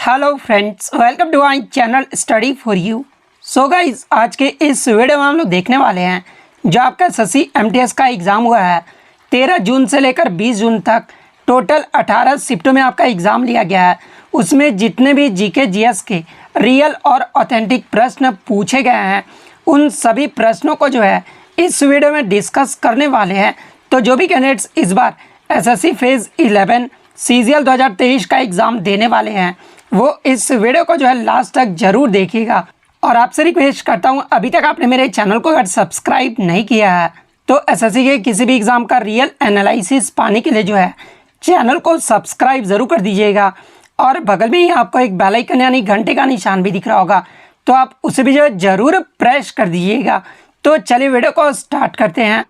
Hello friends, welcome to my channel study for you. So guys, आज के इस video में हम लोग देखने वाले हैं जो आपका एसएससी एमटीएस का एग्ज़ाम हुआ है 13 जून से लेकर 20 जून तक। टोटल 18 शिफ्टों में आपका एग्ज़ाम लिया गया है। उसमें जितने भी जीके जीएस के रियल और ऑथेंटिक प्रश्न पूछे गए हैं उन सभी प्रश्नों को जो है इस वीडियो में डिस्कस करने वाले हैं। तो जो भी कैंडिडेट्स इस बार एसएससी फेज़ 11 सीजीएल 2023 का एग्ज़ाम देने वाले हैं वो इस वीडियो को जो है लास्ट तक ज़रूर देखिएगा। और आपसे रिक्वेस्ट करता हूँ, अभी तक आपने मेरे चैनल को अगर सब्सक्राइब नहीं किया है तो एसएससी के किसी भी एग्ज़ाम का रियल एनालिसिस पाने के लिए जो है चैनल को सब्सक्राइब ज़रूर कर दीजिएगा। और बगल में ही आपको एक बेल आइकन यानी घंटे का निशान भी दिख रहा होगा, तो आप उसे भी जो है ज़रूर प्रेस कर दीजिएगा। तो चलिए वीडियो को स्टार्ट करते हैं।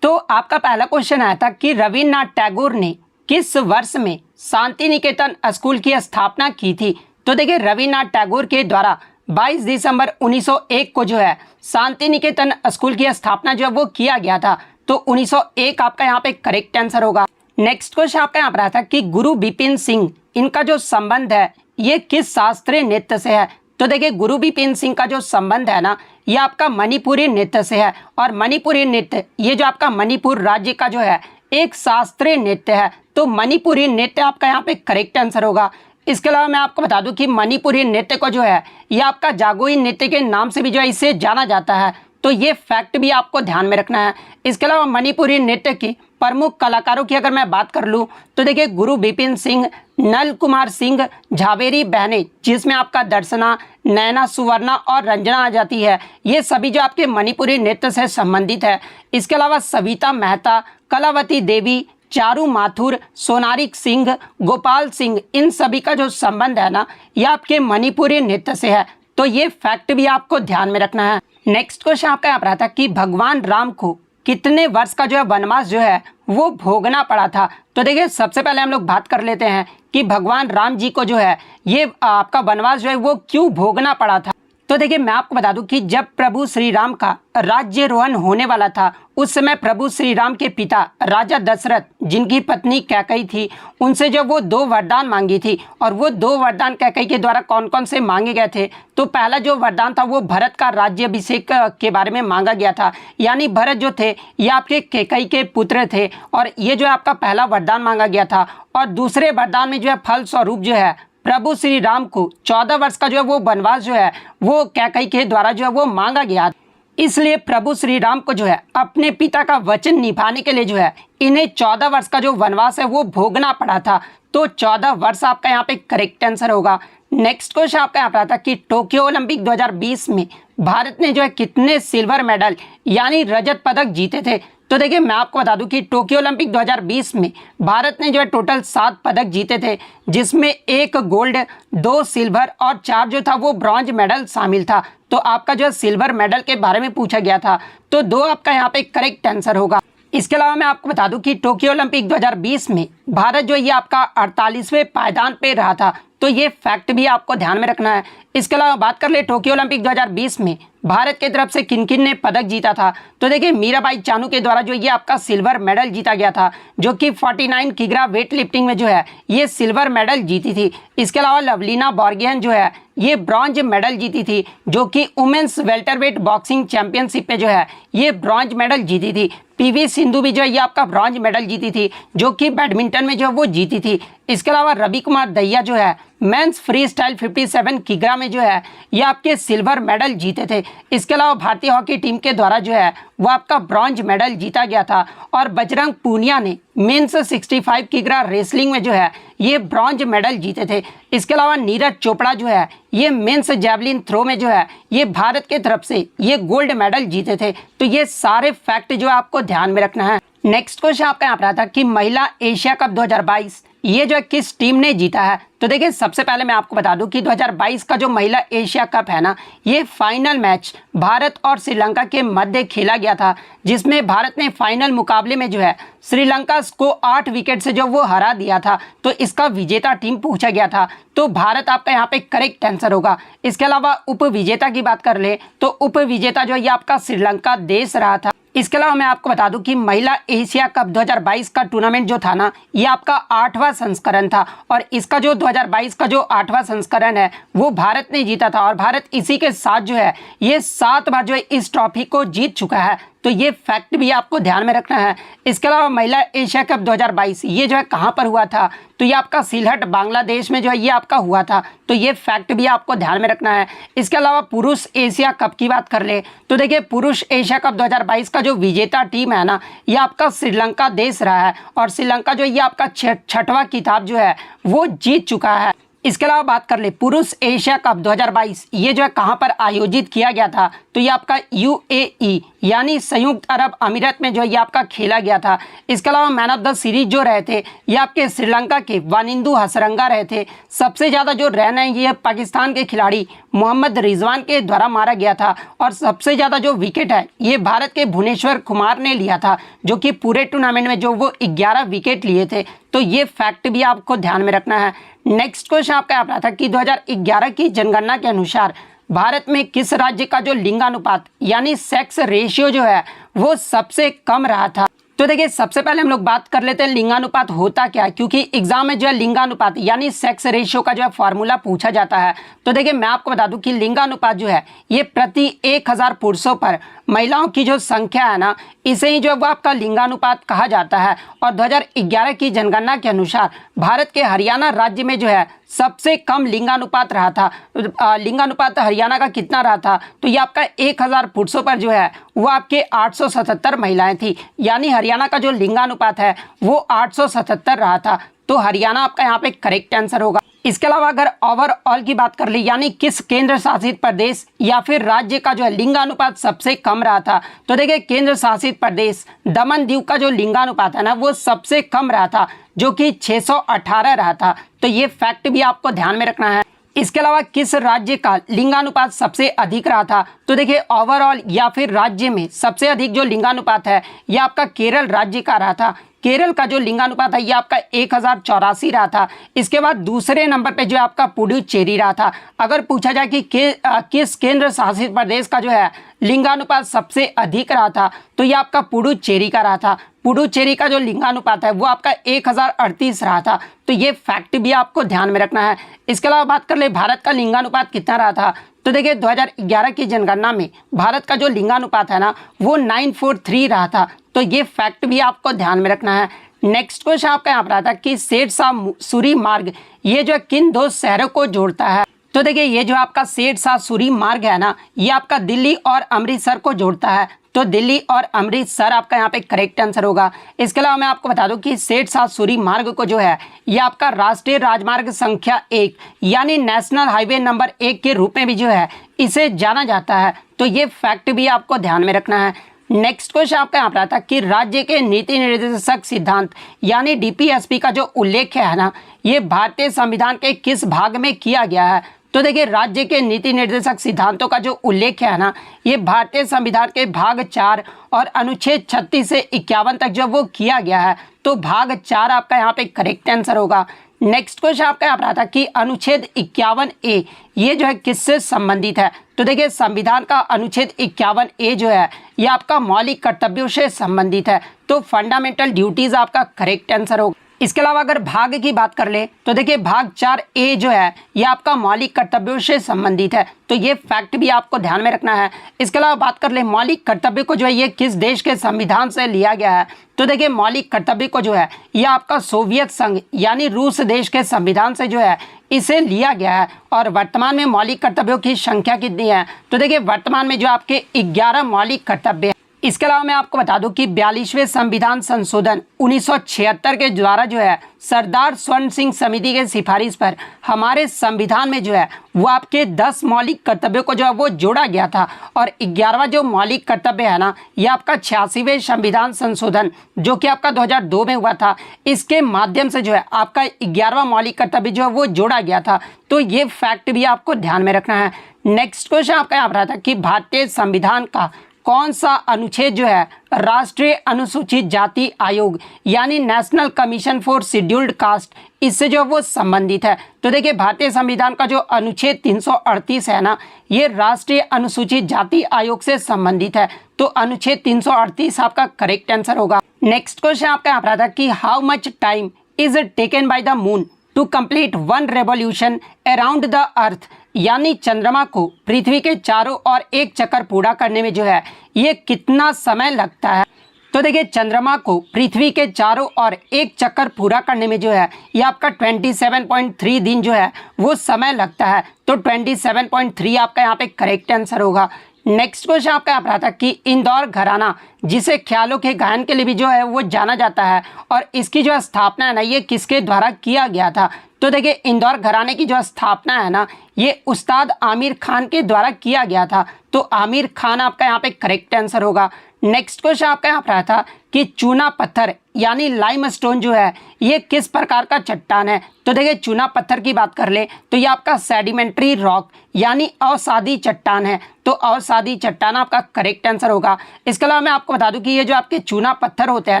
तो आपका पहला क्वेश्चन आया था कि रविन्द्रनाथ टैगोर ने किस वर्ष में शांति निकेतन स्कूल की स्थापना की थी। तो देखिए, रविन्द्रनाथ टैगोर के द्वारा 22 दिसंबर 1901 को जो है शांति निकेतन स्कूल की स्थापना जो है वो किया गया था। तो 1901 आपका यहाँ पे करेक्ट आंसर होगा। नेक्स्ट क्वेश्चन आपका यहाँ पर आया था कि गुरु बिपिन सिंह इनका जो संबंध है ये किस शास्त्रीय नृत्य से है। तो देखिए, गुरु बिपिन सिंह का जो संबंध है ना ये आपका मणिपुरी नृत्य से है। और मणिपुरी नृत्य ये जो आपका मणिपुर राज्य का जो है एक शास्त्रीय नृत्य है। तो मणिपुरी नृत्य आपका यहाँ पे करेक्ट आंसर होगा। इसके अलावा मैं आपको बता दूं कि मणिपुरी नृत्य को जो है ये आपका जागोई नृत्य के नाम से भी जो है इसे जाना जाता है। तो ये फैक्ट भी आपको ध्यान में रखना है। इसके अलावा मणिपुरी नृत्य की प्रमुख कलाकारों की अगर मैं बात कर लूँ तो देखिए, गुरु बिपिन सिंह, नल कुमार सिंह, झावेरी बहनें जिसमें आपका दर्शना, नैना सुवर्णा और रंजना आ जाती है, ये सभी जो आपके मणिपुरी नृत्य से संबंधित है। इसके अलावा सविता मेहता, कलावती देवी, चारू माथुर, सोनारिक सिंह, गोपाल सिंह, इन सभी का जो संबंध है ना ये आपके मणिपुरी नृत्य से है। तो ये फैक्ट भी आपको ध्यान में रखना है। नेक्स्ट क्वेश्चन आपका यहाँ पर आता कि भगवान राम को कितने वर्ष का जो है वनवास जो है वो भोगना पड़ा था। तो देखिए, सबसे पहले हम लोग बात कर लेते हैं कि भगवान राम जी को जो है ये आपका वनवास जो है वो क्यों भोगना पड़ा था। तो देखिए, मैं आपको बता दूं कि जब प्रभु श्री राम का राज्यारोहण होने वाला था उस समय प्रभु श्री राम के पिता राजा दशरथ जिनकी पत्नी कैकेयी थी उनसे जो वो 2 वरदान मांगी थी। और वो 2 वरदान कैकेयी के द्वारा कौन कौन से मांगे गए थे। तो पहला जो वरदान था वो भरत का राज्याभिषेक के बारे में मांगा गया था। यानी भरत जो थे ये आपके कैकेयी के पुत्र थे और ये जो है आपका पहला वरदान मांगा गया था। और दूसरे वरदान में जो है फल स्वरूप जो है प्रभु श्री राम को 14 वर्ष का जो है वो वनवास जो है वो कैकेयी के द्वारा जो है वो मांगा गया। इसलिए प्रभु श्री राम को जो है अपने पिता का वचन निभाने के लिए जो है इन्हें 14 वर्ष का जो वनवास है वो भोगना पड़ा था। तो 14 वर्ष आपका यहाँ पे करेक्ट आंसर होगा। नेक्स्ट क्वेश्चन आपका यहाँ पर था कि टोक्यो ओलंपिक 2020 में भारत ने जो है कितने सिल्वर मेडल यानी रजत पदक जीते थे। तो देखिए, मैं आपको बता दूं कि टोक्यो ओलंपिक 2020 में भारत ने जो है टोटल 7 पदक जीते थे, जिसमें 1 गोल्ड, 2 सिल्वर और 4 जो था वो ब्रॉन्ज मेडल शामिल था। तो आपका जो है सिल्वर मेडल के बारे में पूछा गया था, तो 2 आपका यहाँ पे करेक्ट आंसर होगा। इसके अलावा मैं आपको बता दूं कि टोक्यो ओलंपिक 2020 में भारत जो ये आपका 48वें पायदान पे रहा था। तो ये फैक्ट भी आपको ध्यान में रखना है। इसके अलावा बात कर ले टोक्यो ओलंपिक 2020 में भारत की तरफ से किन किन ने पदक जीता था। तो देखिए, मीराबाई चानू के द्वारा जो ये आपका सिल्वर मेडल जीता गया था, जो कि 49 किग्रा वेट लिफ्टिंग में जो है ये सिल्वर मेडल जीती थी। इसके अलावा लवलीना बोर्गोहेन जो है ये ब्रॉन्ज मेडल जीती थी, जो कि वुमेन्स वेल्टरवेट बॉक्सिंग चैंपियनशिप में जो है ये ब्रॉन्ज मेडल जीती थी। पीवी सिंधु भी जो है ये आपका ब्रॉन्ज मेडल जीती थी, जो कि बैडमिंटन में जो है वो जीती थी। इसके अलावा रवि कुमार दहिया जो है मेंस फ्री स्टाइल 57 किग्रा में जो है ये आपके सिल्वर मेडल जीते थे। इसके अलावा भारतीय हॉकी टीम के द्वारा जो है वो आपका ब्रॉन्ज मेडल जीता गया था। और बजरंग पूनिया ने मेंस 65 किग्रा रेसलिंग में जो है ये ब्रॉन्ज मेडल जीते थे। इसके अलावा नीरज चोपड़ा जो है ये मेंस जैवलिन थ्रो में जो है ये भारत के तरफ से ये गोल्ड मेडल जीते थे। तो ये सारे फैक्ट जो है आपको ध्यान में रखना है। नेक्स्ट क्वेश्चन आपका यहाँ पर आता कि महिला एशिया कप 2022 ये जो है किस टीम ने जीता है। तो देखिए, सबसे पहले मैं आपको बता दूं कि 2022 का जो महिला एशिया कप है ना ये फाइनल मैच भारत और श्रीलंका के मध्य खेला गया था, जिसमें भारत ने फाइनल मुकाबले में जो है श्रीलंका को 8 विकेट से जो वो हरा दिया था। तो इसका विजेता टीम पूछा गया था, तो भारत आपका यहाँ पे करेक्ट आंसर होगा। इसके अलावा उप विजेता की बात कर ले तो उप विजेता जो ये आपका श्रीलंका देश रहा था। इसके अलावा मैं आपको बता दूं कि महिला एशिया कप 2022 का टूर्नामेंट जो था ना, ये आपका 8वां संस्करण था और इसका जो 2022 का जो 8वां संस्करण है वो भारत ने जीता था और भारत इसी के साथ जो है ये 7 बार जो है इस ट्रॉफी को जीत चुका है। तो ये फैक्ट भी आपको ध्यान में रखना है। इसके अलावा महिला एशिया कप 2022 ये जो है कहाँ पर हुआ था, तो ये आपका सिलहट बांग्लादेश में जो है ये आपका हुआ था। तो ये फैक्ट भी आपको ध्यान में रखना है। इसके अलावा पुरुष एशिया कप की बात कर ले तो देखिए पुरुष एशिया कप 2022 का जो विजेता टीम है ना, ये आपका श्रीलंका देश रहा है और श्रीलंका जो ये आपका 6वां खिताब जो है वो जीत चुका है। इसके अलावा बात कर ले पुरुष एशिया कप 2022 ये जो है कहाँ पर आयोजित किया गया था, तो ये आपका UAE यानी संयुक्त अरब अमीरात में जो है ये आपका खेला गया था। इसके अलावा मैन ऑफ द सीरीज जो रहे थे ये आपके श्रीलंका के वानिंदु हसरंगा रहे थे। सबसे ज़्यादा जो रन है ये पाकिस्तान के खिलाड़ी मोहम्मद रिजवान के द्वारा मारा गया था और सबसे ज़्यादा जो विकेट है ये भारत के भुवनेश्वर कुमार ने लिया था, जो कि पूरे टूर्नामेंट में जो वो 11 विकेट लिए थे। तो ये फैक्ट भी आपको ध्यान में रखना है। नेक्स्ट क्वेश्चन आपका आ रहा था कि 2011 की जनगणना के अनुसार भारत में किस राज्य का जो लिंगानुपात यानी सेक्स रेशियो जो है वो सबसे कम रहा था। तो देखिए सबसे पहले हम लोग बात कर लेते हैं लिंगानुपात होता क्या है, क्योंकि एग्जाम में जो है लिंगानुपात यानी सेक्स रेशियो का जो है फॉर्मूला पूछा जाता है। तो देखिए मैं आपको बता दूं कि लिंगानुपात जो है ये प्रति 1000 पुरुषों पर महिलाओं की जो संख्या है ना, इसे ही जो है वो आपका लिंगानुपात कहा जाता है। और 2011 की जनगणना के अनुसार भारत के हरियाणा राज्य में जो है सबसे कम लिंगानुपात रहा था। लिंगानुपात हरियाणा का कितना रहा था, तो ये आपका 1000 पुरुषों पर जो है वो आपके 877 महिलाएं थी, यानी हरियाणा का जो लिंगानुपात है वो 877 रहा था। तो हरियाणा आपका यहाँ पे करेक्ट आंसर होगा। इसके अलावा अगर ओवरऑल की बात कर ली यानी किस केंद्र शासित प्रदेश या फिर राज्य का जो है लिंगानुपात सबसे कम रहा था, तो देखिए केंद्र शासित प्रदेश दमन दीव का जो लिंगानुपात है ना वो सबसे कम रहा था, जो कि 618 रहा था। तो ये फैक्ट भी आपको ध्यान में रखना है। इसके अलावा किस राज्य का लिंगानुपात सबसे अधिक रहा था, तो देखिए ओवरऑल या फिर राज्य में सबसे अधिक जो लिंगानुपात है ये आपका केरल राज्य का रहा था। केरल का जो लिंगानुपात है ये आपका 1084 रहा था। इसके बाद दूसरे नंबर पे जो है आपका पुडुचेरी रहा था। अगर पूछा जाए कि किस केंद्र शासित प्रदेश का जो है लिंगानुपात सबसे अधिक रहा था, तो ये आपका पुडुचेरी का रहा था। पुडुचेरी का जो लिंगानुपात है वो आपका 1038 रहा था। तो ये फैक्ट भी आपको ध्यान में रखना है। इसके अलावा बात कर ले भारत का लिंगानुपात कितना रहा था, तो देखिए 2011 की जनगणना में भारत का जो लिंगानुपात है ना वो 943 रहा था। तो ये फैक्ट भी आपको ध्यान में रखना है। नेक्स्ट क्वेश्चन आपका यहाँ पर आता है कि शेरशाह सूरी मार्ग ये जो किन दो शहरों को जोड़ता है, तो देखिए ये जो आपका शेरशाह सूरी मार्ग है ना ये आपका दिल्ली और अमृतसर को जोड़ता है। तो दिल्ली और अमृतसर आपका यहाँ पे करेक्ट आंसर होगा। इसके अलावा मैं आपको बता दूं कि शेरशाह सूरी मार्ग को जो है ये आपका राष्ट्रीय राजमार्ग संख्या 1 यानी नेशनल हाईवे नंबर 1 के रूप में भी जो है इसे जाना जाता है। तो ये फैक्ट भी आपको ध्यान में रखना है। नेक्स्ट क्वेश्चन आपका यहाँ पर आता है कि राज्य के नीति निर्देशक सिद्धांत यानी DPSP का जो उल्लेख है ना ये भारतीय संविधान के किस भाग में किया गया है, तो देखिए राज्य के नीति निर्देशक सिद्धांतों का जो उल्लेख है ना ये भारतीय संविधान के भाग 4 और अनुच्छेद 36 से 51 तक जो वो किया गया है। तो भाग 4 आपका यहाँ पे करेक्ट आंसर होगा। नेक्स्ट क्वेश्चन आपका यहाँ पर आता है कि अनुच्छेद 51A ये जो है किससे संबंधित है, तो देखिए संविधान का अनुच्छेद 51A जो है ये आपका मौलिक कर्तव्यों से संबंधित है। तो फंडामेंटल ड्यूटीज आपका करेक्ट आंसर होगा। इसके अलावा अगर भाग की बात कर ले तो देखिए भाग 4A जो है ये आपका मौलिक कर्तव्यों से संबंधित है। तो ये फैक्ट भी आपको ध्यान में रखना है। इसके अलावा बात कर ले मौलिक कर्तव्य को जो है ये किस देश के संविधान से लिया गया है, तो देखिए मौलिक कर्तव्य को जो है ये आपका सोवियत संघ यानी रूस देश के संविधान से जो है इसे लिया गया है। और वर्तमान में मौलिक कर्तव्यों की संख्या कितनी है, तो देखिए वर्तमान में जो आपके 11 मौलिक कर्तव्य है। इसके अलावा मैं आपको बता दूं कि 42वें संविधान संशोधन 1976 के द्वारा जो है सरदार स्वर्ण सिंह समिति के सिफारिश पर हमारे संविधान में जो है वो आपके 10 मौलिक कर्तव्यों को जो है वो जोड़ा गया था। और 11वां जो मौलिक कर्तव्य है ना ये आपका 86वें संविधान संशोधन जो कि आपका 2002 में हुआ था, इसके माध्यम से जो है आपका 11वां मौलिक कर्तव्य जो है वो जोड़ा गया था। तो ये फैक्ट भी आपको ध्यान में रखना है। नेक्स्ट क्वेश्चन आपका यहाँ पर था कि भारतीय संविधान का कौन सा अनुच्छेद जो है राष्ट्रीय अनुसूचित जाति आयोग यानी national commission for scheduled caste इससे जो वो संबंधित है? तो देखिए भारतीय संविधान का जो अनुच्छेद 338 है ना, ये राष्ट्रीय अनुसूचित जाति आयोग से संबंधित है। तो अनुच्छेद 338 आपका करेक्ट आंसर होगा। नेक्स्ट क्वेश्चन आपका यहाँ पर आता है कि how much time is taken by the moon to complete one revolution around the earth, यानी चंद्रमा को पृथ्वी के चारों ओर एक चक्कर पूरा करने में जो है ये कितना समय लगता है? तो देखिए चंद्रमा को पृथ्वी के चारों ओर एक चक्कर पूरा करने में जो है ये आपका 27.3 दिन जो है वो समय लगता है। तो 27.3 आपका यहाँ पे करेक्ट आंसर होगा। नेक्स्ट क्वेश्चन आपका यहाँ पर आता है कि इंदौर घराना, जिसे ख्यालों के गायन के लिए भी जो है वो जाना जाता है, और इसकी जो स्थापना है ना ये किसके द्वारा किया गया था? तो देखिए इंदौर घराने की जो स्थापना है ना ये उस्ताद आमिर खान के द्वारा किया गया था। तो आमिर खान आपका यहाँ पे करेक्ट आंसर होगा। नेक्स्ट क्वेश्चन आपका यहाँ पर आया था कि चूना पत्थर यानी लाइमस्टोन जो है ये किस प्रकार का चट्टान है? तो देखिए चूना पत्थर की बात कर ले तो ये आपका सेडिमेंट्री रॉक यानी अवसादी चट्टान है। तो अवसादी चट्टान आपका करेक्ट आंसर होगा। इसके अलावा मैं आपको बता दूं कि ये जो आपके चूना पत्थर होते हैं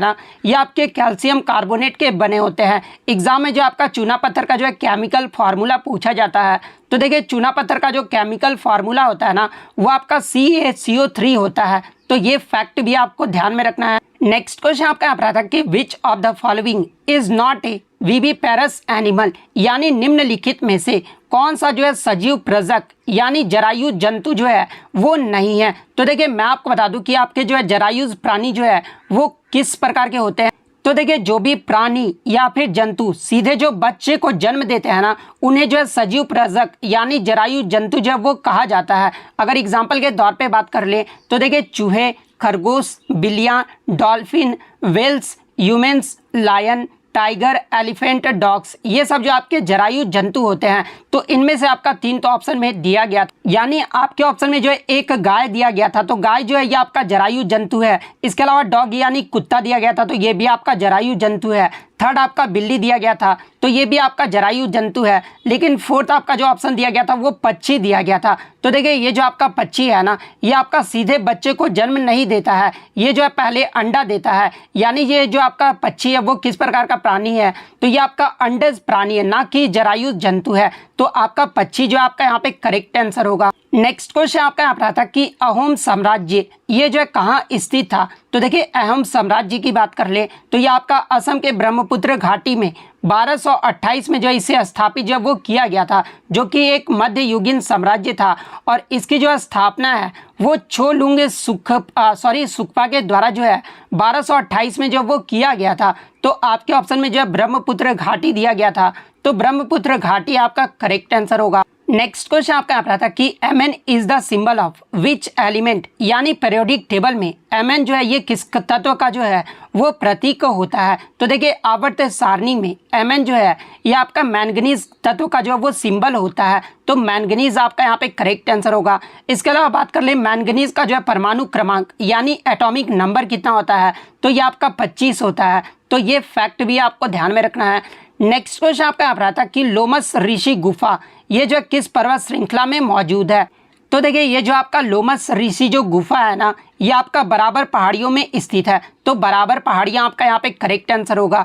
ना ये आपके कैल्शियम कार्बोनेट के बने होते हैं। एग्जाम में जो आपका चूना पत्थर का जो है केमिकल फार्मूला पूछा जाता है, तो देखिए चूना पत्थर का जो केमिकल फार्मूला होता है ना वो आपका CaCO3 होता है। तो ये फैक्ट भी आपको ध्यान में रखना है। नेक्स्ट क्वेश्चन आपका यहाँ पर आता है कि which of the following is not a viviparous animal, यानी निम्नलिखित में से कौन सा जो है सजीव प्रजक यानी जरायु जंतु जो है वो नहीं है? तो देखिए मैं आपको बता दूं कि आपके जो है जरायुज प्राणी जो है वो किस प्रकार के होते हैं। तो देखिए जो भी प्राणी या फिर जंतु सीधे जो बच्चे को जन्म देते हैं ना उन्हें जो है सजीव प्रजक यानी जरायु जंतु जो है वो कहा जाता है। अगर एग्जाम्पल के तौर पे बात कर ले तो देखिए चूहे, खरगोश, बिल्लियां, dolphin, whales, humans, lion, tiger, elephant, dogs, ये सब जो आपके जरायु जंतु होते हैं। तो इनमें से आपका 3 तो ऑप्शन में दिया गया था, यानी आपके ऑप्शन में जो है एक गाय दिया गया था, तो गाय जो है ये आपका जरायु जंतु है। इसके अलावा डॉग यानी कुत्ता दिया गया था, तो ये भी आपका जरायु जंतु है। थर्ड आपका बिल्ली दिया गया था, तो ये भी आपका जरायु जंतु है। लेकिन फोर्थ आपका जो ऑप्शन दिया गया था वो पक्षी दिया गया था। तो देखिए ये जो आपका पक्षी है ना ये आपका सीधे बच्चे को जन्म नहीं देता है, ये जो है पहले अंडा देता है। यानी ये जो आपका पक्षी है वो किस प्रकार का प्राणी है? तो ये आपका अंडज प्राणी है, ना कि जरायु जंतु है। तो आपका पक्षी जो आपका यहाँ पे करेक्ट आंसर होगा। नेक्स्ट क्वेश्चन आपका यहाँ पर आता कि अहोम साम्राज्य ये जो है कहाँ स्थित था? तो देखिए अहोम साम्राज्य की बात कर ले तो ये आपका असम के ब्रह्मपुत्र घाटी में 1228 में जो इसे स्थापित जब वो किया गया था, जो कि एक मध्ययुगीन साम्राज्य था। और इसकी जो स्थापना है वो छोलुंग सुखपा के द्वारा जो है 1228 में जब वो किया गया था। तो आपके ऑप्शन में जो है ब्रह्मपुत्र घाटी दिया गया था, तो ब्रह्मपुत्र घाटी आपका करेक्ट आंसर होगा। नेक्स्ट क्वेश्चन आपका यहाँ पर था कि Mn is the symbol of which element, यानी पीरियोडिक टेबल में Mn जो है ये किस तत्व का जो है वो प्रतीक होता है? तो देखिए आवर्त सारणी में Mn जो है ये आपका मैंगनीज तत्व का जो है वो सिंबल होता है। तो मैंगनीज आपका यहाँ पे करेक्ट आंसर होगा। इसके अलावा बात कर ले मैंगनीज का जो है परमाणु क्रमांक यानी एटॉमिक नंबर कितना होता है? तो ये आपका 25 होता है। तो ये फैक्ट भी आपको ध्यान में रखना है। नेक्स्ट क्वेश्चन आपका यहाँ पर आता कि लोमस ऋषि गुफा ये जो किस पर्वत श्रृंखला में मौजूद है? तो देखिए ये जो आपका लोमस ऋषि जो गुफा है ना ये आपका बराबर पहाड़ियों में स्थित है। तो बराबर पहाड़ियाँ आपका यहाँ पे करेक्ट आंसर होगा।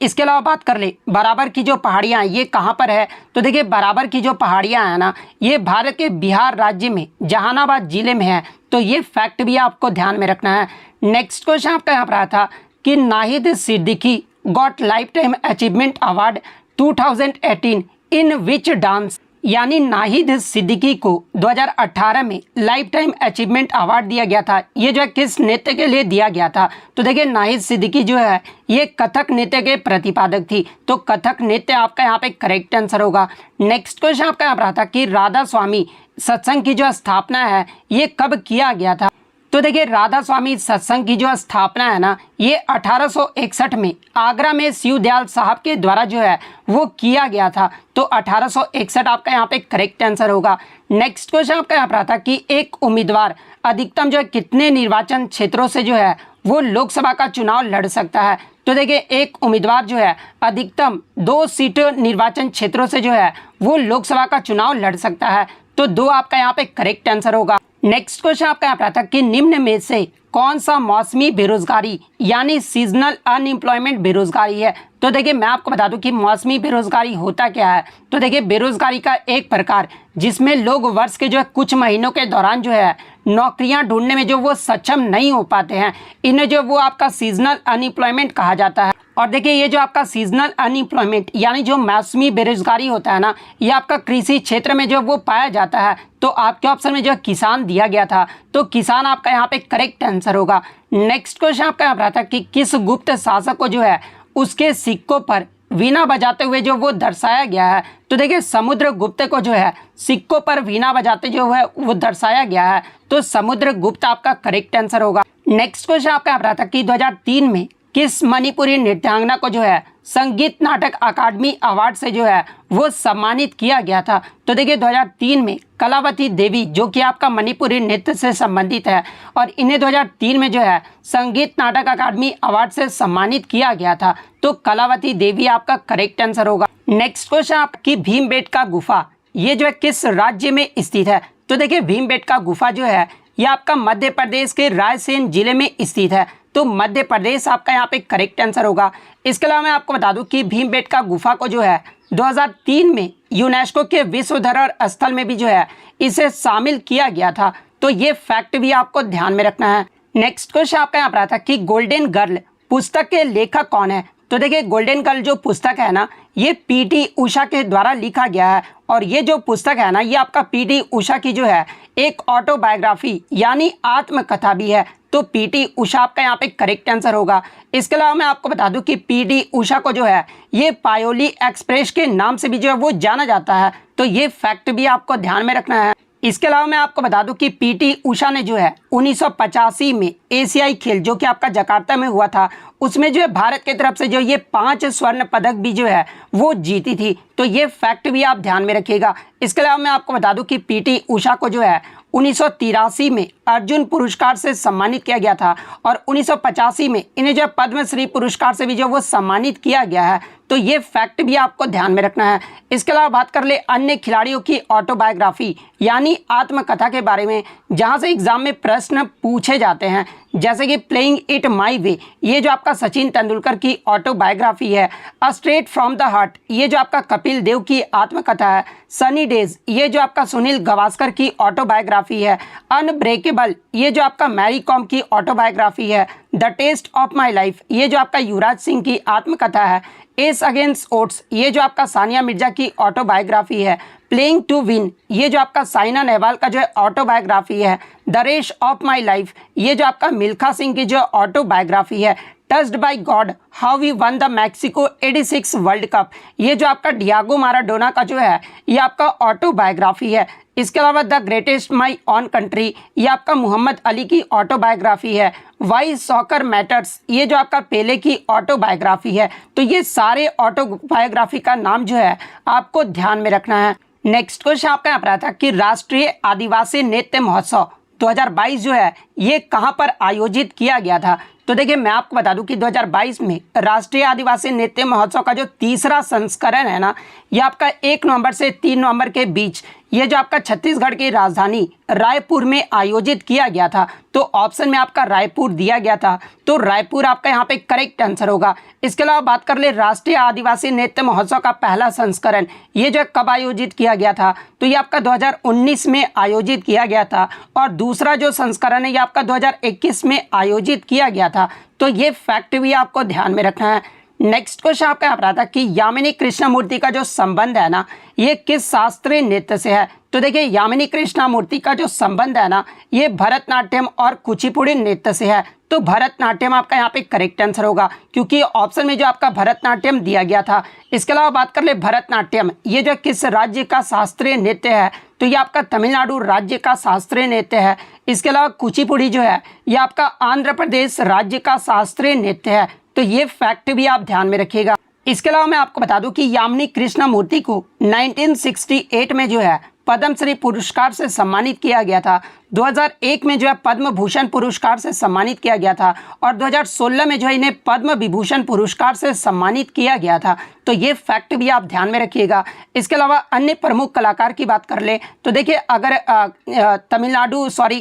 इसके अलावा बात कर ले बराबर की जो पहाड़ियाँ ये कहाँ पर है? तो देखिए बराबर की जो पहाड़ियाँ हैं ना ये भारत के बिहार राज्य में जहानाबाद जिले में है। तो ये फैक्ट भी आपको ध्यान में रखना है। नेक्स्ट क्वेश्चन आपका यहाँ पर आया था कि Nahid Siddiqui got life time achievement award 2018 in which dance, यानी नाहिद सिद्दीकी को 2018 में लाइफ टाइम अचीवमेंट अवार्ड दिया गया था। ये जो है किस नृत्य के लिए दिया गया था? तो देखिए नाहिद सिद्दीकी जो है ये कथक नृत्य के प्रतिपादक थी। तो कथक नृत्य आपका यहाँ पे करेक्ट आंसर होगा। नेक्स्ट क्वेश्चन आपका यहाँ पर आता कि राधा स्वामी सत्संग की जो स्थापना है ये कब किया गया था? तो देखिए राधा स्वामी सत्संग की जो स्थापना है ना ये 1861 में आगरा में शिवदयाल साहब के द्वारा जो है वो किया गया था। तो 1861 आपका यहाँ पे करेक्ट आंसर होगा। नेक्स्ट क्वेश्चन आपका यहाँ पर आता कि एक उम्मीदवार अधिकतम जो है कितने निर्वाचन क्षेत्रों से जो है वो लोकसभा का चुनाव लड़ सकता है? तो देखिए एक उम्मीदवार जो है अधिकतम 2 सीट निर्वाचन क्षेत्रों से जो है वो लोकसभा का चुनाव लड़ सकता है। तो 2 आपका यहाँ पे करेक्ट आंसर होगा। नेक्स्ट क्वेश्चन आपका यहाँ पर आता है कि निम्न में से कौन सा मौसमी बेरोजगारी यानी सीजनल अनएम्प्लॉयमेंट बेरोजगारी है। तो देखिए मैं आपको बता दूं कि मौसमी बेरोजगारी होता क्या है। तो देखिए बेरोजगारी का एक प्रकार जिसमें लोग वर्ष के जो है कुछ महीनों के दौरान जो है नौकरियां ढूंढने में जो वो सक्षम नहीं हो पाते हैं, इन्हें जो वो आपका सीजनल अनएम्प्लॉयमेंट कहा जाता है। और देखिए ये जो आपका सीजनल अनएम्प्लॉयमेंट यानी जो मौसमी बेरोजगारी होता है ना, ये आपका कृषि क्षेत्र में जो वो पाया जाता है। तो आपके ऑप्शन में जो किसान दिया गया था, तो किसान आपका यहाँ पे करेक्ट आंसर होगा। नेक्स्ट क्वेश्चन आपका यहाँ पर आता है कि किस गुप्त शासक को जो है उसके सिक्कों पर वीणा बजाते हुए जो वो दर्शाया गया है। तो देखिए समुद्रगुप्त को जो है सिक्कों पर वीणा बजाते जो है वो दर्शाया गया है, तो समुद्रगुप्त आपका करेक्ट आंसर होगा। नेक्स्ट क्वेश्चन आपका यहाँ पर आता है कि 2003 में किस मणिपुरी नृत्यांगना को जो है संगीत नाटक अकादमी अवार्ड से जो है वो सम्मानित किया गया था। तो देखिए 2003 में कलावती देवी जो कि आपका मणिपुरी नृत्य से संबंधित है और इन्हें 2003 में जो है संगीत नाटक अकादमी अवार्ड से सम्मानित किया गया था। तो कलावती देवी आपका करेक्ट आंसर होगा। नेक्स्ट क्वेश्चन आपकी भीमबेटका गुफा ये जो है किस राज्य में स्थित है। तो देखिए भीमबेटका गुफा जो है ये आपका मध्य प्रदेश के रायसेन जिले में स्थित है। तो मध्य प्रदेश आपका यहाँ पे करेक्ट आंसर होगा। इसके अलावा मैं आपको बता दूं कि भीमबेटका गुफा को जो है 2003 में यूनेस्को के विश्व धरोहर स्थल में भी जो है इसे शामिल किया गया था। तो ये फैक्ट भी आपको ध्यान में रखना है। नेक्स्ट क्वेश्चन आपका यहाँ पर आता है कि गोल्डन गर्ल पुस्तक के लेखक कौन है। तो देखिए गोल्डन गर्ल जो पुस्तक है ना, ये पीटी उषा के द्वारा लिखा गया है और ये जो पुस्तक है ना, ये आपका पीटी उषा की जो है एक ऑटोबायोग्राफी यानी आत्मकथा भी है। तो पीटी उषा आपका यहाँ पे करेक्ट आंसर होगा। इसके अलावा मैं आपको बता दूं कि पीटी उषा को जो है ये पायोली एक्सप्रेस के नाम से भी जो है वो जाना जाता है। तो ये फैक्ट भी आपको ध्यान में रखना है। इसके अलावा मैं आपको बता दूं कि पीटी उषा ने जो है 1985 में एशियाई खेल जो कि आपका जकार्ता में हुआ था, उसमें जो है भारत की तरफ से जो ये 5 स्वर्ण पदक भी जो है वो जीती थी। तो ये फैक्ट भी आप ध्यान में रखिएगा। इसके अलावा मैं आपको बता दूं कि पीटी उषा को जो है 1983 में अर्जुन पुरस्कार से सम्मानित किया गया था और 1985 में इन्हें जो पद्मश्री पुरस्कार से भी जो वो सम्मानित किया गया है। तो ये फैक्ट भी आपको ध्यान में रखना है। इसके अलावा बात कर ले अन्य खिलाड़ियों की ऑटोबायोग्राफी यानी आत्मकथा के बारे में, जहां से एग्जाम में प्रश्न पूछे जाते हैं, जैसे कि प्लेइंग इट माई वे ये जो आपका सचिन तेंदुलकर की ऑटोबायोग्राफी है। स्ट्रेट फ्रॉम द हार्ट ये जो आपका कपिल देव की आत्मकथा है। सनी डेज ये जो आपका सुनील गावस्कर की ऑटोबायोग्राफी है। अनब्रेकेबल ये जो आपका मैरी कॉम की ऑटोबायोग्राफी है। The test of my life ये जो आपका युवराज सिंह की आत्मकथा है। एस अगेंस्ट ओट्स ये जो आपका सानिया मिर्जा की ऑटोबायोग्राफी है। प्लेइंग टू विन ये जो आपका साइना नेहवाल का जो है ऑटोबायोग्राफी है। The race of my life ये जो आपका मिल्खा सिंह की जो ऑटोबायोग्राफी है। Touched by God how we won the Mexico 86 world cup ये जो आपका डियागो माराडोना का जो है ये आपका ऑटोबायोग्राफी है। इसके अलावा the greatest my on country ये आपका मोहम्मद अली की ऑटोबायोग्राफी है। वाई सॉकर मैटर्स ये जो आपका पेले की ऑटोबायोग्राफी है। तो ये सारे ऑटोबायोग्राफी का नाम जो है आपको ध्यान में रखना है। नेक्स्ट क्वेश्चन आपका यहाँ पर आता है कि राष्ट्रीय आदिवासी नृत्य महोत्सव 2022 जो है ये कहाँ पर आयोजित किया गया था। तो देखिए मैं आपको बता दूं कि 2022 में राष्ट्रीय आदिवासी नृत्य महोत्सव का जो तीसरा संस्करण है ना, ये आपका 1 नवंबर से 3 नवंबर के बीच ये जो आपका छत्तीसगढ़ की राजधानी रायपुर में आयोजित किया गया था। तो ऑप्शन में आपका रायपुर दिया गया था, तो रायपुर आपका यहाँ पे करेक्ट आंसर होगा। इसके अलावा बात कर ले राष्ट्रीय आदिवासी नृत्य महोत्सव का पहला संस्करण ये जो कब आयोजित किया गया था, तो ये आपका 2019 में आयोजित किया गया था और दूसरा जो संस्करण है ये आपका 2021 में आयोजित किया गया था। तो ये फैक्ट भी आपको ध्यान में रखना है। नेक्स्ट क्वेश्चन आपका यहाँ पर आता है कि यामिनी कृष्णमूर्ति का जो संबंध है ना, ये किस शास्त्रीय नृत्य से है। तो देखिए यामिनी कृष्णमूर्ति का जो संबंध है ना, ये भरतनाट्यम और कुचिपुड़ी नृत्य से है। तो भरतनाट्यम आपका यहाँ पे करेक्ट आंसर होगा, क्योंकि ऑप्शन में जो आपका भरतनाट्यम दिया गया था। इसके अलावा बात कर ले भरतनाट्यम ये जो किस राज्य का शास्त्रीय नृत्य है, तो ये आपका तमिलनाडु राज्य का शास्त्रीय नृत्य है। इसके अलावा कुचिपुड़ी जो है ये आपका आंध्र प्रदेश राज्य का शास्त्रीय नृत्य है। तो ये फैक्ट भी आप ध्यान में रखिएगा। इसके अलावा मैं आपको बता दूं कि यामिनी कृष्णमूर्ति को 1968 में जो है पद्मश्री पुरस्कार से सम्मानित किया गया था। 2001 में जो है पद्म भूषण पुरस्कार से सम्मानित किया गया था और 2016 में जो है इन्हें पद्म विभूषण पुरस्कार से सम्मानित किया गया था। तो ये फैक्ट भी आप ध्यान में रखिएगा। इसके अलावा अन्य प्रमुख कलाकार की बात कर ले तो देखिए, अगर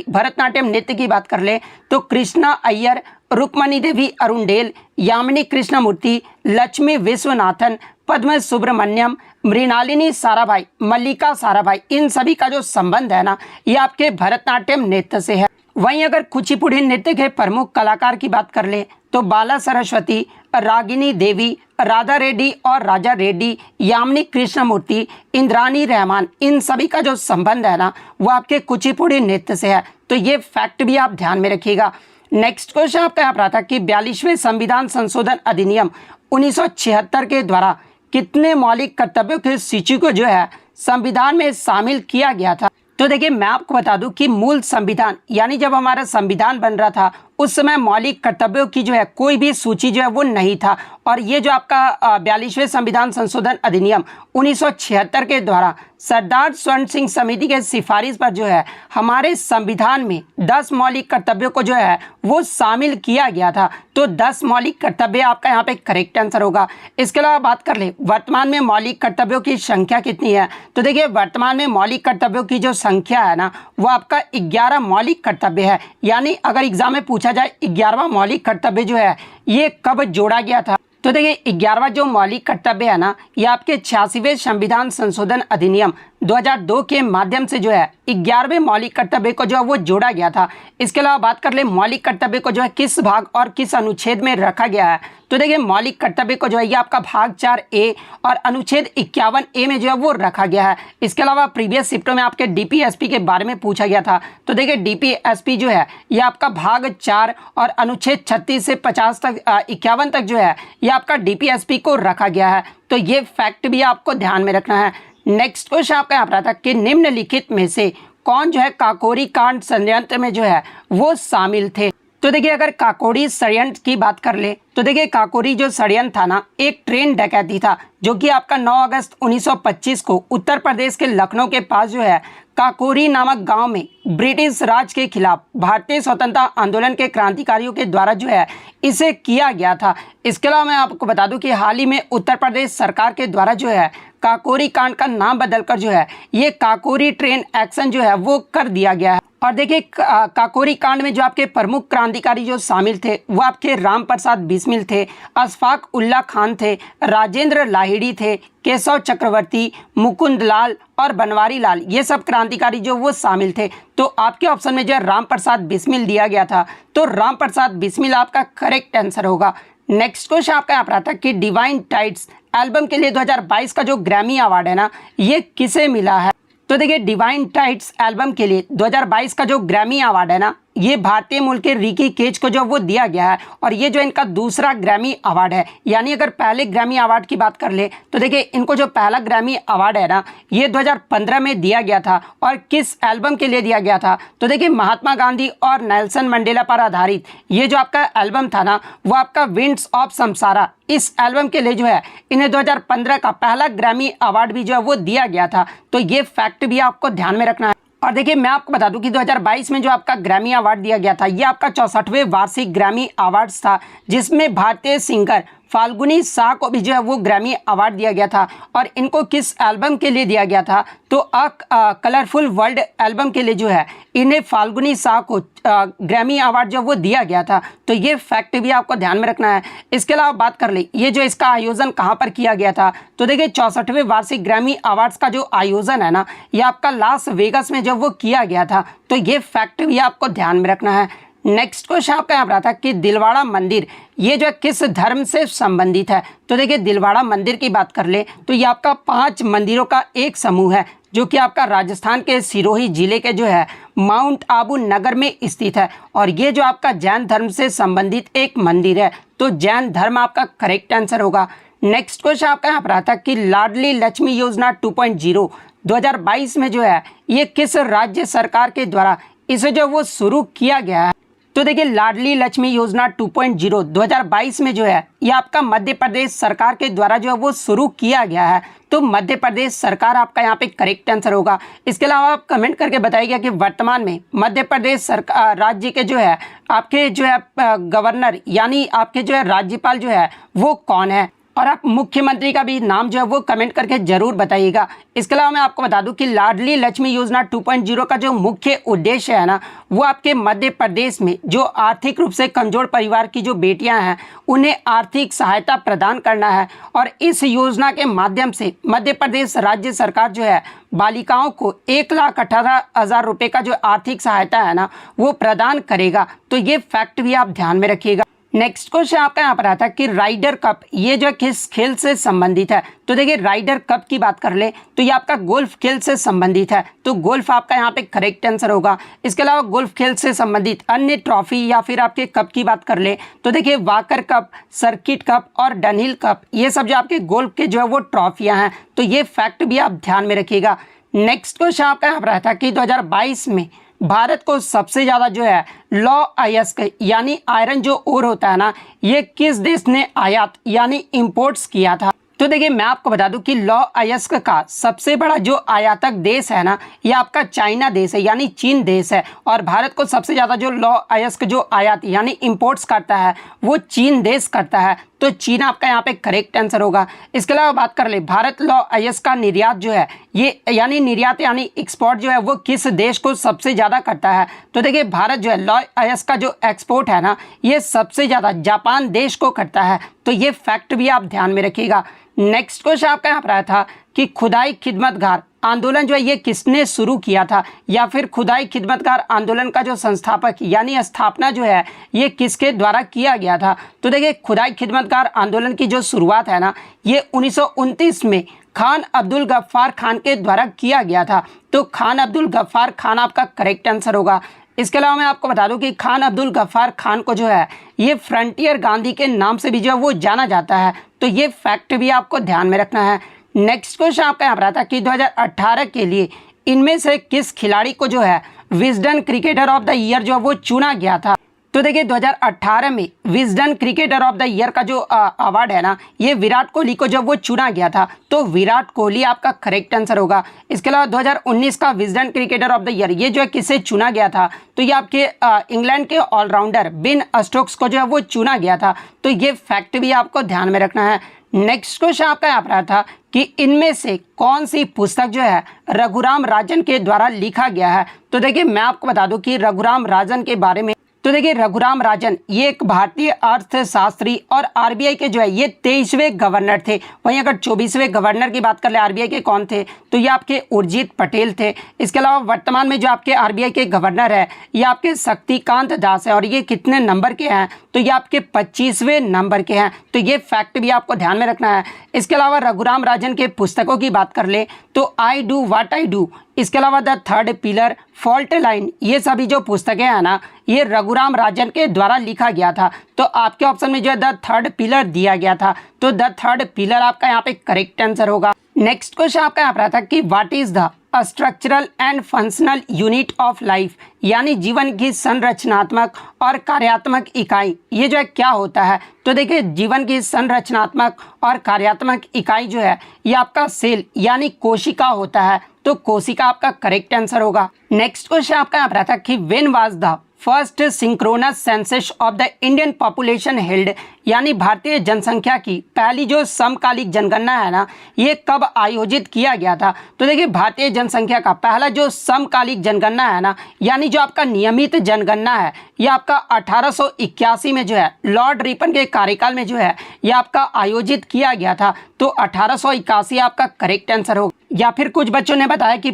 भरतनाट्यम नृत्य की बात कर ले तो कृष्णा अय्यर, रुक्मणी देवी अरुणडेल, यामिनी कृष्णमूर्ति, लक्ष्मी विश्वनाथन, पद्म सुब्रमण्यम, मृणालिनी साराभाई, मल्लिका साराभाई, इन सभी का जो संबंध है ना, ये आपके भरतनाट्यम नृत्य से है। वहीं अगर कुचिपुड़ी नृत्य के प्रमुख कलाकार की बात कर ले तो बाला सरस्वती, रागिनी देवी, राधा रेड्डी और राजा रेड्डी, यामिनी कृष्णमूर्ति, इंद्रानी रहमान, इन सभी का जो संबंध है ना, वो आपके कुचिपुड़ी नृत्य से है। तो ये फैक्ट भी आप ध्यान में रखिएगा। नेक्स्ट क्वेश्चन आपका यहाँ पर आता है कि 42वें संविधान संशोधन अधिनियम 1976 के द्वारा कितने मौलिक कर्तव्यों की सूची को जो है संविधान में शामिल किया गया था। तो देखिए, मैं आपको बता दूं कि मूल संविधान यानी जब हमारा संविधान बन रहा था उस समय मौलिक कर्तव्यों की जो है कोई भी सूची जो है वो नहीं था। और ये जो आपका 42वें संविधान संशोधन अधिनियम 1976 के द्वारा सरदार स्वर्ण सिंह समिति के सिफारिश पर जो है हमारे संविधान में 10 मौलिक कर्तव्यों को जो है वो शामिल किया गया था। तो 10 मौलिक कर्तव्य आपका यहाँ पे करेक्ट आंसर होगा। इसके अलावा बात कर ले वर्तमान में मौलिक कर्तव्यों की संख्या कितनी है। तो देखिए, वर्तमान में मौलिक कर्तव्यों की जो संख्या है ना, वो आपका 11 मौलिक कर्तव्य है। यानी अगर एग्जाम में पूछा जाए 11वां मौलिक कर्तव्य जो है ये कब जोड़ा गया था, तो देखिए 11वां जो मौलिक कर्तव्य है ना, ये आपके 86वें संविधान संशोधन अधिनियम 2002 के माध्यम से जो है 11वें मौलिक कर्तव्य को जो है वो जोड़ा गया था। इसके अलावा बात कर ले मौलिक कर्तव्य को जो है किस भाग और किस अनुच्छेद में रखा गया है। तो देखिए, मौलिक कर्तव्य को जो है ये आपका भाग 4A और अनुच्छेद 51A में जो है वो रखा गया है। इसके अलावा प्रीवियस शिफ्टों में आपके DPSP के बारे में पूछा गया था। तो देखिए, DPSP जो है ये आपका भाग 4 और अनुच्छेद 36 से 50 तक 51 तक जो है ये आपका DPSP को रखा गया है। तो ये फैक्ट भी आपको ध्यान में रखना है। नेक्स्ट क्वेश्चन आपका यहाँ पर आता है कि निम्नलिखित में से कौन जो है काकोरी कांड षड्यंत्र में जो है वो शामिल थे। तो देखिए, अगर काकोरी षड्यंत्र की बात कर ले तो देखिए, काकोरी जो षड्यंत्र था ना, एक ट्रेन डकैती था जो कि आपका 9 अगस्त 1925 को उत्तर प्रदेश के लखनऊ के पास जो है काकोरी नामक गांव में ब्रिटिश राज के खिलाफ भारतीय स्वतंत्रता आंदोलन के क्रांतिकारियों के द्वारा जो है इसे किया गया था। इसके अलावा मैं आपको बता दूं कि हाल ही में उत्तर प्रदेश सरकार के द्वारा जो है काकोरी कांड का नाम बदलकर जो है ये काकोरी ट्रेन एक्शन जो है वो कर दिया गया है। और देखिए, काकोरी कांड में जो आपके प्रमुख क्रांतिकारी जो शामिल थे वो आपके राम प्रसाद बिस्मिल थे, अशफाक उल्ला खान थे, राजेंद्र लाहिड़ी थे, केशव चक्रवर्ती, मुकुंद लाल और बनवारी लाल, ये सब क्रांतिकारी जो वो शामिल थे। तो आपके ऑप्शन में जो है राम प्रसाद बिस्मिल दिया गया था। तो राम प्रसाद बिस्मिल आपका करेक्ट आंसर होगा। नेक्स्ट क्वेश्चन आपका यहाँ पर आता है कि डिवाइन टाइड्स एल्बम के लिए 2022 का जो ग्रैमी अवार्ड है ना, ये किसे मिला है। तो देखिए, डिवाइन टाइड्स एल्बम के लिए 2022 का जो ग्रैमी अवार्ड है ना, ये भारतीय मूल के रिकी केज को जो वो दिया गया है और ये जो इनका दूसरा ग्रैमी अवार्ड है। यानी अगर पहले ग्रैमी अवार्ड की बात कर ले तो देखिए, इनको जो पहला ग्रैमी अवार्ड है ना, ये 2015 में दिया गया था। और किस एल्बम के लिए दिया गया था। तो देखिए, महात्मा गांधी और नेल्सन मंडेला पर आधारित ये जो आपका एल्बम था ना, वो आपका विंड्स ऑफ समसारा, इस एल्बम के लिए जो है इन्हें 2015 का पहला ग्रैमी अवार्ड भी जो है वो दिया गया था। तो ये फैक्ट भी आपको ध्यान में रखना है। और देखिए, मैं आपको बता दूं कि 2022 में जो आपका ग्रैमी अवार्ड दिया गया था, ये आपका 64वें वार्षिक ग्रैमी अवार्ड्स था, जिसमें भारतीय सिंगर फाल्गुनी शाह को भी जो है वो ग्रैमी अवार्ड दिया गया था। और इनको किस एल्बम के लिए दिया गया था। तो कलरफुल वर्ल्ड एल्बम के लिए जो है इन्हें फाल्गुनी शाह को ग्रैमी अवार्ड जो वो दिया गया था। तो ये फैक्ट भी आपको ध्यान में रखना है। इसके अलावा बात कर ले ये जो इसका आयोजन कहाँ पर किया गया था। तो देखिए, 64वें वार्षिक ग्रैमी अवार्ड्स का जो आयोजन है ना, ये आपका लास वेगस में जब वो किया गया था। तो ये फैक्ट भी आपको ध्यान में रखना है। नेक्स्ट क्वेश्चन आपका यहाँ पर आता है कि दिलवाड़ा मंदिर ये जो है किस धर्म से संबंधित है। तो देखिए, दिलवाड़ा मंदिर की बात कर ले तो ये आपका 5 मंदिरों का एक समूह है, जो कि आपका राजस्थान के सिरोही जिले के जो है माउंट आबू नगर में स्थित है। और ये जो आपका जैन धर्म से संबंधित एक मंदिर है। तो जैन धर्म आपका करेक्ट आंसर होगा। नेक्स्ट क्वेश्चन आपका यहाँ पर आता है कि लाडली लक्ष्मी योजना 2.0 2022 में जो है ये किस राज्य सरकार के द्वारा इसे जो वो शुरू किया गया है। तो देखिए लाडली लक्ष्मी योजना 2.0 2022 में जो है ये आपका मध्य प्रदेश सरकार के द्वारा जो है वो शुरू किया गया है। तो मध्य प्रदेश सरकार आपका यहाँ पे करेक्ट आंसर होगा। इसके अलावा आप कमेंट करके बताइएगा कि वर्तमान में मध्य प्रदेश सरकार राज्य के जो है आपके जो है गवर्नर यानी आपके जो है राज्यपाल जो है वो कौन है, और आप मुख्यमंत्री का भी नाम जो है वो कमेंट करके जरूर बताइएगा। इसके अलावा मैं आपको बता दूं कि लाडली लक्ष्मी योजना 2.0 का जो मुख्य उद्देश्य है ना वो आपके मध्य प्रदेश में जो आर्थिक रूप से कमजोर परिवार की जो बेटियां हैं उन्हें आर्थिक सहायता प्रदान करना है। और इस योजना के माध्यम से मध्य प्रदेश राज्य सरकार जो है बालिकाओं को 1,18,000 रुपये का जो आर्थिक सहायता है ना वो प्रदान करेगा। तो ये फैक्ट भी आप ध्यान में रखिएगा। नेक्स्ट क्वेश्चन आपका यहाँ पर आता है कि राइडर कप ये जो किस खेल से संबंधित है। तो देखिए राइडर कप की बात कर ले तो ये आपका गोल्फ खेल से संबंधित है। तो गोल्फ आपका यहाँ पे करेक्ट आंसर होगा। इसके अलावा गोल्फ खेल से संबंधित अन्य ट्रॉफी या फिर आपके कप की बात कर ले तो देखिए वाकर कप, सर्किट कप और डनहिल कप ये सब जो आपके गोल्फ के जो है वो ट्रॉफियाँ हैं। तो ये फैक्ट भी आप ध्यान में रखिएगा। नेक्स्ट क्वेश्चन आपका यहाँ पर आता है कि 2022 में भारत को सबसे ज़्यादा जो है लौ अयस्क यानी आयरन जो ओर होता है ना ये किस देश ने आयात यानी इंपोर्ट्स किया था। तो देखिए मैं आपको बता दूं कि लौ अयस्क का सबसे बड़ा जो आयातक देश है ना ये आपका चाइना देश है यानी चीन देश है। और भारत को सबसे ज़्यादा जो लौ अयस्क जो आयात यानी इंपोर्ट्स करता है वो चीन देश करता है। तो चीन आपका यहाँ पे करेक्ट आंसर होगा। इसके अलावा बात कर ले भारत लौ अयस्क का निर्यात जो है ये यानी निर्यात यानी एक्सपोर्ट जो है वो किस देश को सबसे ज़्यादा करता है। तो देखिए भारत जो है लौ अयस्क का जो एक्सपोर्ट है ना ये सबसे ज़्यादा जापान देश को करता है। तो ये फैक्ट भी आप ध्यान में रखिएगा। नेक्स्ट क्वेश्चन आपका यहाँ पर आया था कि खुदाई खिदमतगार आंदोलन जो है ये किसने शुरू किया था, या फिर खुदाई खिदमतगार आंदोलन का जो संस्थापक यानी स्थापना जो है ये किसके द्वारा किया गया था। तो देखिए खुदाई खिदमतगार आंदोलन की जो शुरुआत है ना ये 1929 में खान अब्दुल गफ्फार खान के द्वारा किया गया था। तो खान अब्दुल गफ्फार खान आपका करेक्ट आंसर होगा। इसके अलावा मैं आपको बता दूं कि खान अब्दुल गफ्फार खान को जो है ये फ्रंटियर गांधी के नाम से भी जो है वो जाना जाता है। तो ये फैक्ट भी आपको ध्यान में रखना है। नेक्स्ट क्वेश्चन आपका यहाँ पर आता है कि 2018 के लिए इनमें से किस खिलाड़ी को जो है Wisden cricketer of the year जो है वो चुना गया था। तो देखिए 2018 में Wisden cricketer of the year का जो अवार्ड है ना ये विराट कोहली को जब वो चुना गया था। तो विराट कोहली आपका करेक्ट आंसर होगा। इसके अलावा 2019 का Wisden cricketer of the year ये जो है किसे चुना गया था। तो ये आपके इंग्लैंड के ऑलराउंडर बेन स्टोक्स को जो है वो चुना गया था। तो ये फैक्ट भी आपको ध्यान में रखना है। नेक्स्ट क्वेश्चन आपका यहाँ पर था कि इनमें से कौन सी पुस्तक जो है रघुराम राजन के द्वारा लिखा गया है। तो देखिए मैं आपको बता दूं कि रघुराम राजन के बारे में तो देखिए रघुराम राजन ये एक भारतीय अर्थशास्त्री और आरबीआई के जो है ये 23वें गवर्नर थे। वहीं अगर 24वें गवर्नर की बात कर ले आरबीआई के कौन थे तो ये आपके उर्जित पटेल थे। इसके अलावा वर्तमान में जो आपके आरबीआई के गवर्नर है ये आपके शक्तिकांत दास है और ये कितने नंबर के हैं तो ये आपके 25वें नंबर के हैं। तो ये फैक्ट भी आपको ध्यान में रखना है। इसके अलावा रघुराम राजन के पुस्तकों की बात कर ले तो I do what I do, इसके अलावा the third pillar, fault line ये सभी जो पुस्तकें हैं ना ये रघुराम राजन के द्वारा लिखा गया था। तो आपके ऑप्शन में जो है द थर्ड पिलर दिया गया था। तो द थर्ड पिलर आपका यहाँ पे करेक्ट आंसर होगा। नेक्स्ट क्वेश्चन आपका यहाँ पर आता है कि what is the structural and functional unit of life यानी जीवन की संरचनात्मक और कार्यात्मक इकाई ये जो है क्या होता है। तो देखिए जीवन की संरचनात्मक और कार्यात्मक इकाई जो है ये आपका सेल यानी कोशिका होता है। तो कोशिका आपका करेक्ट आंसर होगा। नेक्स्ट क्वेश्चन आपका यहाँ पर आता है कि when was the first synchronous census of the Indian population held यानी भारतीय जनसंख्या की पहली जो समकालिक जनगणना है ना ये कब आयोजित किया गया था। तो देखिए भारतीय जनसंख्या का पहला जो समकालिक जनगणना है ना यानी जो आपका नियमित जनगणना है ये आपका 1881 में जो है लॉर्ड रिपन के कार्यकाल में जो है ये आपका आयोजित किया गया था। तो 1881 आपका करेक्ट आंसर होगा। या फिर कुछ बच्चों ने बताया कि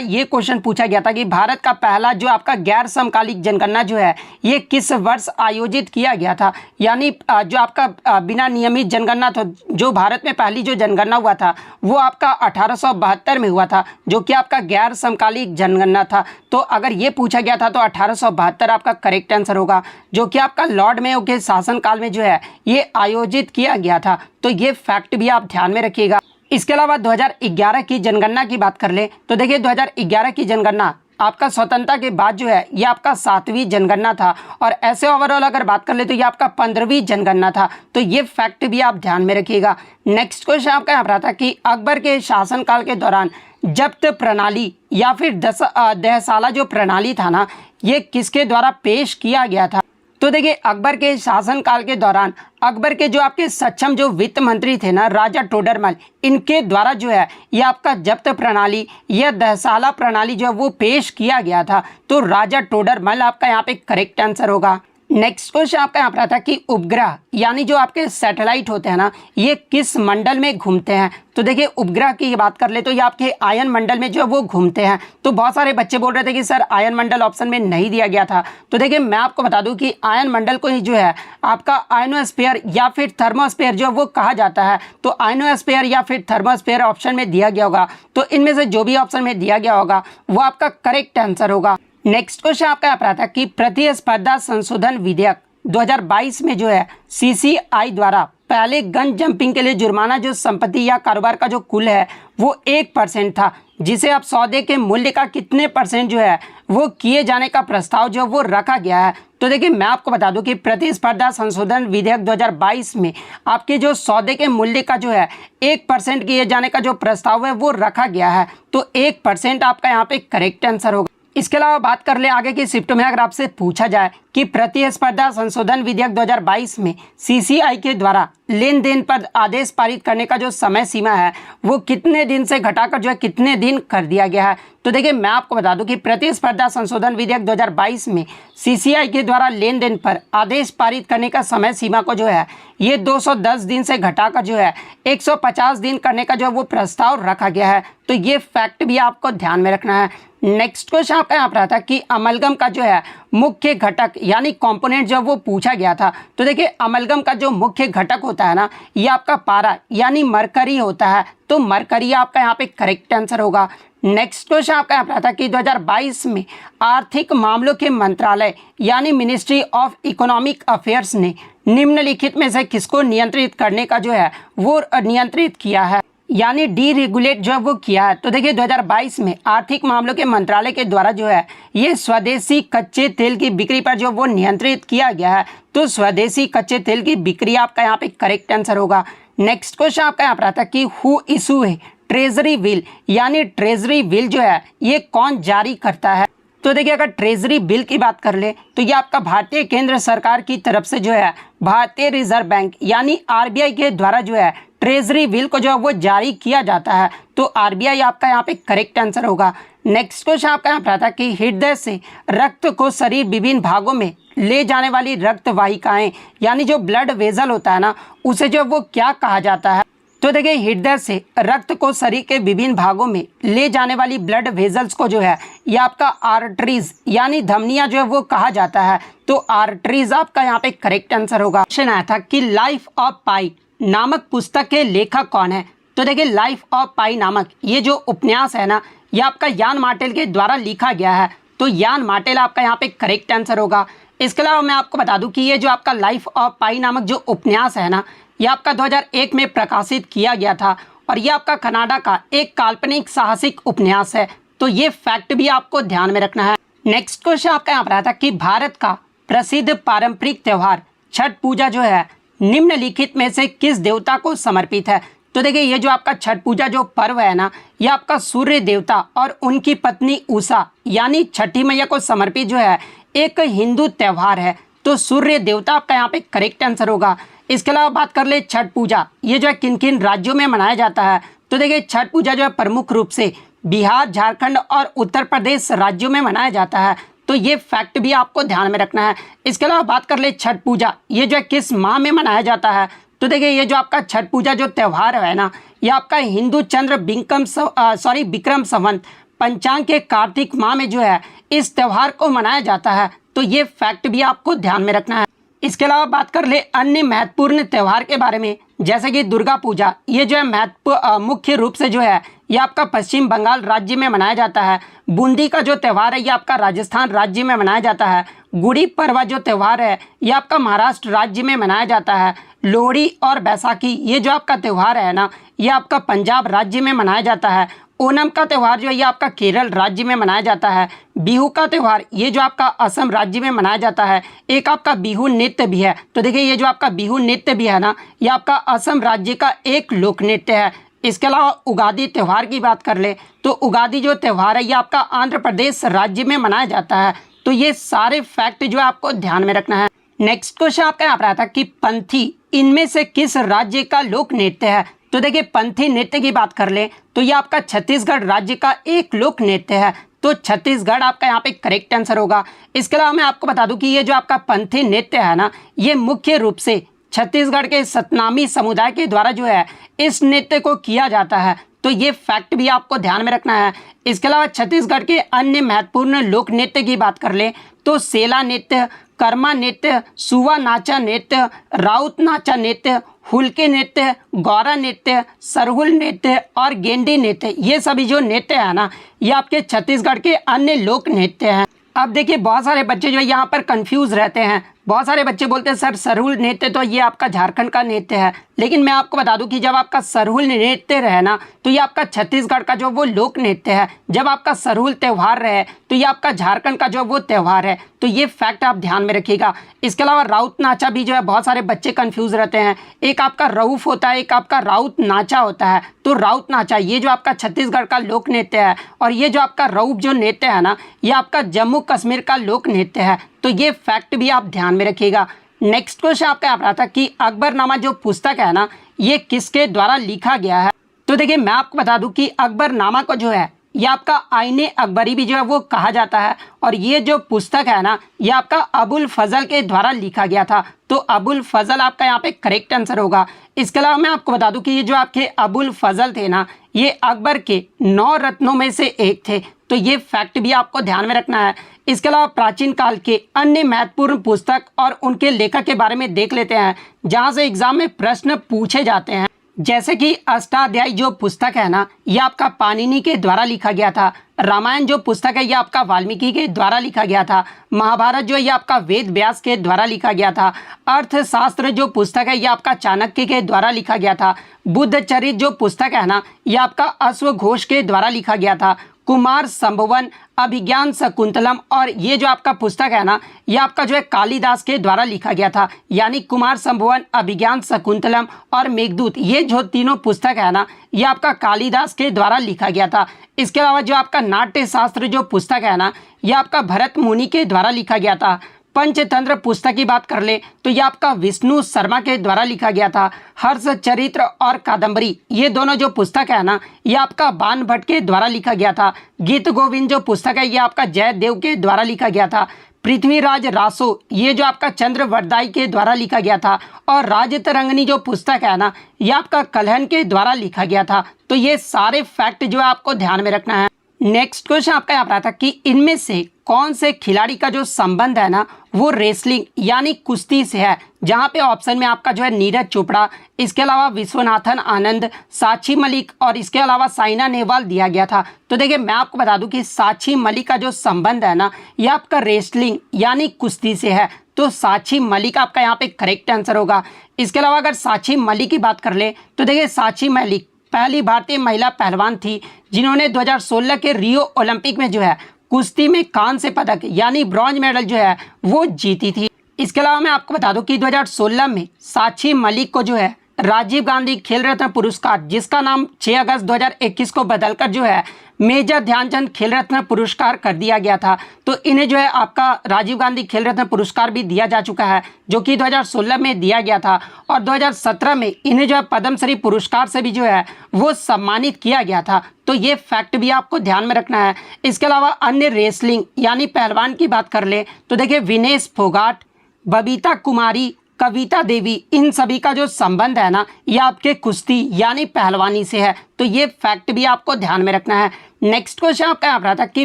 ये क्वेश्चन पूछा गया था कि भारत का पहला जो आपका गैर समकालिक जनगणना जो है ये किस वर्ष आयोजित किया गया था। यानी जो आपका बिना नियमित जनगणना था जो भारत में पहली जो जनगणना हुआ था वो आपका 1872 में हुआ था जो कि आपका गैर समकालिक जनगणना था। तो अगर ये पूछा गया था तो 1872 आपका करेक्ट आंसर होगा जो कि आपका लॉर्ड मेयो के शासनकाल में जो है ये आयोजित किया गया था। तो ये फैक्ट भी आप ध्यान में रखिएगा। इसके अलावा 2011 की जनगणना की बात कर ले तो देखिए 2011 की जनगणना आपका स्वतंत्रता के बाद जो है ये आपका 7वीं जनगणना था, और ऐसे ओवरऑल अगर बात कर ले तो ये आपका 15वीं जनगणना था। तो ये फैक्ट भी आप ध्यान में रखिएगा। नेक्स्ट क्वेश्चन आपका यहाँ पर आता है कि अकबर के शासनकाल के दौरान जब्त प्रणाली या फिर दहसाला जो प्रणाली था ना, ये किसके द्वारा पेश किया गया था? तो देखिए, अकबर के शासनकाल के दौरान अकबर के जो आपके सक्षम जो वित्त मंत्री थे ना, राजा टोडरमल, इनके द्वारा जो है ये आपका जब्त प्रणाली या दहसाला प्रणाली जो है वो पेश किया गया था। तो राजा टोडरमल आपका यहाँ पे करेक्ट आंसर होगा। नेक्स्ट क्वेश्चन आपका यहाँ पर आता है कि उपग्रह यानी जो आपके सैटेलाइट होते हैं ना, ये किस मंडल में घूमते हैं? तो देखिए, उपग्रह की बात कर ले तो ये आपके आयन मंडल में जो है वो घूमते हैं। तो बहुत सारे बच्चे बोल रहे थे कि सर आयन मंडल ऑप्शन में नहीं दिया गया था। तो देखिए, मैं आपको बता दूं कि आयन मंडल को ही जो है आपका आयनोस्फीयर या फिर थर्मोस्फीयर जो वो कहा जाता है। तो आयनोस्फीयर या फिर थर्मोस्फीयर ऑप्शन में दिया गया होगा, तो इनमें से जो भी ऑप्शन में दिया गया होगा वो आपका करेक्ट आंसर होगा। नेक्स्ट क्वेश्चन आपका यहाँ पर आता है कि प्रतिस्पर्धा संशोधन विधेयक 2022 में जो है CCI द्वारा पहले गन जंपिंग के लिए जुर्माना जो संपत्ति या कारोबार का जो कुल है वो 1% था, जिसे अब सौदे के मूल्य का कितने % जो है वो किए जाने का प्रस्ताव जो वो रखा गया है? तो देखिए, मैं आपको बता दूं कि प्रतिस्पर्धा संशोधन विधेयक 2022 में आपके जो सौदे के मूल्य का जो है 1% किए जाने का जो प्रस्ताव है वो रखा गया है। तो 1% आपका यहाँ पे करेक्ट आंसर होगा। इसके अलावा बात कर ले आगे की शिफ्ट में, अगर आपसे पूछा जाए कि प्रतिस्पर्धा संशोधन विधेयक 2022 में CCI के द्वारा लेन देन पर आदेश पारित करने का जो समय सीमा है वो कितने दिन से घटाकर जो है कितने दिन कर दिया गया है? तो देखिए, मैं आपको बता दूं कि प्रतिस्पर्धा संशोधन विधेयक 2022 में CCI के द्वारा लेन देन पर आदेश पारित करने का समय सीमा को जो है ये 210 दिन से घटाकर जो है 150 दिन करने का जो है वो प्रस्ताव रखा गया है। तो ये फैक्ट भी आपको ध्यान में रखना है। नेक्स्ट क्वेश्चन आपका यहाँ पर आता है कि अमलगम का जो है मुख्य घटक यानी कंपोनेंट जो वो पूछा गया था। तो देखिए, अमलगम का जो मुख्य घटक होता है ना, ये आपका पारा यानी मरकरी होता है। तो मरकरी आपका यहाँ पे करेक्ट आंसर होगा। नेक्स्ट क्वेश्चन आपका यहाँ पर आता है कि 2022 में आर्थिक मामलों के मंत्रालय यानी मिनिस्ट्री ऑफ इकोनॉमिक अफेयर्स ने निम्नलिखित में से किसको नियंत्रित करने का जो है वो नियंत्रित किया है, यानी डीरेगुलेट जो वो किया है? तो देखिए, 2022 में आर्थिक मामलों के मंत्रालय के द्वारा जो है ये स्वदेशी कच्चे तेल की बिक्री पर जो वो नियंत्रित किया गया है। तो स्वदेशी कच्चे तेल की बिक्री आपका यहाँ पे करेक्ट आंसर होगा। नेक्स्ट क्वेश्चन आपका यहाँ पर आता है कि हु इशू है ट्रेजरी बिल, यानी ट्रेजरी बिल जो है ये कौन जारी करता है? तो देखिए, अगर ट्रेजरी बिल की बात कर ले तो ये आपका भारतीय केंद्र सरकार की तरफ से जो है भारतीय रिजर्व बैंक यानी RBI के द्वारा जो है ट्रेजरी बिल को जो है वो जारी किया जाता है। तो RBI आपका यहाँ पे करेक्ट आंसर होगा। नेक्स्ट क्वेश्चन आपका यहाँ पर आता है कि हृदय से रक्त को शरीर विभिन्न भागों में ले जाने वाली रक्त वाहिकाएं यानी जो ब्लड वेजल होता है ना, उसे जो वो क्या कहा जाता है? तो देखिए, हृदय से रक्त को शरीर के विभिन्न भागों में ले जाने वाली ब्लड वेजल्स को जो है ये आपका आर्टरीज यानी धमनियां जो है वो कहा जाता है। तो आर्टरीज आपका यहाँ पे करेक्ट आंसर होगा। क्वेश्चन आया था कि लाइफ ऑफ पाई नामक पुस्तक के लेखक कौन है? तो देखिए, लाइफ ऑफ पाई नामक ये जो उपन्यास है ना, ये आपका यान मार्टेल के द्वारा लिखा गया है। तो यान मार्टेल आपका यहाँ पे करेक्ट आंसर होगा। इसके अलावा मैं आपको बता दूं कि ये जो आपका लाइफ ऑफ पाई नामक जो उपन्यास है ना, ये आपका 2001 में प्रकाशित किया गया था, और ये आपका कनाडा का एक काल्पनिक साहसिक उपन्यास है। तो ये फैक्ट भी आपको ध्यान में रखना है। नेक्स्ट क्वेश्चन आपका यहाँ पर आता है कि भारत का प्रसिद्ध पारंपरिक त्यौहार छठ पूजा जो है निम्नलिखित में से किस देवता को समर्पित है? तो देखिए, ये जो आपका छठ पूजा जो पर्व है ना, ये आपका सूर्य देवता और उनकी पत्नी उषा यानी छठी मैया को समर्पित जो है एक हिंदू त्यौहार है। तो सूर्य देवता आपका यहाँ पे करेक्ट आंसर होगा। इसके अलावा बात कर ले छठ पूजा ये जो है किन किन राज्यों में मनाया जाता है? तो देखिए, छठ पूजा जो है प्रमुख रूप से बिहार, झारखंड और उत्तर प्रदेश राज्यों में मनाया जाता है। तो ये फैक्ट भी आपको ध्यान में रखना है। इसके अलावा बात कर ले छठ पूजा ये जो है किस माह में मनाया जाता है? तो देखिए, ये जो आपका छठ पूजा जो त्यौहार है ना, ये आपका हिंदू चंद्र विक्रम संवत पंचांग के कार्तिक माह में जो है इस त्यौहार को मनाया जाता है। तो ये फैक्ट भी आपको ध्यान में रखना है। इसके अलावा बात कर ले अन्य महत्वपूर्ण त्यौहार के बारे में, जैसे कि दुर्गा पूजा ये जो है मुख्य रूप से जो है ये आपका पश्चिम बंगाल राज्य में मनाया जाता है। बूंदी का जो त्यौहार है ये आपका राजस्थान राज्य में मनाया जाता है। गुड़ी पड़वा जो त्यौहार है ये आपका महाराष्ट्र राज्य में मनाया जाता है। लोहड़ी और बैसाखी ये जो आपका त्यौहार है ना, ये आपका पंजाब राज्य में मनाया जाता है। ओणम का त्यौहार जो है ये आपका केरल राज्य में मनाया जाता है। बिहू का त्यौहार ये जो आपका असम राज्य में मनाया जाता है। एक आपका बिहू नृत्य भी है। तो देखिए ये जो आपका बिहू नृत्य भी है ना, ये आपका असम राज्य का एक लोक नृत्य है। इसके अलावा उगादी त्यौहार की बात कर ले तो उगादी जो त्यौहार है ये आपका आंध्र प्रदेश राज्य में मनाया जाता है। तो ये सारे फैक्ट जो है आपको ध्यान में रखना है। नेक्स्ट क्वेश्चन आपका यहाँ पर आता है कि पंथी इनमें से किस राज्य का लोक नृत्य है। तो देखिए पंथी नृत्य की बात कर ले तो ये आपका छत्तीसगढ़ राज्य का एक लोक नृत्य है। तो छत्तीसगढ़ आपका यहाँ पे करेक्ट आंसर होगा। इसके अलावा मैं आपको बता दूं कि ये जो आपका पंथी नृत्य है ना, ये मुख्य रूप से छत्तीसगढ़ के सतनामी समुदाय के द्वारा जो है इस नृत्य को किया जाता है। तो ये फैक्ट भी आपको ध्यान में रखना है। इसके अलावा छत्तीसगढ़ के अन्य महत्वपूर्ण लोक नृत्य की बात कर ले तो सेला नृत्य, कर्मा नृत्य, सुवा नाचा नृत्य, राउत नाचा नृत्य, हुलके नृत्य, गौरा नृत्य, सरहुल नृत्य और गेंडी नृत्य, ये सभी जो नृत्य है ना, ये आपके छत्तीसगढ़ के अन्य लोक नृत्य हैं। अब देखिए बहुत सारे बच्चे जो है यहाँ पर कंफ्यूज रहते हैं। बहुत सारे बच्चे बोलते हैं सर सरहुल नृत्य तो ये आपका झारखंड का नृत्य है, लेकिन मैं आपको बता दूं कि जब आपका सरहुल नृत्य रहे ना तो ये आपका छत्तीसगढ़ का जो वो लोक नृत्य है। जब आपका सरहुल त्यौहार रहे तो ये आपका झारखंड का जो वो त्यौहार है। तो ये फैक्ट आप ध्यान में रखिएगा। इसके अलावा राउत नाचा भी जो है बहुत सारे बच्चे कंफ्यूज रहते हैं। एक आपका रऊफ होता है, एक आपका राउत नाचा होता है। तो राउत नाचा ये जो आपका छत्तीसगढ़ का लोक नृत्य है और ये जो आपका रऊफ जो नृत्य है ना, ये आपका जम्मू कश्मीर का लोक नृत्य है। तो ये फैक्ट भी आप ध्यान में रखिएगा। नेक्स्ट क्वेश्चन आपका यहाँ पर आता कि अकबरनामा जो पुस्तक है ना, ये किसके द्वारा लिखा गया है। तो देखिए मैं आपको बता दूं कि अकबरनामा को जो है ये आपका आईने अकबरी भी जो है वो कहा जाता है। और ये जो पुस्तक है ना, ये आपका अबुल फजल के द्वारा लिखा गया था। तो अबुल फजल आपका यहाँ पे करेक्ट आंसर होगा। इसके अलावा मैं आपको बता दूं कि ये जो आपके अबुल फजल थे ना, ये अकबर के 9 रत्नों में से एक थे। तो ये फैक्ट भी आपको ध्यान में रखना है। इसके अलावा प्राचीन काल के अन्य महत्वपूर्ण पुस्तक और उनके लेखक के बारे में देख लेते हैं, जहाँ से एग्जाम में प्रश्न पूछे जाते हैं। जैसे कि अष्टाध्यायी जो पुस्तक है ना, ये आपका पाणिनि के द्वारा लिखा गया था। रामायण जो पुस्तक है ये आपका वाल्मीकि के द्वारा लिखा गया था। महाभारत जो है ये आपका वेद व्यास के द्वारा लिखा गया था। अर्थशास्त्र जो पुस्तक है ये आपका चाणक्य के द्वारा लिखा गया था। बुद्ध चरित जो पुस्तक है ना, ये आपका अश्वघोष के द्वारा लिखा गया था। कुमार संभवन, अभिज्ञान शकुंतलम और ये जो आपका पुस्तक है ना, ये आपका जो है कालिदास के द्वारा लिखा गया था। यानी कुमार संभवन, अभिज्ञान शकुंतलम और मेघदूत, ये जो तीनों पुस्तक है ना, ये आपका कालिदास के द्वारा लिखा गया था। इसके अलावा जो आपका नाट्य शास्त्र जो पुस्तक है ना, ये आपका भरत मुनि के द्वारा लिखा गया था। पंचतंत्र पुस्तक की बात कर ले तो ये आपका विष्णु शर्मा के द्वारा लिखा गया था। हर्ष चरित्र और कादम्बरी, ये दोनों जो पुस्तक है ना, ये आपका बाण भट्ट के द्वारा लिखा गया था। गीत गोविंद जो पुस्तक है ये आपका जयदेव के द्वारा लिखा गया था। पृथ्वीराज रासो, ये जो आपका चंद्रवरदाई के द्वारा लिखा गया था। और राजतरंगिणी जो पुस्तक है ना, ये आपका कल्हण के द्वारा लिखा गया था। तो ये सारे फैक्ट जो है आपको ध्यान में रखना है। नेक्स्ट क्वेश्चन आपका यहाँ पर आता कि इनमें से कौन से खिलाड़ी का जो संबंध है ना, वो रेसलिंग यानी कुश्ती से है। जहाँ पे ऑप्शन में आपका जो है नीरज चोपड़ा, इसके अलावा विश्वनाथन आनंद, साक्षी मलिक और इसके अलावा साइना नेहवाल दिया गया था। तो देखिए मैं आपको बता दूं कि साक्षी मलिक का जो संबंध है ना, ये आपका रेसलिंग यानी कुश्ती से है। तो साक्षी मलिक आपका यहाँ पे करेक्ट आंसर होगा। इसके अलावा अगर साक्षी मलिक की बात कर ले तो देखिए साक्षी मलिक पहली भारतीय महिला पहलवान थी जिन्होंने 2016 के रियो ओलंपिक में जो है कुश्ती में कांस्य पदक यानी ब्रॉन्ज मेडल जो है वो जीती थी। इसके अलावा मैं आपको बता दूं कि 2016 में साक्षी मलिक को जो है राजीव गांधी खेल रत्न पुरस्कार, जिसका नाम 6 अगस्त 2021 को बदलकर जो है मेजर ध्यानचंद खेल रत्न पुरस्कार कर दिया गया था। तो इन्हें जो है आपका राजीव गांधी खेल रत्न पुरस्कार भी दिया जा चुका है, जो कि 2016 में दिया गया था। और 2017 में इन्हें जो है पद्मश्री पुरस्कार से भी जो है वो सम्मानित किया गया था। तो ये फैक्ट भी आपको ध्यान में रखना है। इसके अलावा अन्य रेसलिंग यानी पहलवान की बात कर ले तो देखिए विनेश फोगाट, बबीता कुमारी, कविता देवी, इन सभी का जो संबंध है ना, ये आपके कुश्ती यानी पहलवानी से है। तो ये फैक्ट भी आपको ध्यान में रखना है। नेक्स्ट क्वेश्चन आपका यहाँ पर आता है कि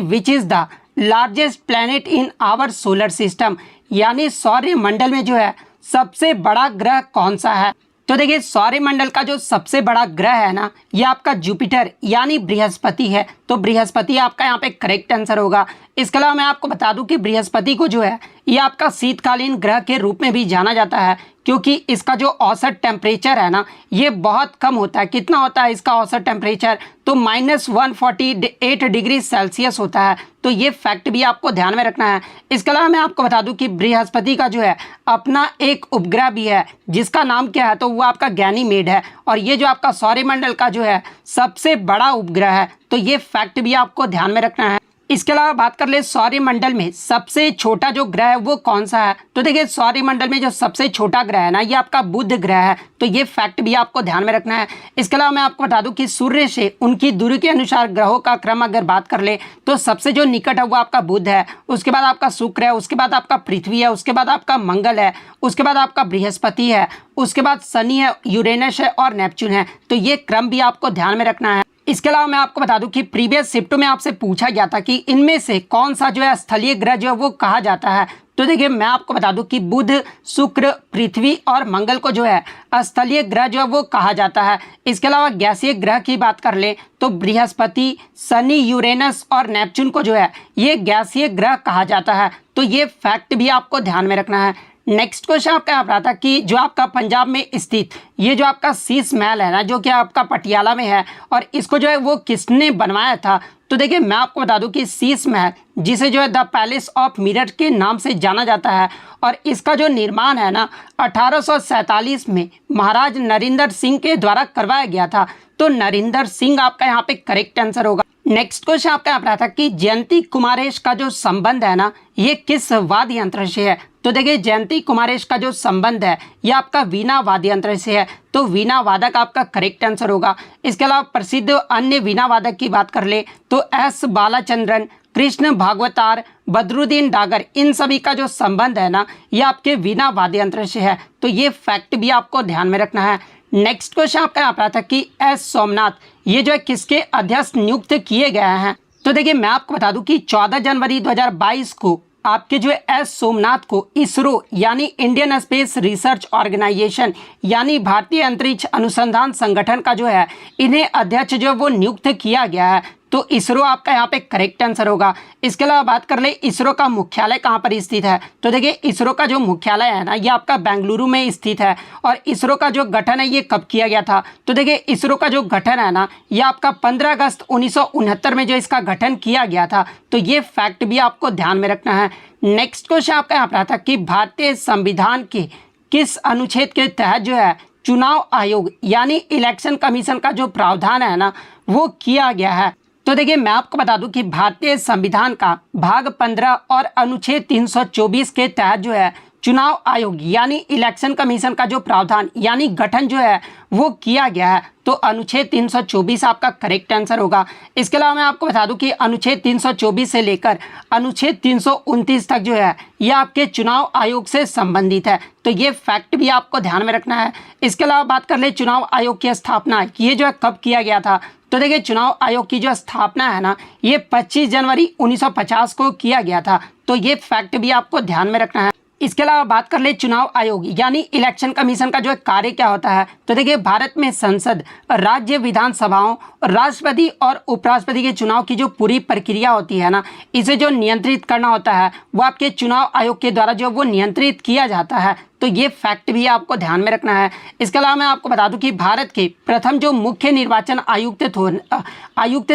which is the largest planet in our solar system, यानी सौर मंडल में जो है सबसे बड़ा ग्रह कौन सा है। तो देखिए सौरमंडल का जो सबसे बड़ा ग्रह है ना, ये आपका जुपिटर यानी बृहस्पति है। तो बृहस्पति आपका यहाँ पे करेक्ट आंसर होगा। इसके अलावा मैं आपको बता दूं कि बृहस्पति को जो है ये आपका शीतकालीन ग्रह के रूप में भी जाना जाता है, क्योंकि इसका जो औसत टेम्परेचर है ना ये बहुत कम होता है। कितना होता है इसका औसत टेम्परेचर? तो -148 डिग्री सेल्सियस होता है। तो ये फैक्ट भी आपको ध्यान में रखना है। इसके अलावा मैं आपको बता दूं कि बृहस्पति का जो है अपना एक उपग्रह भी है, जिसका नाम क्या है? तो वो आपका गैनीमेड है, और ये जो आपका सौरमंडल का जो है सबसे बड़ा उपग्रह है। तो ये फैक्ट भी आपको ध्यान में रखना है। इसके अलावा बात कर ले सौरमंडल में सबसे छोटा जो ग्रह है वो कौन सा है? तो देखिए सौरमंडल में जो सबसे छोटा ग्रह है ना ये आपका बुध ग्रह है। तो ये फैक्ट भी आपको ध्यान में रखना है। इसके अलावा मैं आपको बता दूं कि सूर्य से उनकी दूरी के अनुसार ग्रहों का क्रम अगर बात कर ले तो सबसे जो निकट है वो आपका बुध है, उसके बाद आपका शुक्र है, उसके बाद आपका पृथ्वी है, उसके बाद आपका मंगल है, उसके बाद आपका बृहस्पति है, उसके बाद शनि है, यूरेनस है और नेपच्यून है। तो ये क्रम भी आपको ध्यान में रखना है। इसके अलावा मैं आपको बता दूं कि प्रीवियस शिफ्ट में आपसे पूछा गया था कि इनमें से कौन सा जो है स्थलीय ग्रह जो है वो कहा जाता है। तो देखिए मैं आपको बता दूं कि बुध, शुक्र, पृथ्वी और मंगल को जो है स्थलीय ग्रह जो है वो कहा जाता है। इसके अलावा गैसीय ग्रह की बात कर ले तो बृहस्पति, शनि, यूरेनस और नेपच्यून को जो है ये गैसीय ग्रह कहा जाता है। तो ये फैक्ट भी आपको ध्यान में रखना है। नेक्स्ट क्वेश्चन आपका यहाँ पर आता कि जो आपका पंजाब में स्थित ये जो आपका शीश महल है ना जो कि आपका पटियाला में है, और इसको जो है वो किसने बनवाया था? तो देखिए मैं आपको बता दूं कि शीश महल, जिसे जो है द पैलेस ऑफ मिरर के नाम से जाना जाता है, और इसका जो निर्माण है ना 1847 में महाराज नरेंद्र सिंह के द्वारा करवाया गया था। तो नरेंद्र सिंह आपका यहाँ पे करेक्ट आंसर होगा। नेक्स्ट क्वेश्चन आपका यहाँ पर आता कि जयंती कुमारेश का जो संबंध है ना ये किस वाद्य यंत्र से है? तो देखिए जयंती कुमारेश का जो संबंध है ये आपका वीणा वाद्य यंत्र से है। तो वीणा वादक आपका करेक्ट आंसर होगा। इसके अलावा प्रसिद्ध अन्य वीणा वादक की बात कर ले तो एस बालाचंद्रन, कृष्ण भागवतार, बदरुद्दीन डागर, इन सभी का जो संबंध है ना ये आपके वीणा वाद्य यंत्र से है। तो ये फैक्ट भी आपको ध्यान में रखना है। नेक्स्ट क्वेश्चन आपका यहाँ पर आता कि एस सोमनाथ ये जो है किसके अध्यक्ष नियुक्त किए गए हैं? तो देखिए मैं आपको बता दूं कि 14 जनवरी 2022 को आपके जो एस सोमनाथ को इसरो यानी इंडियन स्पेस रिसर्च ऑर्गेनाइजेशन यानी भारतीय अंतरिक्ष अनुसंधान संगठन का जो है इन्हें अध्यक्ष जो वो नियुक्त किया गया है। तो इसरो आपका यहाँ पे करेक्ट आंसर होगा। इसके अलावा बात कर ले इसरो का मुख्यालय कहाँ पर स्थित है? तो देखिए इसरो का जो मुख्यालय है ना ये आपका बेंगलुरु में स्थित है। और इसरो का जो गठन है ये कब किया गया था? तो देखिए इसरो का जो गठन है ना ये आपका 15 अगस्त 1969 में जो इसका गठन किया गया था। तो ये फैक्ट भी आपको ध्यान में रखना है। नेक्स्ट क्वेश्चन आपका यहाँ पर आता कि भारतीय संविधान के किस अनुच्छेद के तहत जो है चुनाव आयोग यानी इलेक्शन कमीशन का जो प्रावधान है ना वो किया गया है? तो देखिए मैं आपको बता दूं कि भारतीय संविधान का भाग 15 और अनुच्छेद 324 के तहत जो है चुनाव आयोग यानी इलेक्शन कमीशन का जो प्रावधान यानी गठन जो है वो किया गया है। तो अनुच्छेद 324 आपका करेक्ट आंसर होगा। इसके अलावा मैं आपको बता दूं कि अनुच्छेद 324 से लेकर अनुच्छेद 329 तक जो है ये आपके चुनाव आयोग से संबंधित है। तो ये फैक्ट भी आपको ध्यान में रखना है। इसके अलावा बात कर ले चुनाव आयोग की स्थापना ये जो है कब किया गया था? तो देखिए चुनाव आयोग की जो स्थापना है ना ये 25 जनवरी 1950 को किया गया था। तो ये फैक्ट भी आपको ध्यान में रखना है। इसके अलावा बात कर ले चुनाव आयोग यानी इलेक्शन कमीशन का जो कार्य क्या होता है? तो देखिए भारत में संसद, राज्य विधानसभाओं, राष्ट्रपति और उपराष्ट्रपति के चुनाव की जो पूरी प्रक्रिया होती है ना इसे जो नियंत्रित करना होता है वो आपके चुनाव आयोग के द्वारा जो वो नियंत्रित किया जाता है। तो ये फैक्ट भी आपको ध्यान में रखना है। इसके अलावा मैं आपको बता दूं कि भारत के प्रथम जो मुख्य निर्वाचन आयुक्त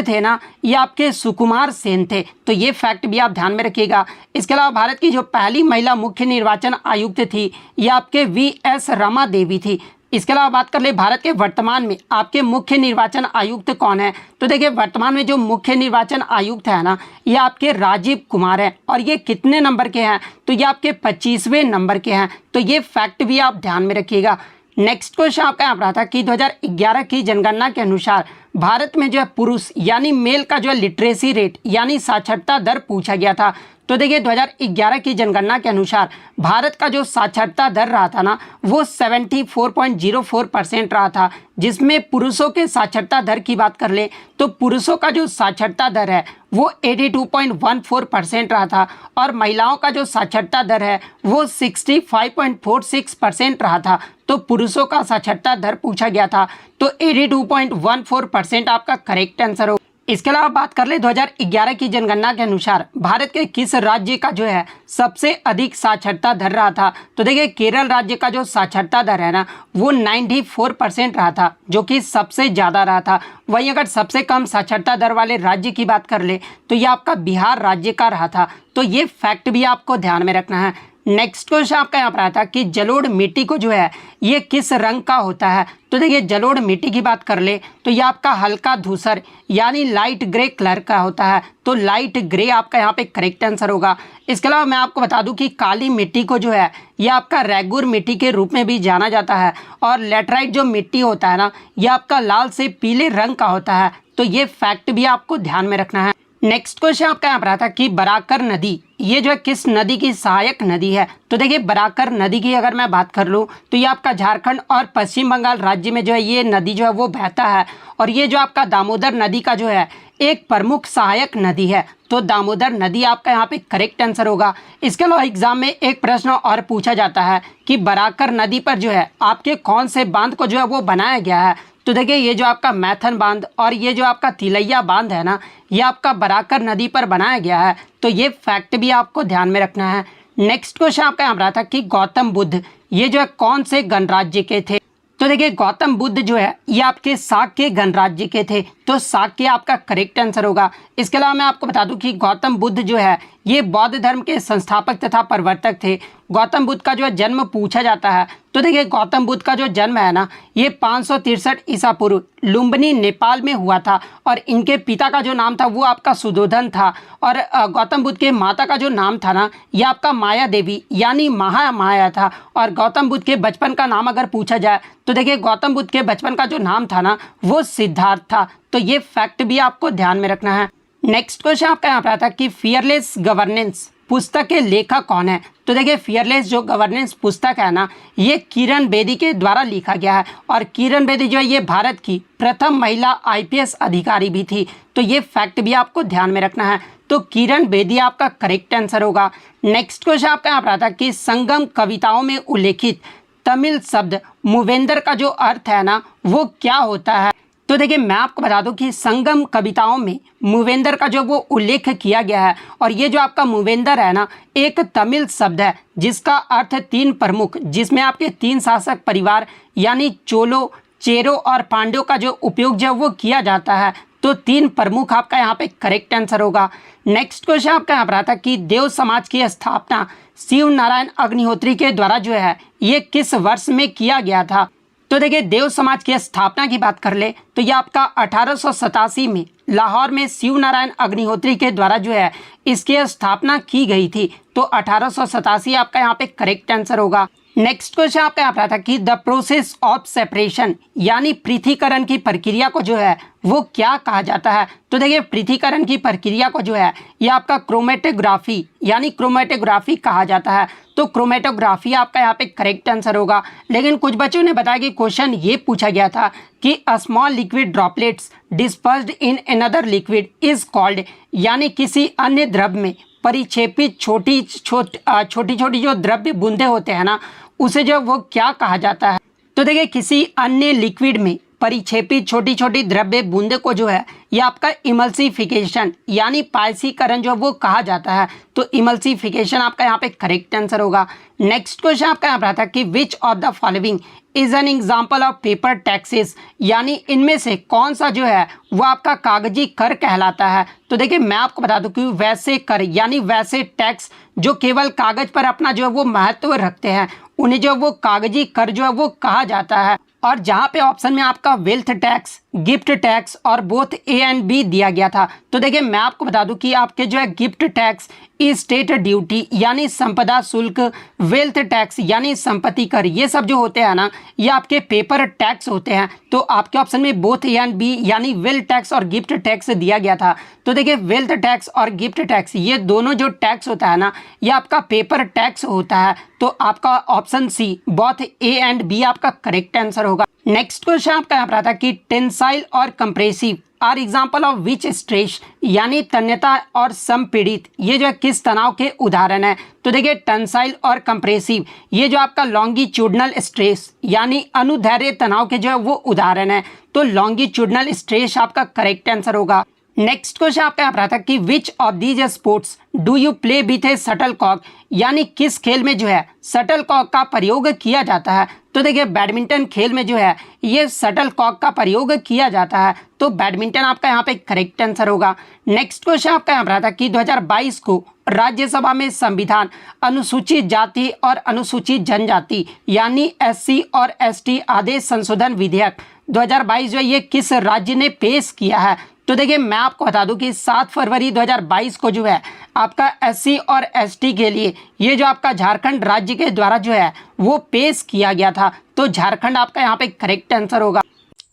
थे ना ये आपके सुकुमार सेन थे। तो ये फैक्ट भी आप ध्यान में रखिएगा। इसके अलावा भारत की जो पहली महिला मुख्य निर्वाचन आयुक्त थी ये आपके वी.एस. रमा देवी थी। इसके अलावा बात कर ले भारत के वर्तमान में आपके मुख्य निर्वाचन आयुक्त कौन है? तो देखिए वर्तमान में जो मुख्य निर्वाचन आयुक्त है ना ये आपके राजीव कुमार है, और ये कितने नंबर के हैं? तो ये आपके 25वें नंबर के हैं। तो ये फैक्ट भी आप ध्यान में रखिएगा। नेक्स्ट क्वेश्चन आपका यहाँ पर आता कि 2011 की जनगणना के अनुसार भारत में जो है पुरुष यानी मेल का जो है लिटरेसी रेट यानी साक्षरता दर पूछा गया था। तो देखिए 2011 की जनगणना के अनुसार भारत का जो साक्षरता दर रहा था ना वो 74.04% रहा था, जिसमें पुरुषों के साक्षरता दर की बात कर ले तो पुरुषों का जो साक्षरता दर है वो 82.14% रहा था, और महिलाओं का जो साक्षरता दर है वो 65.46% रहा था। तो पुरुषों का साक्षरता दर पूछा गया था। तो 82.14% आपका करेक्ट आंसर हो। इसके अलावा बात कर ले 2011 की जनगणना के अनुसार भारत के किस राज्य का जो है सबसे अधिक साक्षरता दर रहा था। तो देखिए केरल राज्य का जो साक्षरता दर है ना वो 94% रहा था, जो कि सबसे ज़्यादा रहा था। वहीं अगर सबसे कम साक्षरता दर वाले राज्य की बात कर ले तो ये आपका बिहार राज्य का रहा था। तो ये फैक्ट भी आपको ध्यान में रखना है। नेक्स्ट क्वेश्चन आपका यहाँ पर आया था कि जलोढ़ मिट्टी को जो है ये किस रंग का होता है। तो देखिए जलोढ़ मिट्टी की बात कर ले तो ये आपका हल्का धूसर यानी लाइट ग्रे कलर का होता है। तो लाइट ग्रे आपका यहाँ पे करेक्ट आंसर होगा। इसके अलावा मैं आपको बता दूं कि काली मिट्टी को जो है ये आपका रेगुर मिट्टी के रूप में भी जाना जाता है, और लेटराइट जो मिट्टी होता है ना ये आपका लाल से पीले रंग का होता है। तो ये फैक्ट भी आपको ध्यान में रखना है। नेक्स्ट क्वेश्चन आपका यहाँ पर आता कि बराकर नदी ये जो है किस नदी की सहायक नदी है। तो देखिए बराकर नदी की अगर मैं बात कर लूँ तो ये आपका झारखंड और पश्चिम बंगाल राज्य में जो है ये नदी जो है वो बहता है, और ये जो आपका दामोदर नदी का जो है एक प्रमुख सहायक नदी है। तो दामोदर नदी आपका यहाँ पे करेक्ट आंसर होगा। इसके अलावा एग्जाम में एक प्रश्न और पूछा जाता है कि बराकर नदी पर जो है आपके कौन से बांध को जो है वो बनाया गया है। तो देखिए ये जो आपका मैथन बांध और ये जो आपका तिलैया बांध है ना ये आपका बराकर नदी पर बनाया गया है। तो ये फैक्ट भी आपको ध्यान में रखना है। नेक्स्ट क्वेश्चन आपका यहाँ रहा था कि गौतम बुद्ध ये जो है कौन से गणराज्य के थे। तो देखिए गौतम बुद्ध जो है ये आपके शाक्य गणराज्य के थे। तो शाक्य आपका करेक्ट आंसर होगा। इसके अलावा मैं आपको बता दूं कि गौतम बुद्ध जो है ये बौद्ध धर्म के संस्थापक तथा प्रवर्तक थे। गौतम बुद्ध का जो है जन्म पूछा जाता है तो देखिए गौतम बुद्ध का जो जन्म है ना ये 563 ईसा पूर्व लुम्बिनी नेपाल में हुआ था, और इनके पिता का जो नाम था वो आपका सुधोधन था, और गौतम बुद्ध के माता का जो नाम था ना ये आपका माया देवी यानी महामाया था। और गौतम बुद्ध के बचपन का नाम अगर पूछा जाए तो देखिए गौतम बुद्ध के बचपन का जो नाम था ना वो सिद्धार्थ था। तो ये फैक्ट भी आपको ध्यान में रखना है। नेक्स्ट क्वेश्चन आपका यहाँ पर आता कि फियरलेस गवर्नेंस पुस्तक के लेखक कौन है। तो देखिए फियरलेस जो गवर्नेंस पुस्तक है ना ये किरण बेदी के द्वारा लिखा गया है, और किरण बेदी जो है ये भारत की प्रथम महिला IPS अधिकारी भी थी। तो ये फैक्ट भी आपको ध्यान में रखना है। तो किरण बेदी आपका करेक्ट आंसर होगा। नेक्स्ट क्वेश्चन आपका यहाँ पर आता कि संगम कविताओं में उल्लेखित तमिल शब्द मूवेंदर का जो अर्थ है ना वो क्या होता है। तो देखिए मैं आपको बता दूं कि संगम कविताओं में मूवेंदर का जो वो उल्लेख किया गया है, और ये जो आपका मूवेंदर है ना एक तमिल शब्द है जिसका अर्थ 3 प्रमुख, जिसमें आपके 3 शासक परिवार यानी चोलो, चेरो और पांड्यों का जो उपयोग जो वो किया जाता है। तो 3 प्रमुख आपका यहाँ पे करेक्ट आंसर होगा। नेक्स्ट क्वेश्चन आपका यहाँ पर आता कि देव समाज की स्थापना शिव नारायण अग्निहोत्री के द्वारा जो है ये किस वर्ष में किया गया था। तो देखिए देव समाज की स्थापना की बात कर ले तो ये आपका 1887 में लाहौर में शिव नारायण अग्निहोत्री के द्वारा जो है इसकी स्थापना की गई थी। तो 1887 आपका यहाँ पे करेक्ट आंसर होगा। नेक्स्ट क्वेश्चन आपका यहाँ पर था कि द प्रोसेस ऑफ सेपरेशन यानी पृथकीकरण की प्रक्रिया को जो है वो क्या कहा जाता है। तो देखिए पृथकीकरण की प्रक्रिया को जो है ये आपका क्रोमेटोग्राफी यानी क्रोमेटोग्राफी कहा जाता है। तो क्रोमेटोग्राफी आपका यहाँ पे करेक्ट आंसर होगा। लेकिन कुछ बच्चों ने बताया कि क्वेश्चन ये पूछा गया था कि a small liquid droplets dispersed in another liquid is called, यानी किसी अन्य द्रव में परिक्षेपित छोटी छोटी जो द्रव्य बूंदे होते हैं ना उसे जो वो क्या कहा जाता है। तो देखिए किसी अन्य लिक्विड में परिक्षेपित छोटी छोटी द्रव्य बूंदे को जो है ये आपका इमल्सिफिकेशन यानी पायसीकरण जो वो कहा जाता है। तो इमल्सिफिकेशन आपका यहाँ पे करेक्ट आंसर होगा। नेक्स्ट क्वेश्चन आपका यहाँ पर आता है कि which of the following is an example of paper taxes, यानी इनमें से कौन सा जो है वो आपका कागजी कर कहलाता है। तो देखिए मैं आपको बता दूं कि वैसे कर यानी वैसे टैक्स जो केवल कागज पर अपना जो है वो महत्व रखते हैं उन्हें जो वो कागजी कर जो है वो कहा जाता है। और जहाँ पे ऑप्शन में आपका वेल्थ टैक्स, गिफ्ट टैक्स और बोथ A एंड B दिया गया था। तो देखिए मैं आपको बता दूं कि आपके जो है गिफ्ट टैक्स, स्टेट ड्यूटी यानी संपदा शुल्क, वेल्थ टैक्स यानी संपत्ति कर, ये सब जो होते हैं ना ये आपके पेपर टैक्स होते हैं। तो आपके ऑप्शन में बोथ A एंड B यानी वेल्थ टैक्स और गिफ्ट टैक्स दिया गया था। तो देखिए वेल्थ टैक्स और गिफ्ट टैक्स ये दोनों जो टैक्स होता है ना ये आपका पेपर टैक्स होता है। तो आपका option C both A and B आपका करेक्ट आंसर होगा। नेक्स्ट क्वेश्चन आपका यहाँ पर आता है कि टेंसाइल और compressive are example of which stress, यानी तन्यता और संपीड़ित ये जो है किस तनाव के उदाहरण है। तो देखिए टेंसाइल और कंप्रेसिव ये जो आपका लॉन्गिट्यूडनल स्ट्रेस यानी अनुदैर्ध्य तनाव के जो है वो उदाहरण है। तो लॉन्गिट्यूडनल स्ट्रेस आपका करेक्ट आंसर होगा। नेक्स्ट क्वेश्चन आपका यहाँ पर आता है कि which of these sports do you play with a shuttlecock, यानी किस खेल में जो है शटल कॉक का प्रयोग किया जाता है। तो देखिए बैडमिंटन खेल में जो है ये शटल कॉक का प्रयोग किया जाता है, तो बैडमिंटन आपका यहाँ पे करेक्ट आंसर होगा। नेक्स्ट क्वेश्चन आपका यहाँ पर आता है कि 2022 को राज्यसभा में संविधान अनुसूचित जाति और अनुसूचित जनजाति यानी SC और ST आदेश संशोधन विधेयक 2022 जो है ये किस राज्य ने पेश किया है। तो देखिए मैं आपको बता दूं कि 7 फरवरी 2022 को जो है आपका SC और ST के लिए ये जो आपका झारखंड राज्य के द्वारा जो है वो पेश किया गया था, तो झारखंड आपका यहाँ पे करेक्ट आंसर होगा।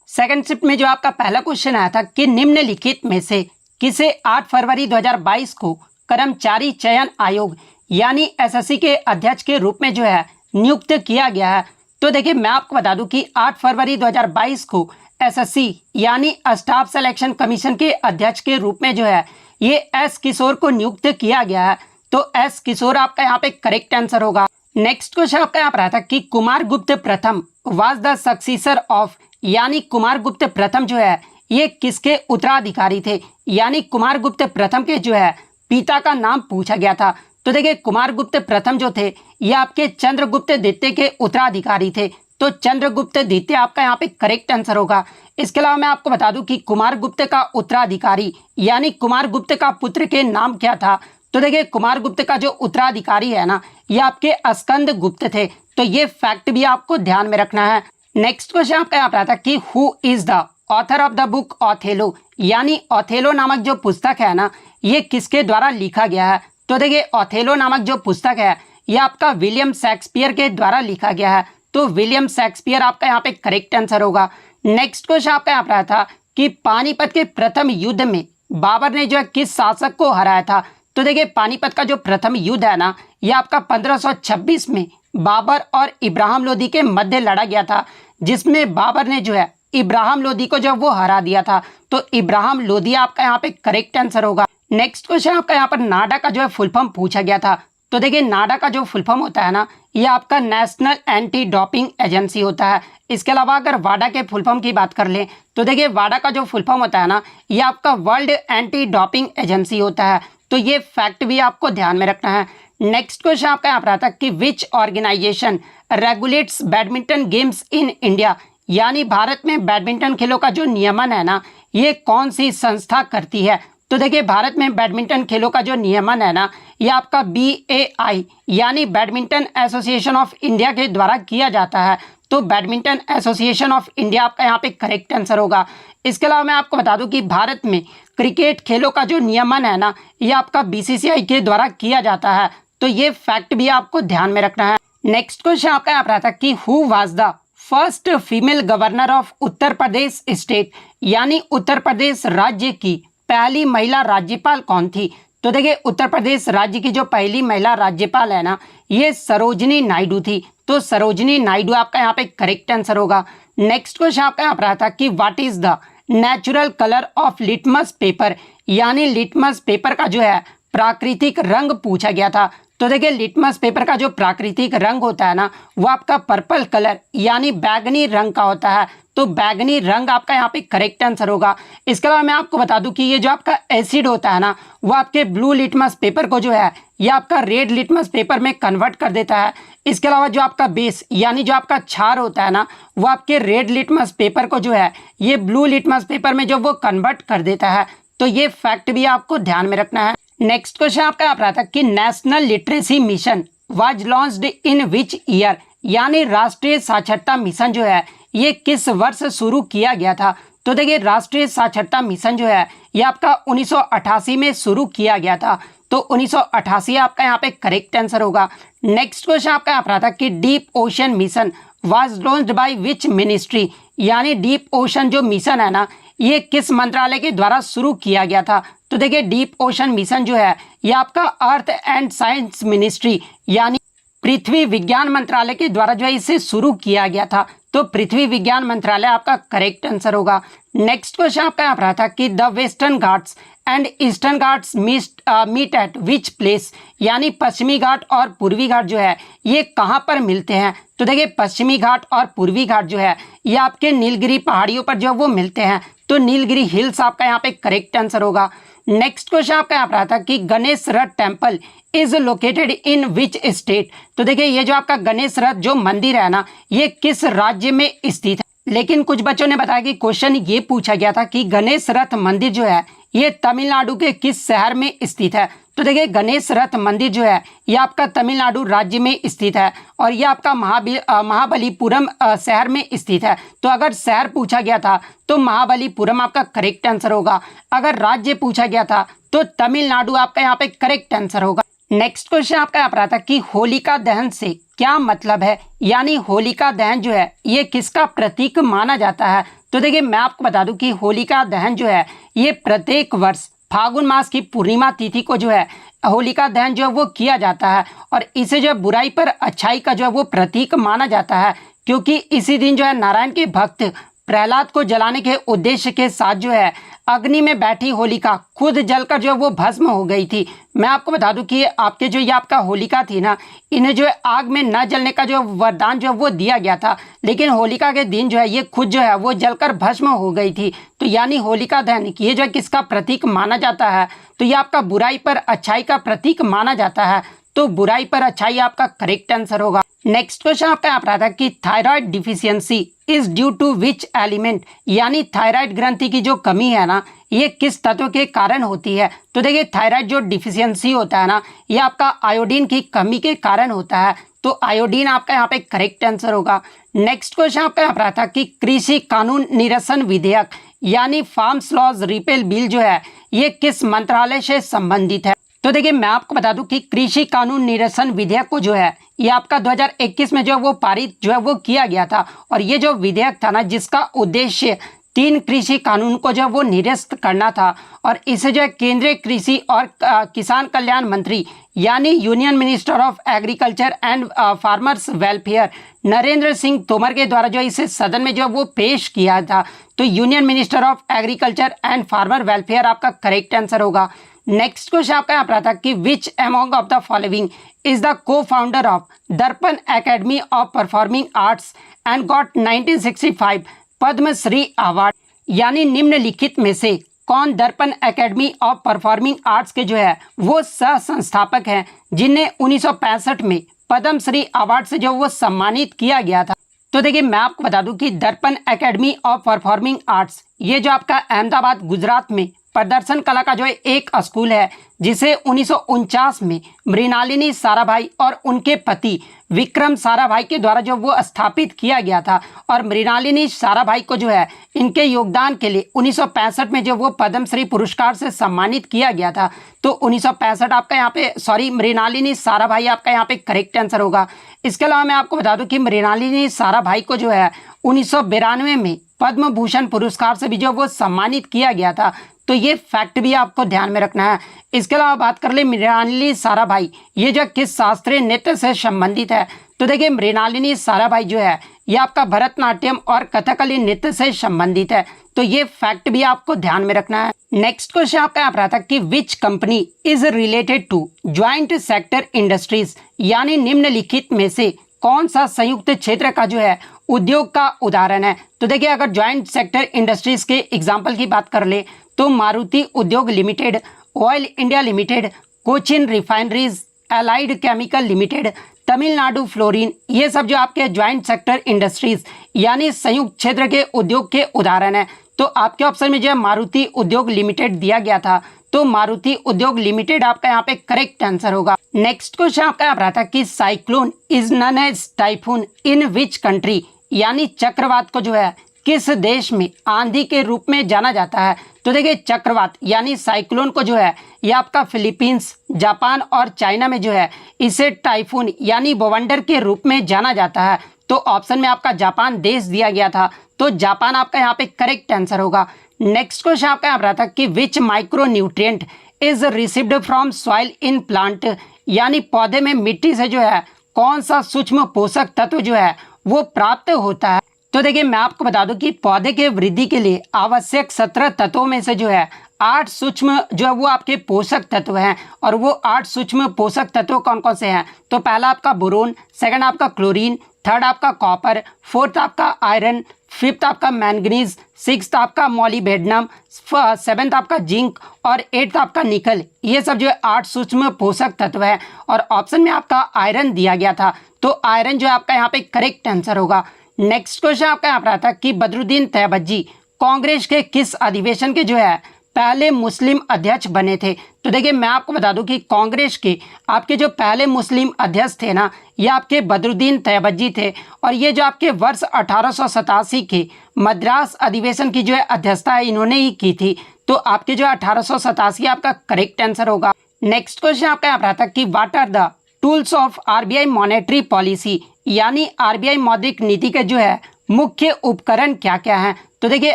सेकंड शिफ्ट में जो आपका पहला क्वेश्चन आया था कि निम्नलिखित में से किसे 8 फरवरी 2022 को कर्मचारी चयन आयोग यानी SSC के अध्यक्ष के रूप में जो है नियुक्त किया गया है। तो देखिए मैं आपको बता दूं कि 8 फरवरी 2022 को SSC यानी स्टाफ सिलेक्शन कमीशन के अध्यक्ष के रूप में जो है ये S किशोर को नियुक्त किया गया है, तो S किशोर आपका यहाँ पे करेक्ट आंसर होगा। नेक्स्ट क्वेश्चन आपका यहाँ पर आता है कि कुमार गुप्त प्रथम वाज द सक्सीसर ऑफ, यानी कुमार गुप्त प्रथम जो है ये किसके उत्तराधिकारी थे, यानी कुमार गुप्त प्रथम के जो है पिता का नाम पूछा गया था। तो देखिए कुमार गुप्त प्रथम जो थे ये आपके चंद्रगुप्त द्वितीय के उत्तराधिकारी थे, तो चंद्रगुप्त द्वितीय आपका यहाँ पे करेक्ट आंसर होगा। इसके अलावा मैं आपको बता दूं कि कुमार गुप्त का उत्तराधिकारी यानी कुमार गुप्त का पुत्र के नाम क्या था। तो देखिए कुमार गुप्त का जो उत्तराधिकारी है ना ये आपके स्कंद गुप्त थे, तो ये फैक्ट भी आपको ध्यान में रखना है। नेक्स्ट क्वेश्चन आपका यहाँ पर आता है कि who is the author of the book Othello, यानी ऑथेलो नामक जो पुस्तक है ना ये किसके द्वारा लिखा गया है। तो देखिए ऑथेलो नामक जो पुस्तक है ये आपका विलियम शेक्सपियर के द्वारा लिखा गया है, तो विलियम शेक्सपियर आपका यहाँ पे करेक्ट आंसर होगा। नेक्स्ट क्वेश्चन आपका यहाँ पर आया था कि पानीपत के प्रथम युद्ध में बाबर ने जो है किस शासक को हराया था। तो देखिए पानीपत का जो प्रथम युद्ध है ना ये आपका 1526 में बाबर और इब्राहिम लोदी के मध्य लड़ा गया था, जिसमें बाबर ने जो है इब्राहिम लोदी को जब वो हरा दिया था, तो इब्राहिम लोदी आपका यहाँ पे करेक्ट आंसर होगा। नेक्स्ट क्वेश्चन आपका यहाँ पर नाडा का जो है फुल फॉर्म पूछा गया था। तो देखिए नाडा का जो फुल फॉर्म होता है ना ये आपका नेशनल एंटी डोपिंग एजेंसी होता है। इसके अलावा अगर वाडा के फुल फॉर्म की बात कर लें तो देखिए वाडा का जो फुल फॉर्म होता है ना ये आपका वर्ल्ड एंटी डोपिंग एजेंसी होता है, तो ये फैक्ट भी आपको ध्यान में रखना है। नेक्स्ट क्वेश्चन आपका यहाँ पर आता है कि which organization regulates badminton games in India, यानी भारत में बैडमिंटन खेलों का जो नियमन है ना ये कौन सी संस्था करती है। तो देखिए भारत में बैडमिंटन खेलों का जो नियमन है ना ये आपका BAI यानी बैडमिंटन एसोसिएशन ऑफ इंडिया के द्वारा किया जाता है, तो बैडमिंटन एसोसिएशन ऑफ इंडिया आपका यहाँ पे करेक्ट आंसर होगा। इसके अलावा मैं आपको बता दूं कि भारत में क्रिकेट खेलों का जो नियमन है ना ये आपका BCCI के द्वारा किया जाता है, तो ये फैक्ट भी आपको ध्यान में रखना है। नेक्स्ट क्वेश्चन आपका यहाँ पर आता है कि who was the first female governor of Uttar Pradesh state, यानी उत्तर प्रदेश राज्य की पहली महिला राज्यपाल कौन थी। तो देखिए उत्तर प्रदेश राज्य की जो पहली महिला राज्यपाल है ना ये सरोजनी नायडू थी, तो सरोजनी नायडू आपका यहाँ पे करेक्ट आंसर होगा। नेक्स्ट क्वेश्चन आपका यहाँ पर आता है कि what is the natural colour of litmus paper, यानी लिटमस पेपर का जो है प्राकृतिक रंग पूछा गया था। तो देखिए लिटमस पेपर का जो प्राकृतिक रंग होता है ना वो आपका पर्पल कलर यानी बैगनी रंग का होता है, तो बैगनी रंग आपका यहाँ पे करेक्ट आंसर होगा। इसके अलावा मैं आपको बता दूं कि ये जो आपका एसिड होता है ना वो आपके ब्लू लिटमस पेपर को जो है ये आपका रेड लिटमस पेपर में कन्वर्ट कर देता है। इसके अलावा जो आपका बेस यानी जो आपका क्षार होता है ना वो आपके रेड लिटमस पेपर को जो है ये ब्लू लिटमस पेपर में जो वो कन्वर्ट कर देता है, तो ये फैक्ट भी आपको ध्यान में रखना है। नेक्स्ट क्वेश्चन आपका यहाँ पर आता है कि national literacy mission was launched in which year, यानी राष्ट्रीय साक्षरता मिशन जो है ये किस वर्ष शुरू किया गया था। तो देखिए राष्ट्रीय साक्षरता मिशन जो है ये आपका 1988 में शुरू किया गया था, तो 1988 आपका यहाँ पे करेक्ट आंसर होगा। नेक्स्ट क्वेश्चन आपका यहाँ पर आता है कि deep ocean mission was launched by which ministry, यानी डीप ओशन जो मिशन है ना ये किस मंत्रालय के द्वारा शुरू किया गया था। तो देखिए डीप ओशन मिशन जो है ये आपका अर्थ एंड साइंस मिनिस्ट्री यानी पृथ्वी विज्ञान मंत्रालय के द्वारा जो है इसे शुरू किया गया था, तो पृथ्वी विज्ञान मंत्रालय आपका करेक्ट आंसर होगा। नेक्स्ट क्वेश्चन आपका यहाँ पर आता है कि the Western Ghats and Eastern Ghats meet at which place, यानी पश्चिमी घाट और पूर्वी घाट जो है ये कहाँ पर मिलते हैं। तो देखिए पश्चिमी घाट और पूर्वी घाट जो है ये आपके नीलगिरी पहाड़ियों पर जो वो मिलते हैं, तो नीलगिरी हिल्स आपका यहाँ पे करेक्ट आंसर होगा। नेक्स्ट क्वेश्चन आपका यहाँ पर आता है कि गणेश रथ temple is located in which state. तो देखिए ये जो आपका गणेश रथ जो मंदिर है ना, ये किस राज्य में स्थित है। लेकिन कुछ बच्चों ने बताया कि क्वेश्चन ये पूछा गया था कि गणेश रथ मंदिर जो है ये तमिलनाडु के किस शहर में स्थित है। तो देखिए गणेश रथ मंदिर जो है ये आपका तमिलनाडु राज्य में स्थित है और ये आपका महाबलीपुरम शहर में स्थित है। तो अगर शहर पूछा गया था तो महाबलीपुरम आपका करेक्ट आंसर होगा। अगर राज्य पूछा गया था तो तमिलनाडु आपका यहाँ पे करेक्ट आंसर होगा। नेक्स्ट क्वेश्चन आपका यहाँ पर आता है कि होलिका दहन से क्या मतलब है, यानी होलिका दहन जो है ये किसका प्रतीक माना जाता है। तो देखिए मैं आपको बता दूं कि होलिका दहन जो है ये प्रत्येक वर्ष फागुन मास की पूर्णिमा तिथि को जो है होलिका दहन जो है वो किया जाता है और इसे जो है बुराई पर अच्छाई का जो है वो प्रतीक माना जाता है, क्योंकि इसी दिन जो है नारायण के भक्त प्रहलाद को जलाने के उद्देश्य के साथ जो है अग्नि में बैठी होलिका खुद जलकर जो है वो भस्म हो गई थी। मैं आपको बता दूं कि आपके जो ये आपका होलिका थी ना, इन्हें जो है आग में न जलने का जो वरदान जो है वो दिया गया था, लेकिन होलिका के दिन जो है ये खुद जो है वो जलकर भस्म हो गई थी। तो यानी होलिका दहन ये जो है किसका प्रतीक माना जाता है, तो ये आपका बुराई पर अच्छाई का प्रतीक माना जाता है। तो बुराई पर अच्छाई आपका करेक्ट आंसर होगा। नेक्स्ट क्वेश्चन आपका यहाँ पर आता है कि thyroid deficiency is due to which element, यानी थायराइड ग्रंथि की जो कमी है ना ये किस तत्व के कारण होती है। तो देखिए थायराइड जो डिफिशियंसी होता है ना ये आपका आयोडीन की कमी के कारण होता है। तो आयोडीन आपका यहाँ पे करेक्ट आंसर होगा। नेक्स्ट क्वेश्चन आपका यहाँ पर आता है कि कृषि कानून निरसन विधेयक यानी फार्म्स लॉज रिपेल बिल जो है ये किस मंत्रालय से संबंधित है। तो देखिए मैं आपको बता दूं कि कृषि कानून निरसन विधेयक को जो है ये आपका 2021 में जो है वो पारित जो है वो किया गया था और ये जो विधेयक था ना जिसका उद्देश्य 3 कृषि कानून को जो है वो निरस्त करना था और इसे जो है केंद्रीय कृषि और किसान कल्याण मंत्री यानी union minister of agriculture and farmers welfare Narendra Singh Tomar के द्वारा जो है इसे सदन में जो है वो पेश किया था। तो union minister of agriculture and farmer welfare आपका करेक्ट आंसर होगा। नेक्स्ट क्वेश्चन आपका यहाँ पर आता है कि which among of the following is the cofounder of Darpan Academy of Performing Arts and got 1965 Padma Shri award, यानी निम्नलिखित में से कौन दर्पण एकेडमी ऑफ परफॉर्मिंग आर्ट्स के जो है वो सह संस्थापक हैं जिन्हें 1965 में पद्मश्री अवार्ड से जो वो सम्मानित किया गया था। तो देखिए मैं आपको बता दूं कि दर्पण एकेडमी ऑफ परफॉर्मिंग आर्ट्स ये जो आपका अहमदाबाद गुजरात में प्रदर्शन कला का जो है एक स्कूल है जिसे 1949 में मृणालिनी साराभाई और उनके पति विक्रम साराभाई के द्वारा जो वो स्थापित किया गया था और मृणालिनी साराभाई को जो है इनके योगदान के लिए 1965 में जो वो पद्मश्री पुरस्कार से सम्मानित किया गया था। तो 1965 आपका यहाँ पे मृणालिनी साराभाई आपका यहाँ पे करेक्ट आंसर होगा। इसके अलावा मैं आपको बता दूं कि मृणालिनी साराभाई को जो है 1992 में पद्म भूषण पुरस्कार से भी जो वो सम्मानित किया गया था। तो ये फैक्ट भी आपको ध्यान में रखना है। इसके अलावा बात कर ले मृणालिनी साराभाई ये जो किस शास्त्रीय नृत्य से संबंधित है। तो देखिए मृणालिनी साराभाई जो है ये आपका भरतनाट्यम और कथकली नृत्य से संबंधित है। तो ये फैक्ट भी आपको ध्यान में रखना है। नेक्स्ट क्वेश्चन आपका यहाँ पर आता है कि which company is related to joint sector industries, यानी निम्नलिखित में से कौन सा संयुक्त क्षेत्र का जो है उद्योग का उदाहरण है। तो देखिए अगर ज्वाइंट सेक्टर इंडस्ट्रीज के एग्जाम्पल की बात कर ले तो मारुति उद्योग limited, oil India limited, Cochin refineries, allied chemical limited, Tamil Nadu fluorine, ये सब जो आपके ज्वाइंट सेक्टर इंडस्ट्रीज यानी संयुक्त क्षेत्र के उद्योग के उदाहरण है। तो आपके ऑप्शन में जो है मारुति उद्योग लिमिटेड दिया गया था। तो मारुति उद्योग लिमिटेड आपका यहाँ पे करेक्ट आंसर होगा। नेक्स्ट क्वेश्चन आपका यहाँ पर आता है कि cyclone is known as typhoon in which country, यानी चक्रवात को जो है किस देश में आंधी के रूप में जाना जाता है। तो देखिए चक्रवात यानी साइक्लोन को जो है ये आपका फिलीपींस, जापान और चाइना में जो है इसे टाइफून यानी बवंडर के रूप में जाना जाता है। तो ऑप्शन में आपका जापान देश दिया गया था। तो जापान आपका यहाँ पे करेक्ट आंसर होगा। नेक्स्ट क्वेश्चन आपका यहाँ पर आता है कि which micro nutrient is received from soil in plant, यानी पौधे में मिट्टी से जो है कौन सा सूक्ष्म पोषक तत्व जो है वो प्राप्त होता है। तो देखिए मैं आपको बता दूं कि पौधे के वृद्धि के लिए आवश्यक 17 तत्वों में से जो है 8 सूक्ष्म जो है वो आपके पोषक तत्व हैं, और वो 8 सूक्ष्म पोषक तत्व कौन कौन से हैं? तो पहला आपका बोरोन, सेकंड आपका क्लोरीन, थर्ड आपका कॉपर, फोर्थ आपका आयरन, फिफ्थ आपका मैंगनीज, सिक्स्थ आपका मॉलिब्डेनम, सेवेंथ आपका जिंक और एट्थ आपका निकल। ये सब जो है 8 सूक्ष्म पोषक तत्व है, और ऑप्शन में आपका आयरन दिया गया था, तो आयरन जो है आपका यहाँ पे करेक्ट आंसर होगा। नेक्स्ट क्वेश्चन आपका यहाँ पर आता है कि बदरुद्दीन तैयबजी कांग्रेस के किस अधिवेशन के जो है पहले मुस्लिम अध्यक्ष बने थे? तो देखिए मैं आपको बता दूं कि कांग्रेस के आपके जो पहले मुस्लिम अध्यक्ष थे ना, ये आपके बदरुद्दीन तैयबजी थे, और ये जो आपके वर्ष 1887 के मद्रास अधिवेशन की जो है अध्यक्षता है इन्होंने ही की थी, तो आपके जो 1887 आपका करेक्ट आंसर होगा। नेक्स्ट क्वेश्चन आपका यहाँ पर आता है कि what are the tools of RBI monetary policy, यानी आरबीआई मौद्रिक नीति के जो है मुख्य उपकरण क्या क्या हैं? तो देखिए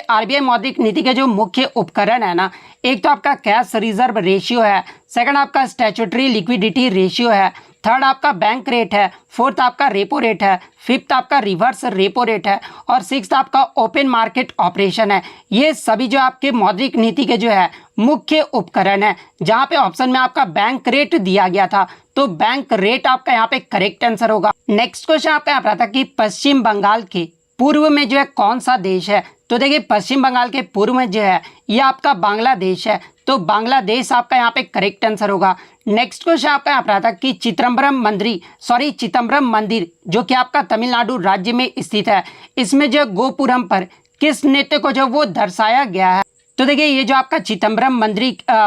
आरबीआई मौद्रिक नीति के जो मुख्य उपकरण है ना, एक तो आपका कैश रिजर्व रेशियो है, सेकंड आपका स्टैट्यूटरी लिक्विडिटी रेशियो है, थर्ड आपका बैंक रेट है, फोर्थ आपका रेपो रेट है, फिफ्थ आपका रिवर्स रेपो रेट है, और सिक्स्थ आपका ओपन मार्केट ऑपरेशन है। ये सभी जो आपके मौद्रिक नीति के जो है मुख्य उपकरण है, जहाँ पे ऑप्शन में आपका बैंक रेट दिया गया था, तो बैंक रेट आपका यहाँ पे करेक्ट आंसर होगा। नेक्स्ट क्वेश्चन आपका यहाँ पर आता है कि पश्चिम बंगाल के पूर्व में जो है कौन सा देश है? तो देखिए पश्चिम बंगाल के पूर्व में जो है ये आपका बांग्लादेश है, तो बांग्लादेश आपका यहाँ पे करेक्ट आंसर होगा। नेक्स्ट क्वेश्चन आपका यहाँ पर आता है कि चिदम्बरम मंदिर जो कि आपका तमिलनाडु राज्य में स्थित है, इसमें जो गोपुरम पर किस नृत्य को जो वो दर्शाया गया है? तो देखिए ये जो आपका चिदम्बरम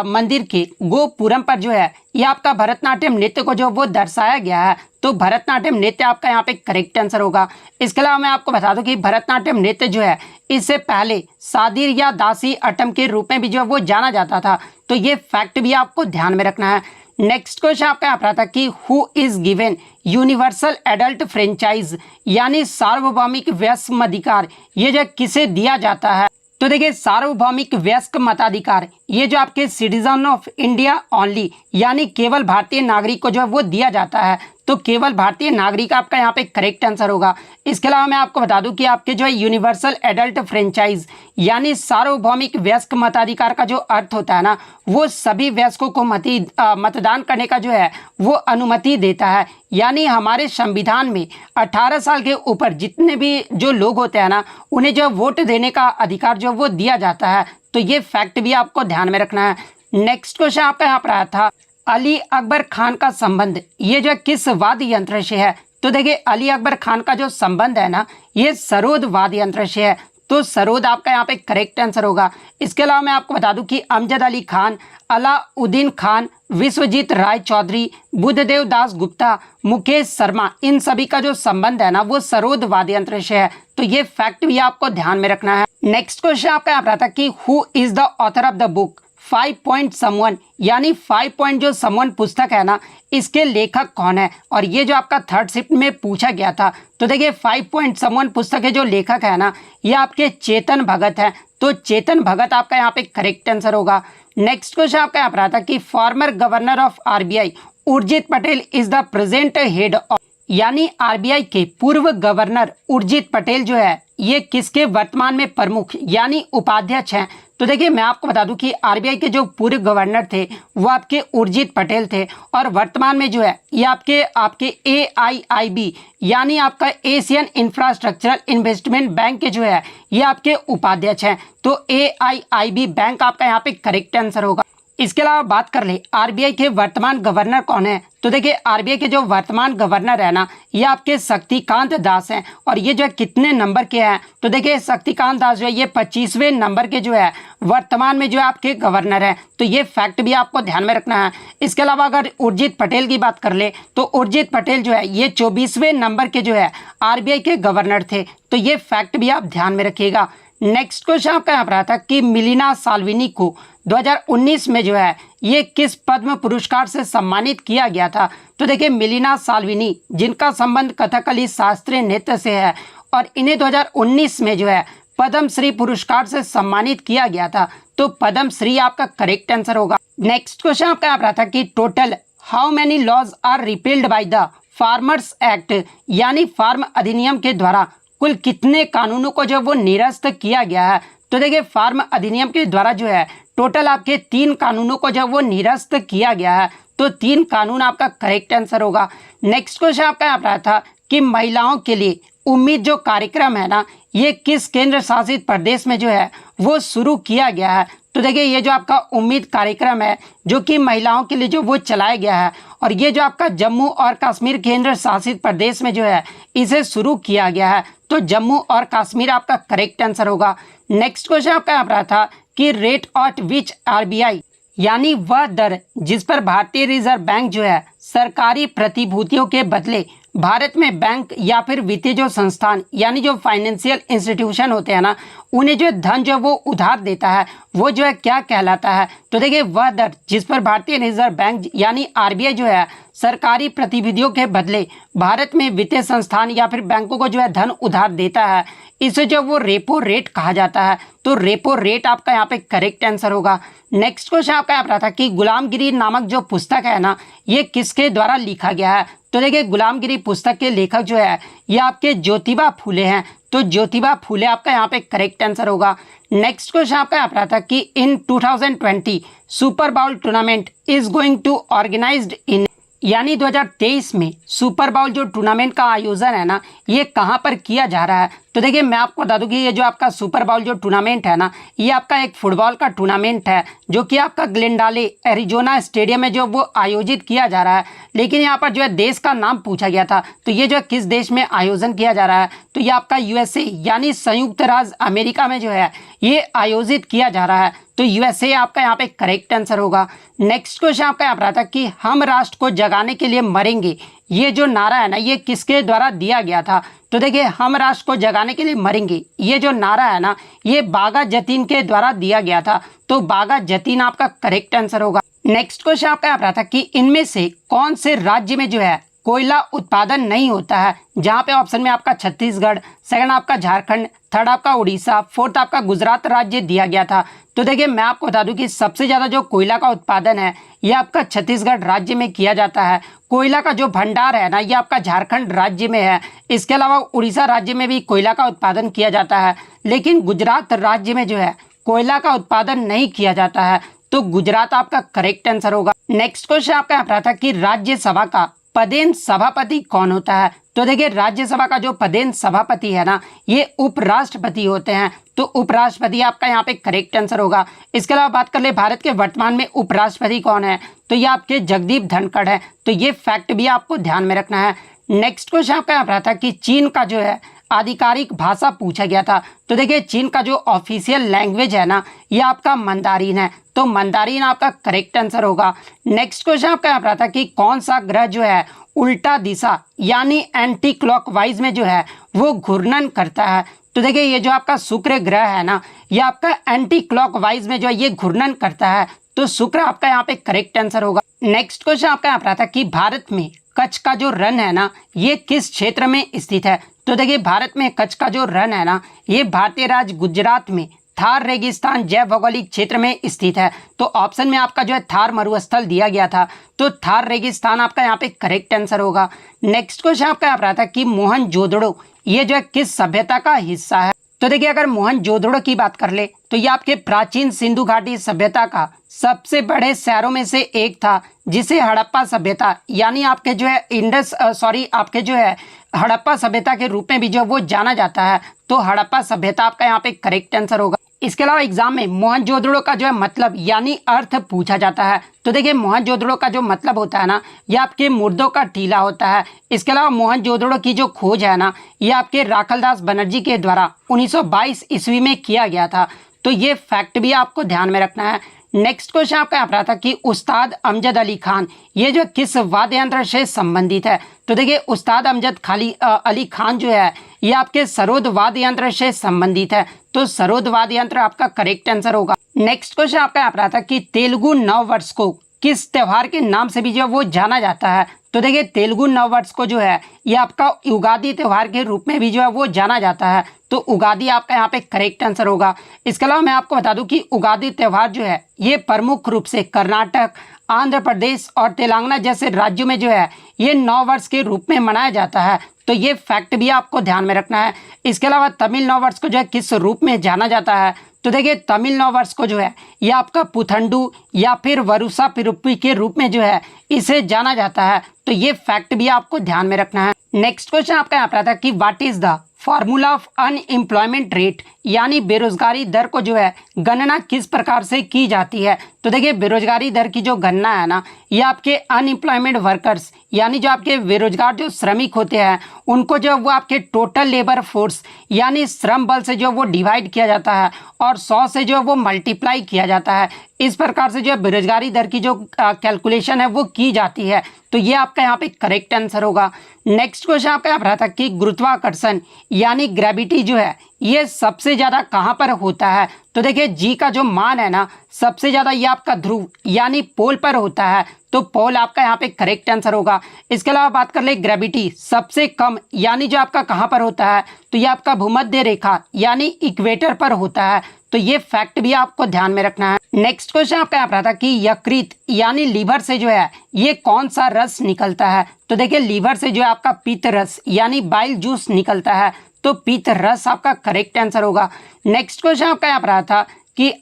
मंदिर के गोपुरम पर जो है ये आपका भरतनाट्यम नृत्य को जो वो दर्शाया गया है, तो भरतनाट्यम नृत्य आपका यहाँ पे करेक्ट आंसर होगा। इसके अलावा मैं आपको बता दूं कि भरतनाट्यम नृत्य जो है इससे पहले सादिर या दासी अट्टम के रूप में भी जो वो जाना जाता था, तो ये फैक्ट भी आपको ध्यान में रखना है। नेक्स्ट क्वेश्चन आपका यहाँ पर आता है कि who is given universal adult franchise, यानी सार्वभौमिक वयस्क मताधिकार, ये जो किसे दिया जाता है? तो देखिए सार्वभौमिक वयस्क मताधिकार ये जो आपके सिटीजन ऑफ इंडिया ओनली, यानी केवल भारतीय नागरिक को जो है वो दिया जाता है, तो केवल भारतीय नागरिक आपका यहाँ पे करेक्ट आंसर होगा। इसके अलावा मैं आपको बता दूं कि आपके जो है यूनिवर्सल एडल्ट फ्रेंचाइज यानी सार्वभौमिक वयस्क मताधिकार का जो अर्थ होता है ना, वो सभी वयस्कों को मतदान करने का जो है वो अनुमति देता है, यानी हमारे संविधान में 18 साल के ऊपर जितने भी जो लोग होते हैं ना, उन्हें जो वोट देने का अधिकार जो वो दिया जाता है, तो ये फैक्ट भी आपको ध्यान में रखना है। नेक्स्ट क्वेश्चन आपका यहाँ पर आया था अली अकबर खान का संबंध ये जो किस वाद्य यंत्र से है? तो देखिए अली अकबर खान का जो संबंध है ना, ये सरोद वाद्य यंत्र से है, तो सरोद आपका यहाँ पे करेक्ट आंसर होगा। इसके अलावा मैं आपको बता दूं कि अमजद अली खान, अलाउद्दीन खान, विश्वजीत राय चौधरी, बुद्धदेव दास गुप्ता, मुकेश शर्मा, इन सभी का जो संबंध है ना वो सरोद वाद्य यंत्र से है, तो ये फैक्ट भी आपको ध्यान में रखना है। नेक्स्ट क्वेश्चन आपका यहाँ पर आता है कि who is the author of the book 5 point someone, यानी 5 पॉइंट जो समवन पुस्तक है ना, इसके लेखक कौन है? और ये जो आपका थर्ड शिफ्ट में पूछा गया था, तो देखिए 5 पॉइंट समवन पुस्तक के जो लेखक है ना, ये आपके चेतन भगत है, तो चेतन भगत आपका यहाँ पे करेक्ट आंसर होगा। नेक्स्ट क्वेश्चन आपका यहाँ पर आता कि former governor of RBI Urjit Patel is the present head of, यानी आरबीआई के पूर्व गवर्नर उर्जित पटेल जो है ये किसके वर्तमान में प्रमुख यानी उपाध्यक्ष हैं? तो देखिए मैं आपको बता दूं कि आरबीआई के जो पूर्व गवर्नर थे वो आपके उर्जित पटेल थे, और वर्तमान में जो है ये आपके AIIB यानी आपका एशियन इंफ्रास्ट्रक्चरल इन्वेस्टमेंट बैंक के जो है ये आपके उपाध्यक्ष हैं, तो AIIB बैंक आपका यहाँ पे करेक्ट आंसर होगा। इसके अलावा बात कर ले आरबीआई के वर्तमान गवर्नर कौन है? तो देखिए आरबीआई के जो वर्तमान गवर्नर है ना, ये आपके शक्तिकांत दास हैं, और ये जो है कितने नंबर के हैं? तो देखिए शक्तिकांत दास जो है ये 25वें नंबर के जो है वर्तमान में जो है आपके गवर्नर हैं, तो ये फैक्ट भी आपको ध्यान में रखना है। इसके अलावा अगर उर्जित पटेल की बात कर ले तो उर्जित पटेल जो है ये 24वें नंबर के जो है आरबीआई के गवर्नर थे, तो ये फैक्ट भी आप ध्यान में रखिएगा। नेक्स्ट क्वेश्चन आपका यहाँ पर आता है कि मिलिना साल्विनी को 2019 में जो है ये किस पद्म पुरस्कार से सम्मानित किया गया था? तो देखिए मिलिना साल्विनी जिनका संबंध कथकली शास्त्रीय नृत्य से है, और इन्हें 2019 में जो है पद्मश्री पुरस्कार से सम्मानित किया गया था, तो पद्मश्री आपका करेक्ट आंसर होगा। नेक्स्ट क्वेश्चन आपका यहाँ पर आता है कि total how many laws are repealed by the farmers act, यानी फार्म अधिनियम के द्वारा कुल कितने कानूनों को जो वो निरस्त किया गया है? तो देखिए फार्म अधिनियम के द्वारा जो है टोटल आपके 3 कानूनों को जब वो निरस्त किया गया है, तो 3 कानून आपका करेक्ट आंसर होगा। नेक्स्ट क्वेश्चन आपका यहाँ पर आया था कि महिलाओं के लिए उम्मीद जो कार्यक्रम है ना, ये किस केंद्र शासित प्रदेश में जो है वो शुरू किया गया है। तो देखिए ये जो आपका उम्मीद कार्यक्रम है जो कि महिलाओं के लिए जो वो चलाया गया है, और ये जो आपका जम्मू और कश्मीर केंद्र शासित प्रदेश में जो है इसे शुरू किया गया है। तो जम्मू और कश्मीर आपका करेक्ट आंसर होगा। नेक्स्ट क्वेश्चन आपका यहाँ पर था कि रेट ऑट विच आरबीआई, यानी वह दर जिस पर भारतीय रिजर्व बैंक जो है सरकारी प्रतिभूतियों के बदले भारत में बैंक या फिर वित्तीय जो संस्थान यानी जो फाइनेंशियल इंस्टीट्यूशन होते हैं ना, उन्हें जो धन जो वो उधार देता है वो जो है क्या कहलाता है। तो देखिए वह दर जिस पर भारतीय रिजर्व बैंक यानी आरबीआई जो है सरकारी प्रतिभूतियों के बदले भारत में वित्तीय संस्थान या फिर बैंकों को जो है धन उधार देता है, इसे जो वो रेपो रेट कहा जाता है। तो रेपो रेट आपका यहाँ पे करेक्ट आंसर होगा। नेक्स्ट क्वेश्चन आपका यहाँ पर था कि गुलामगिरी नामक जो पुस्तक है ना, ये किसके द्वारा लिखा गया है। तो देखिए गुलामगिरी पुस्तक के लेखक जो है ये आपके ज्योतिबा फूले हैं। तो ज्योतिबा फूले आपका यहाँ पे करेक्ट आंसर होगा। नेक्स्ट क्वेश्चन आपका यहाँ पर था कि in 2020 super bowl tournament is going to organized in, यानी 2023 में सुपर बाउल जो टूर्नामेंट का आयोजन है ना, ये कहाँ पर किया जा रहा है। तो देखिए मैं आपको बता दूं कि ये जो आपका सुपर बाउल जो टूर्नामेंट है ना, ये आपका एक फुटबॉल का टूर्नामेंट है जो कि आपका ग्लेंडाले एरिजोना स्टेडियम में जो वो आयोजित किया जा रहा है। लेकिन यहाँ पर जो है देश का नाम पूछा गया था, तो ये जो है किस देश में आयोजन किया जा रहा है, तो ये आपका यूएसए यानी संयुक्त राज्य अमेरिका में जो है ये आयोजित किया जा रहा है। तो यूएसए आपका यहाँ पे करेक्ट आंसर होगा। नेक्स्ट क्वेश्चन आपका यहाँ पर था कि हम राष्ट्र को जगाने के लिए मरेंगे, ये जो नारा है ना, ये किसके द्वारा दिया गया था। तो देखिए हम राष्ट्र को जगाने के लिए मरेंगे, ये जो नारा है ना, ये बागा जतीन के द्वारा दिया गया था। तो बागा जतीन आपका करेक्ट आंसर होगा। नेक्स्ट क्वेश्चन आपका यहाँ पर था कि इनमें से कौन से राज्य में जो है कोयला उत्पादन नहीं होता है। जहाँ पे ऑप्शन में आपका छत्तीसगढ़, सेकंड आपका झारखंड, थर्ड आपका उड़ीसा, फोर्थ आपका गुजरात राज्य दिया गया था। तो देखिए मैं आपको बता दूं कि सबसे ज़्यादा जो कोयला का उत्पादन है ये आपका छत्तीसगढ़ राज्य में किया जाता है। कोयला का जो भंडार है ना, ये आपका झारखंड राज्य में है। इसके अलावा उड़ीसा राज्य में भी कोयला का उत्पादन किया जाता है, लेकिन गुजरात राज्य में जो है कोयला का उत्पादन नहीं किया जाता है। तो गुजरात आपका करेक्ट आंसर होगा। नेक्स्ट क्वेश्चन आपका यहाँ पर था कि राज्यसभा का पदेन सभापति कौन होता है। तो देखिए राज्यसभा का जो पदेन सभापति है ना, ये उपराष्ट्रपति होते हैं। तो उपराष्ट्रपति आपका यहाँ पे करेक्ट आंसर होगा। इसके अलावा बात कर ले भारत के वर्तमान में उपराष्ट्रपति कौन है, तो ये आपके जगदीप धनखड़ है। तो ये फैक्ट भी आपको ध्यान में रखना है। नेक्स्ट क्वेश्चन आपका यहाँ पर था कि चीन का जो है आधिकारिक भाषा पूछा गया था। तो देखिए चीन का जो ऑफिशियल लैंग्वेज है ना, ये आपका मंदारिन है। तो मंदारिन आपका करेक्ट आंसर होगा। नेक्स्ट क्वेश्चन आपका यहाँ पर था कि कौन सा ग्रह जो है उल्टा दिशा यानी एंटी क्लॉकवाइज में जो है वो घूर्णन करता है। तो देखिए ये जो आपका शुक्र ग्रह है ना, ये आपका एंटी क्लॉकवाइज में जो है ये घूर्णन करता है। तो शुक्र आपका यहाँ पे करेक्ट आंसर होगा। नेक्स्ट क्वेश्चन आपका यहाँ पर था कि भारत में कच्छ का जो रण है ना, ये किस क्षेत्र में स्थित है। तो देखिए भारत में कच्छ का जो रण है ना, ये भारतीय राज्य गुजरात में थार रेगिस्तान जैव भौगोलिक क्षेत्र में स्थित है। तो ऑप्शन में आपका जो है थार मरुस्थल दिया गया था, तो थार रेगिस्तान आपका यहाँ पे करेक्ट आंसर होगा। नेक्स्ट क्वेश्चन आपका यहाँ पर था कि मोहनजोदड़ो ये जो है किस सभ्यता का हिस्सा है। तो देखिए अगर मोहनजोदड़ो की बात कर ले तो ये आपके प्राचीन सिंधु घाटी सभ्यता का सबसे बड़े शहरों में से एक था, जिसे हड़प्पा सभ्यता यानी आपके जो है आपके जो है हड़प्पा सभ्यता के रूप में भी जो वो जाना जाता है। तो हड़प्पा सभ्यता आपका यहाँ पे करेक्ट आंसर होगा। इसके अलावा एग्जाम में मोहनजोदड़ो का जो है मतलब यानी अर्थ पूछा जाता है। तो देखिए मोहनजोदड़ो का जो मतलब होता है ना, ये आपके मुर्दों का टीला होता है। इसके अलावा मोहनजोदड़ो की जो खोज है ना, ये आपके राखलदास बनर्जी के द्वारा 1922 ईस्वी में किया गया था। तो ये फैक्ट भी आपको ध्यान में रखना है। नेक्स्ट क्वेश्चन आपका यहाँ पर था कि उस्ताद अमजद अली खान ये जो किस वाद्य यंत्र से संबंधित है। तो देखिए उस्ताद अमजद अली खान जो है ये आपके सरोद वाद्य यंत्र से संबंधित है। तो सरोद वाद्य यंत्र आपका करेक्ट आंसर होगा। नेक्स्ट क्वेश्चन आपका यहाँ पर था कि तेलुगु नव वर्ष को किस त्योहार के नाम से भी जो वो जाना जाता है। तो देखिए तेलुगु नव वर्ष को जो है ये आपका युगादि त्योहार के रूप में भी जो है वो जाना जाता है। तो उगादि आपका यहाँ पे करेक्ट आंसर होगा। इसके अलावा मैं आपको बता दूं कि उगादि त्योहार जो है ये प्रमुख रूप से कर्नाटक, आंध्र प्रदेश और तेलंगाना जैसे राज्यों में जो है ये नव वर्ष के रूप में मनाया जाता है। तो ये फैक्ट भी आपको ध्यान में रखना है। इसके अलावा तमिल नव वर्ष को जो है किस रूप में जाना जाता है। तो देखिए तमिल नववर्ष को जो है ये आपका पुथंडू या फिर वरुसा पिरुप्पी के रूप में जो है इसे जाना जाता है। तो ये फैक्ट भी आपको ध्यान में रखना है। नेक्स्ट क्वेश्चन आपका यहाँ पर था कि what is the formula of unemployment rate, यानी बेरोजगारी दर को जो है गणना किस प्रकार से की जाती है। तो देखिए बेरोजगारी दर की जो गणना है ना, ये आपके अनएम्प्लॉयमेंट वर्कर्स यानी जो आपके बेरोजगार जो श्रमिक होते हैं उनको जो वो आपके टोटल लेबर फोर्स यानी श्रम बल से जो वो डिवाइड किया जाता है और 100 से जो वो मल्टीप्लाई किया जाता है। इस प्रकार से जो है बेरोजगारी दर की जो कैलकुलेशन है वो की जाती है। तो ये आपका यहाँ पे करेक्ट आंसर होगा। नेक्स्ट क्वेश्चन आपका यहाँ पर था कि गुरुत्वाकर्षण यानी ग्रेविटी जो है ये सबसे ज़्यादा कहाँ पर होता है। तो देखिए जी का जो मान है ना, सबसे ज़्यादा ये आपका ध्रुव यानी पोल पर होता है। तो पोल आपका यहाँ पे करेक्ट आंसर होगा। इसके अलावा बात कर ले ग्रेविटी सबसे कम यानी जो आपका कहाँ पर होता है, तो ये आपका भूमध्य रेखा यानी इक्वेटर पर होता है। तो ये फैक्ट भी आपको ध्यान में रखना है। नेक्स्ट क्वेश्चन आपका यहाँ पर था कि यकृत यानी लीवर से जो है ये कौन सा रस निकलता है। तो देखिए लीवर से जो है आपका पित्त रस यानी बाइल जूस निकलता है। तो पित्त रस आपका करेक्ट आंसर होगा। नेक्स्ट क्वेश्चन आपका यहाँ पर था कि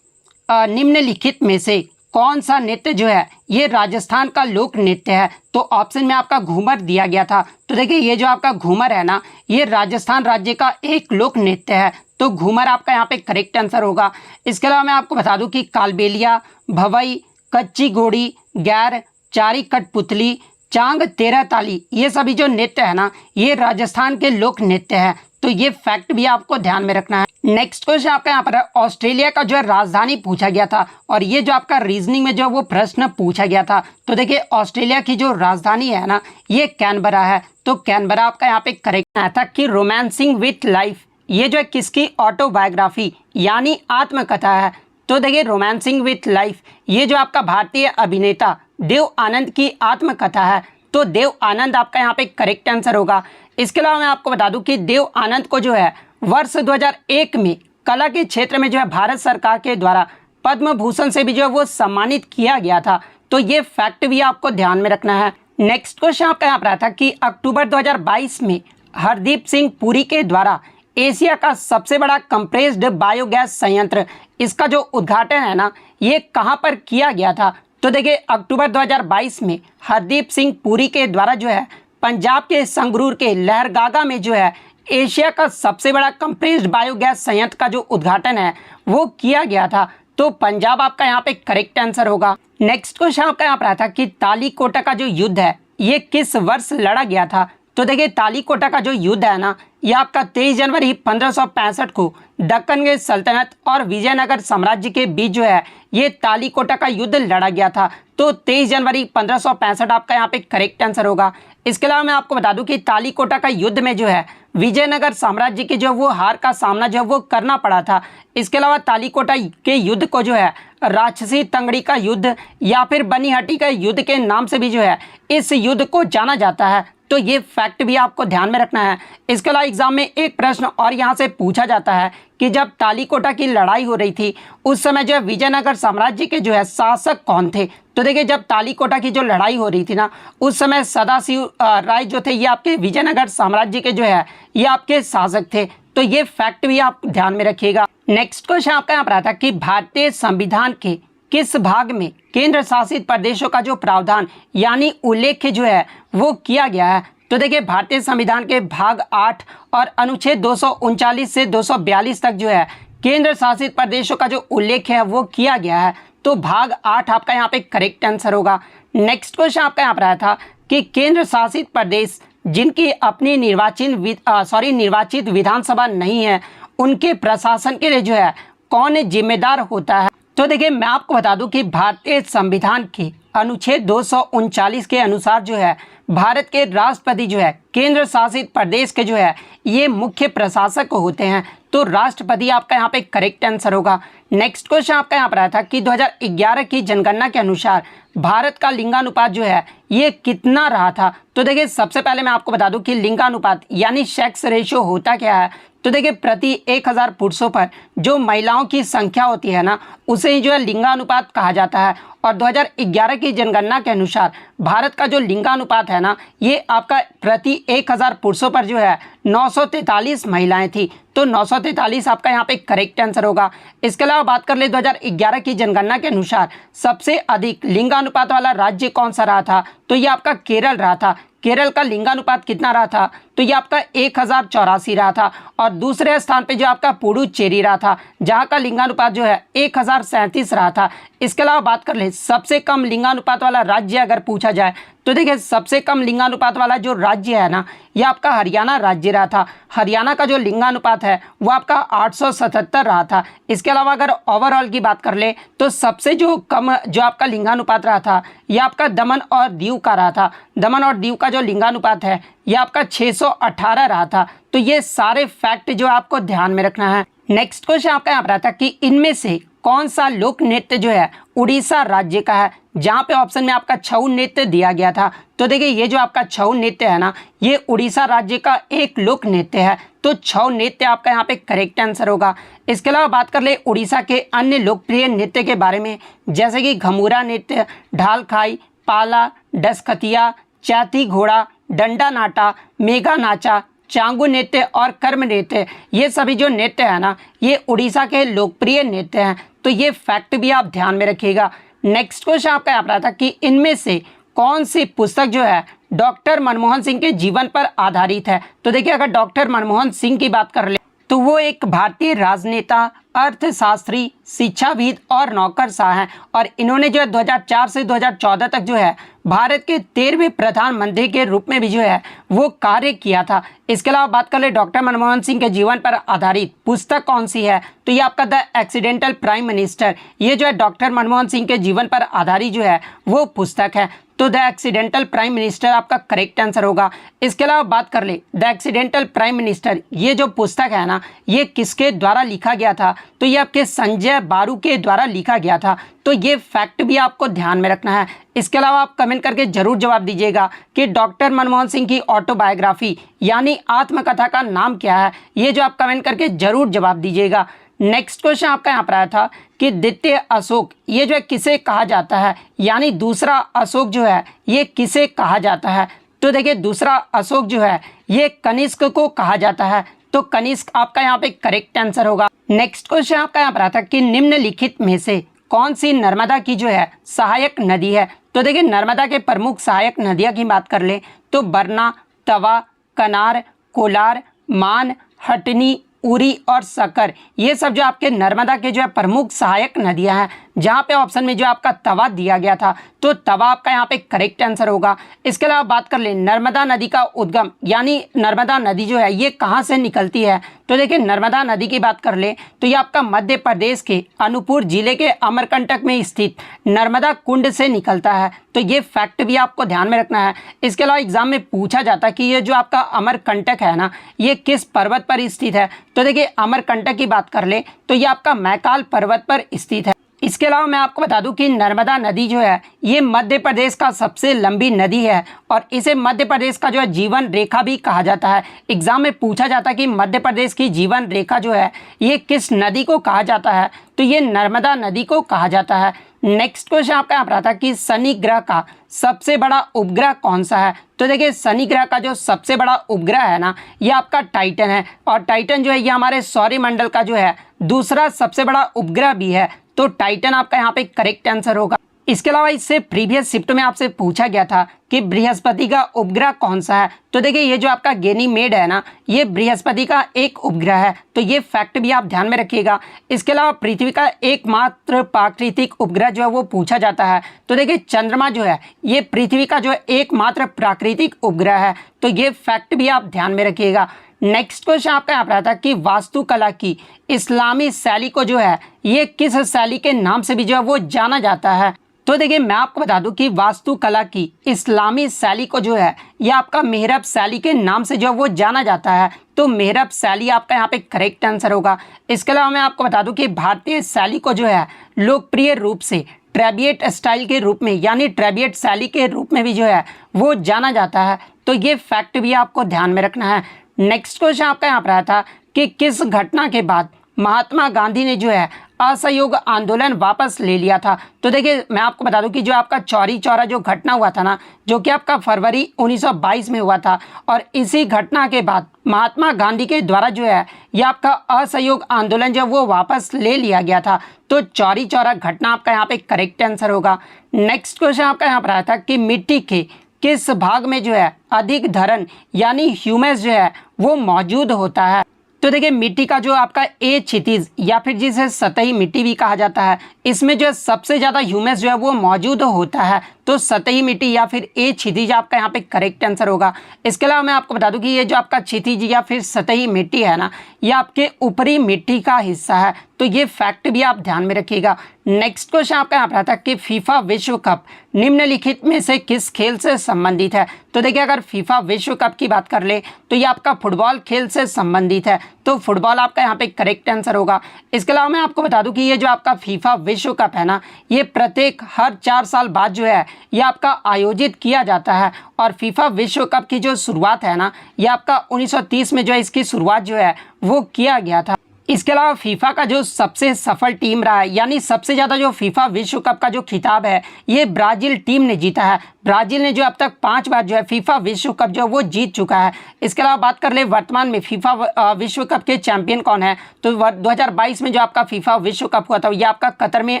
निम्नलिखित में से कौन सा नृत्य जो है ये राजस्थान का लोक नृत्य है। तो ऑप्शन में आपका घूमर दिया गया था। तो देखिए ये जो आपका घूमर है ना, ये राजस्थान राज्य का एक लोक नृत्य है। तो घूमर आपका यहाँ पे करेक्ट आंसर होगा। इसके अलावा मैं आपको बता दूं कि कालबेलिया, भवई, कच्ची घोड़ी, गैर, चारी कठपुतली, चांग, तेरह ताली, ये सभी जो नृत्य है ना ये राजस्थान के लोक नृत्य है। तो ये फैक्ट भी आपको ध्यान में रखना है। नेक्स्ट क्वेश्चन आपका यहाँ पर है ऑस्ट्रेलिया का जो है राजधानी पूछा गया था और ये जो आपका रीजनिंग में जो वो प्रश्न पूछा गया था। तो देखिए ऑस्ट्रेलिया की जो राजधानी है ना ये कैनबरा है। तो कैनबरा आपका यहाँ पे करेक्ट आया था कि रोमांसिंग विथ लाइफ ये जो है किसकी ऑटोबायोग्राफी यानी आत्मकथा है। तो देखिए रोमांसिंग विथ लाइफ ये जो आपका भारतीय अभिनेता देव आनंद की आत्मकथा है। तो देव आनंद आपका यहाँ पे करेक्ट आंसर होगा। इसके अलावा मैं आपको बता दूं कि देव आनंद को जो है वर्ष 2001 में कला के क्षेत्र में जो है भारत सरकार के द्वारा पद्म भूषण से भी जो है वो सम्मानित किया गया था। तो ये फैक्ट भी आपको ध्यान में रखना है। नेक्स्ट क्वेश्चन आपका यहाँ पर था कि अक्टूबर 2022 में हरदीप सिंह पुरी के द्वारा एशिया का सबसे बड़ा कंप्रेस्ड बायोगैस संयंत्र इसका जो उद्घाटन है ना ये कहाँ पर किया गया था। तो देखिए अक्टूबर 2022 में हरदीप सिंह पुरी के द्वारा जो है पंजाब के संगरूर के लहरगागा में जो है एशिया का सबसे बड़ा कंप्रेस्ड बायोगैस संयंत्र का जो उद्घाटन है वो किया गया था। तो पंजाब आपका यहाँ पे करेक्ट आंसर होगा। नेक्स्ट क्वेश्चन आपका यहाँ पर आया था कि तालीकोटा का जो युद्ध है ये किस वर्ष लड़ा गया था। तो देखिए तालीकोटा का जो युद्ध है ना ये आपका 23 जनवरी 1565 को दक्कन के सल्तनत और विजयनगर साम्राज्य के बीच जो है ये तालीकोटा का युद्ध लड़ा गया था। तो 23 जनवरी 1565 आपका यहाँ पे करेक्ट आंसर होगा। इसके अलावा मैं आपको बता दूं कि तालीकोटा का युद्ध में जो है विजयनगर साम्राज्य के जो वो हार का सामना जो वो करना पड़ा था। इसके अलावा तालीकोटा के युद्ध को जो है राक्षसी तंगड़ी का युद्ध या फिर बनीहट्टी का युद्ध के नाम से भी जो है इस युद्ध को जाना जाता है। तो ये फैक्ट भी आपको ध्यान में रखना है। इसके अलावा एग्जाम में एक प्रश्न और यहाँ से पूछा जाता है कि जब तालीकोटा की लड़ाई हो रही थी उस समय जो है विजयनगर साम्राज्य के जो है शासक कौन थे। तो देखिए जब तालीकोटा की जो लड़ाई हो रही थी ना उस समय सदाशिव राय जो थे ये आपके विजयनगर साम्राज्य के जो है ये आपके शासक थे। तो ये फैक्ट भी आप ध्यान में रखिएगा। नेक्स्ट क्वेश्चन आपका यहाँ पर आता है कि भारतीय संविधान के किस भाग में केंद्र शासित प्रदेशों का जो प्रावधान यानी उल्लेख जो है वो किया गया है। तो देखिए भारतीय संविधान के भाग 8 और अनुच्छेद 239 से 242 तक जो है केंद्र शासित प्रदेशों का जो उल्लेख है वो किया गया है। तो भाग 8 आपका यहाँ पे करेक्ट आंसर होगा। नेक्स्ट क्वेश्चन आपका यहाँ पर आया था कि केंद्र शासित प्रदेश जिनकी अपनी निर्वाचित विधानसभा नहीं है उनके प्रशासन के लिए जो है कौन जिम्मेदार होता है। तो देखिए मैं आपको बता दूं कि भारतीय संविधान के अनुच्छेद 239 के अनुसार जो है भारत के राष्ट्रपति जो है केंद्र शासित प्रदेश के जो है ये मुख्य प्रशासक होते हैं। तो राष्ट्रपति आपका यहाँ पे करेक्ट आंसर होगा। नेक्स्ट क्वेश्चन आपका यहाँ पर आया था कि 2011 की जनगणना के अनुसार भारत का लिंगानुपात जो है ये कितना रहा था। तो देखिए सबसे पहले मैं आपको बता दूं कि लिंगानुपात यानी सेक्स रेशियो होता क्या है। तो देखिए प्रति 1000 पुरुषों पर जो महिलाओं की संख्या होती है ना, उसे ही जो है लिंगानुपात कहा जाता है। और 2011 की जनगणना के अनुसार भारत का जो लिंगानुपात है ना, ये आपका प्रति 1000 पुरुषों पर जो है 943 महिलाएं थी। तो 943 आपका यहाँ पे करेक्ट आंसर होगा। इसके अलावा बात कर ले 2011 की जनगणना के अनुसार सबसे अधिक लिंगानुपात वाला राज्य कौन सा रहा था, तो ये आपका केरल रहा था। केरल का लिंगानुपात कितना रहा था, तो ये आपका 1084 रहा था। और दूसरे स्थान पे जो आपका पुडुचेरी रहा था, जहाँ का लिंगानुपात जो है 1037 रहा था। इसके अलावा बात कर ले सबसे कम लिंगानुपात वाला राज्य अगर पूछा जाए, तो देखिए सबसे कम लिंगानुपात वाला जो राज्य है ना, ये आपका हरियाणा राज्य रहा था। हरियाणा का जो लिंगानुपात है वो आपका 877 रहा था। इसके अलावा अगर ओवरऑल की बात कर ले तो सबसे जो कम जो आपका लिंगानुपात रहा था, ये आपका दमन और दीव का रहा था। दमन और दीव का जो लिंगानुपात है ये आपका 618 रहा था। तो ये सारे फैक्ट जो आपको ध्यान में रखना है। नेक्स्ट क्वेश्चन आपका यहाँ पर आता है कि इनमें से कौन सा लोक नृत्य जो है उड़ीसा राज्य का है, जहाँ पे ऑप्शन में आपका छऊ नृत्य दिया गया था। तो देखिए ये जो आपका छऊ नृत्य है ना, ये उड़ीसा राज्य का एक लोक नृत्य है। तो छऊ नृत्य आपका यहाँ पे करेक्ट आंसर होगा। इसके अलावा बात कर ले उड़ीसा के अन्य लोकप्रिय नृत्य के बारे में, जैसे कि घमूरा नृत्य, ढाल खाई, पाला, डसखतिया, चैती घोड़ा, डंडा नाटा, मेघा नाचा, चांगू नृत्य और कर्म नृत्य। ये सभी जो नृत्य है ना, ये उड़ीसा के लोकप्रिय नृत्य हैं। तो ये फैक्ट भी आप ध्यान में रखिएगा। नेक्स्ट क्वेश्चन आपका यहाँ पर आता है कि इनमें से कौन सी पुस्तक जो है डॉक्टर मनमोहन सिंह के जीवन पर आधारित है। तो देखिए अगर डॉक्टर मनमोहन सिंह की बात कर ले तो वो एक भारतीय राजनेता, अर्थशास्त्री, शिक्षाविद और नौकरशाह हैं। और इन्होंने जो है 2004 से 2014 तक जो है भारत के 13वें प्रधानमंत्री के रूप में भी जो है वो कार्य किया था। इसके अलावा बात कर ले डॉक्टर मनमोहन सिंह के जीवन पर आधारित पुस्तक कौन सी है, तो ये आपका द एक्सीडेंटल प्राइम मिनिस्टर। ये जो है डॉक्टर मनमोहन सिंह के जीवन पर आधारित जो है वो पुस्तक है। तो द एक्सीडेंटल प्राइम मिनिस्टर आपका करेक्ट आंसर होगा। इसके अलावा बात कर ले द एक्सीडेंटल प्राइम मिनिस्टर, ये जो पुस्तक है ना, ये किसके द्वारा लिखा गया था, तो ये आपके संजय बारू के द्वारा लिखा गया था। तो ये फैक्ट भी आपको ध्यान में रखना है। इसके अलावा आप कमेंट करके जरूर जवाब दीजिएगा कि डॉक्टर मनमोहन सिंह की ऑटोबायोग्राफी यानी आत्मकथा का नाम क्या है। ये जो आप कमेंट करके जरूर जवाब दीजिएगा। नेक्स्ट क्वेश्चन आपका यहाँ पर आया था कि द्वितीय अशोक ये जो है किसे कहा जाता है, यानी दूसरा अशोक जो है ये किसे कहा जाता है। तो देखिए दूसरा अशोक जो है ये कनिष्क को कहा जाता है। तो कनिष्क आपका यहाँ पे करेक्ट आंसर होगा। नेक्स्ट क्वेश्चन आपका यहाँ पर आता है कि निम्नलिखित में से कौन सी नर्मदा की जो है सहायक नदी है। तो देखिए नर्मदा के प्रमुख सहायक नदियाँ की बात कर ले तो बरना, तवा, कनार, कोलार, मान, हटनी, उरी और सकर, ये सब जो आपके नर्मदा के जो है प्रमुख सहायक नदियां हैं। जहां पे ऑप्शन में जो आपका तवा दिया गया था, तो तवा आपका यहाँ पे करेक्ट आंसर होगा। इसके अलावा बात कर ले नर्मदा नदी का उद्गम, यानी नर्मदा नदी जो है ये कहाँ से निकलती है। तो देखिए नर्मदा नदी की बात कर ले तो ये आपका मध्य प्रदेश के अनूपपुर जिले के अमरकंटक में स्थित नर्मदा कुंड से निकलता है। तो ये फैक्ट भी आपको ध्यान में रखना है। इसके अलावा एग्जाम में पूछा जाता है कि ये जो आपका अमरकंटक है ना, ये किस पर्वत पर स्थित है। तो देखिए अमरकंटक की बात कर ले तो ये आपका मैकाल पर्वत पर स्थित है। इसके अलावा मैं आपको बता दूं कि नर्मदा नदी जो है ये मध्य प्रदेश का सबसे लंबी नदी है और इसे मध्य प्रदेश का जो है जीवन रेखा भी कहा जाता है। एग्जाम में पूछा जाता है कि मध्य प्रदेश की जीवन रेखा जो है ये किस नदी को कहा जाता है, तो ये नर्मदा नदी को कहा जाता है। नेक्स्ट क्वेश्चन आपका यहाँ पर आता है कि शनि ग्रह का सबसे बड़ा उपग्रह कौन सा है। तो देखिए शनि ग्रह का जो सबसे बड़ा उपग्रह है ना, ये आपका टाइटन है। और टाइटन जो है ये हमारे सौरमंडल का जो है दूसरा सबसे बड़ा उपग्रह भी है। तो टाइटन आपका यहाँ पे करेक्ट आंसर होगा। इसके अलावा इससे प्रीवियस शिफ्ट में आपसे पूछा गया था कि बृहस्पति का उपग्रह कौन सा है। तो देखिए ये जो आपका गैनीमेड है ना, ये बृहस्पति का एक उपग्रह है। तो ये फैक्ट भी आप ध्यान में रखिएगा। इसके अलावा पृथ्वी का एकमात्र प्राकृतिक उपग्रह जो है वो पूछा जाता है। तो देखिए चंद्रमा जो है ये पृथ्वी का जो है एकमात्र प्राकृतिक उपग्रह है। तो ये फैक्ट भी आप ध्यान में रखिएगा। नेक्स्ट क्वेश्चन आपका यहाँ पर आता है कि वास्तुकला की इस्लामी शैली को जो है ये किस शैली के नाम से भी जो है वो जाना जाता है। तो देखिए मैं आपको बता दूं कि वास्तुकला की इस्लामी शैली को जो है ये आपका मेहरब शैली के नाम से जो है वो जाना जाता है। तो मेहरब शैली आपका यहाँ पे करेक्ट आंसर होगा। इसके अलावा मैं आपको बता दूं कि भारतीय शैली को जो है लोकप्रिय रूप से ट्रेबिएट स्टाइल के रूप में, यानी ट्रेबिएट शैली के रूप में भी जो है वो जाना जाता है। तो ये फैक्ट भी आपको ध्यान में रखना है। नेक्स्ट क्वेश्चन आपका यहाँ पर आया था कि किस घटना के बाद महात्मा गांधी ने जो है असहयोग आंदोलन वापस ले लिया था। तो देखिए मैं आपको बता दूं कि जो आपका चौरी चौरा जो घटना हुआ था ना, जो कि आपका फरवरी 1922 में हुआ था, और इसी घटना के बाद महात्मा गांधी के द्वारा जो है ये आपका असहयोग आंदोलन जो वो वापस ले लिया गया था। तो चौरी चौरा घटना आपका यहाँ पे करेक्ट आंसर होगा। नेक्स्ट क्वेश्चन आपका यहाँ पर आया था कि मिट्टी के किस भाग में जो है अधिक धरण यानी ह्यूमस जो है वो मौजूद होता है। तो देखिए मिट्टी का जो आपका ए क्षितिज या फिर जिसे सतही मिट्टी भी कहा जाता है, इसमें जो है सबसे ज़्यादा ह्यूमस जो है वो मौजूद होता है। तो सतही मिट्टी या फिर ए क्षितिज आपका यहाँ पे करेक्ट आंसर होगा। इसके अलावा मैं आपको बता दूं कि ये जो आपका क्षितिज या फिर सतही मिट्टी है ना, ये आपके ऊपरी मिट्टी का हिस्सा है। तो ये फैक्ट भी आप ध्यान में रखिएगा। नेक्स्ट क्वेश्चन आपका यहाँ पर आता है कि फीफा विश्व कप निम्नलिखित में से किस खेल से संबंधित है। तो देखिए अगर फीफा विश्व कप की बात कर ले तो ये आपका फुटबॉल खेल से संबंधित है। तो फुटबॉल आपका यहाँ पे करेक्ट आंसर होगा। इसके अलावा मैं आपको बता दूं कि ये जो आपका फीफा विश्व कप है ना, ये प्रत्येक हर 4 साल बाद जो है ये आपका आयोजित किया जाता है। और फीफा विश्व कप की जो शुरुआत है ना, ये आपका 1930 में जो है इसकी शुरुआत जो है वो किया गया था। इसके अलावा फीफा का जो सबसे सफल टीम रहा है, यानी सबसे ज़्यादा जो फीफा विश्व कप का जो खिताब है ये ब्राज़ील टीम ने जीता है। ब्राज़ील ने जो अब तक 5 बार जो है फीफा विश्व कप जो वो जीत चुका है। इसके अलावा बात कर ले वर्तमान में फीफा विश्व कप के चैंपियन कौन है, तो 2022 में जो आपका फीफा विश्व कप हुआ था ये आपका कतर में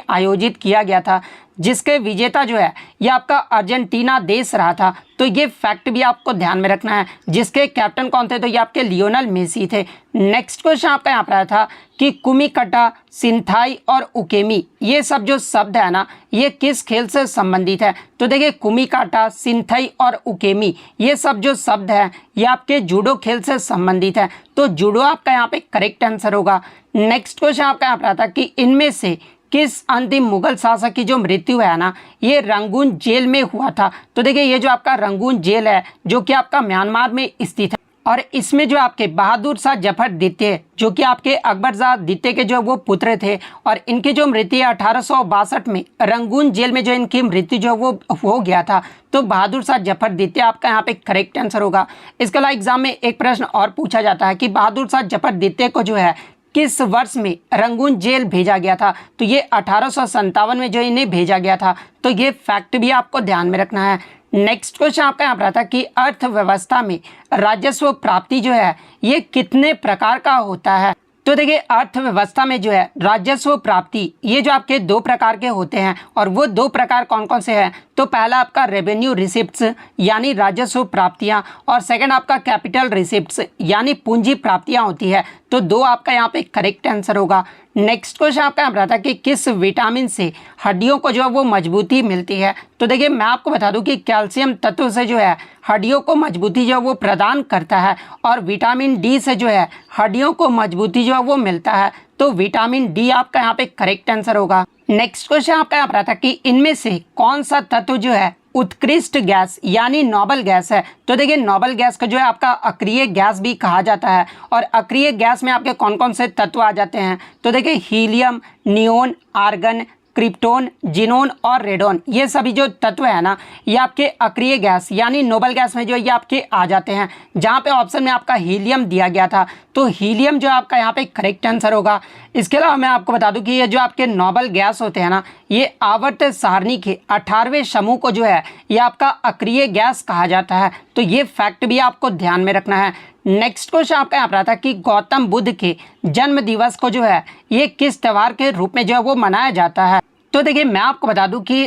आयोजित किया गया था, जिसके विजेता जो है ये आपका अर्जेंटीना देश रहा था। तो ये फैक्ट भी आपको ध्यान में रखना है। जिसके कैप्टन कौन थे, तो ये आपके लियोनेल मेसी थे। नेक्स्ट क्वेश्चन आपका यहाँ पर आया था कि कुमिकटा, सिंथाई और उकेमी ये सब जो शब्द है ना, ये किस खेल से संबंधित है। तो देखिए कुमिकाटा, सिंथाई और उकेमी ये सब जो शब्द हैं ये आपके जूडो खेल से संबंधित है। तो जूडो आपका यहाँ पे करेक्ट आंसर होगा। नेक्स्ट क्वेश्चन आपका यहाँ पर आता है कि इनमें से किस अंतिम मुगल शासक की जो मृत्यु है ना, ये रंगून जेल में हुआ था। तो देखिए ये जो आपका रंगून जेल है जो कि आपका म्यांमार में स्थित है, और इसमें जो आपके बहादुर शाह जफर द्वितीय जो कि आपके अकबर शाह द्वितीय के जो वो पुत्र थे, और इनकी जो मृत्यु 1862 में रंगून जेल में जो इनकी मृत्यु जो वो हो गया था। तो बहादुर शाह जफर द्वितीय आपका यहाँ पे करेक्ट आंसर होगा। इसके अलावा एग्जाम में एक प्रश्न और पूछा जाता है कि बहादुर शाह जफर द्वितीय को जो है किस वर्ष में रंगून जेल भेजा गया था। तो ये 1857 में जो इन्हें भेजा गया था। तो ये फैक्ट भी आपको ध्यान में रखना है। नेक्स्ट क्वेश्चन आपका यहाँ पर आता है कि अर्थव्यवस्था में राजस्व प्राप्ति जो है ये कितने प्रकार का होता है। तो देखिए अर्थव्यवस्था में जो है राजस्व प्राप्ति ये जो आपके 2 प्रकार के होते हैं, और वो 2 प्रकार कौन कौन से हैं। तो पहला आपका रेवेन्यू रिसिप्ट्स यानी राजस्व प्राप्तियां, और सेकंड आपका कैपिटल रिसिप्ट्स यानी पूंजी प्राप्तियां होती है। तो 2 आपका यहाँ पे करेक्ट आंसर होगा। नेक्स्ट क्वेश्चन आपका यहाँ पर आता है कि किस विटामिन से हड्डियों को जो है वो मजबूती मिलती है। तो देखिए मैं आपको बता दूं कि कैल्शियम तत्व से जो है हड्डियों को मजबूती जो है वो प्रदान करता है, और विटामिन डी से जो है हड्डियों को मजबूती जो है वो मिलता है। तो विटामिन डी आपका यहाँ पे करेक्ट आंसर होगा। नेक्स्ट क्वेश्चन आपका यहाँ पर आता है कि इनमें से कौन सा तत्व जो है उत्कृष्ट गैस यानी नोबल गैस है। तो देखिए नोबल गैस को जो है आपका अक्रिय गैस भी कहा जाता है, और अक्रिय गैस में आपके कौन कौन से तत्व आ जाते हैं। तो देखिए helium, neon, argon, krypton, xenon और रेडोन ये सभी जो तत्व है ना, ये आपके अक्रिय गैस यानी नोबल गैस में जो ये आपके आ जाते हैं। जहाँ पे ऑप्शन में आपका हीलियम दिया गया था, तो हीलियम जो आपका यहाँ पे करेक्ट आंसर होगा। इसके अलावा मैं आपको बता दूं कि ये जो आपके नोबल गैस होते हैं ना, ये आवर्त सारणी के 18वें समूह को जो है ये आपका अक्रिय गैस कहा जाता है। तो ये फैक्ट भी आपको ध्यान में रखना है। नेक्स्ट क्वेश्चन आपका यहाँ पर आता है कि गौतम बुद्ध के जन्म दिवस को जो है ये किस त्यौहार के रूप में जो है वो मनाया जाता है। तो देखिए मैं आपको बता दूं कि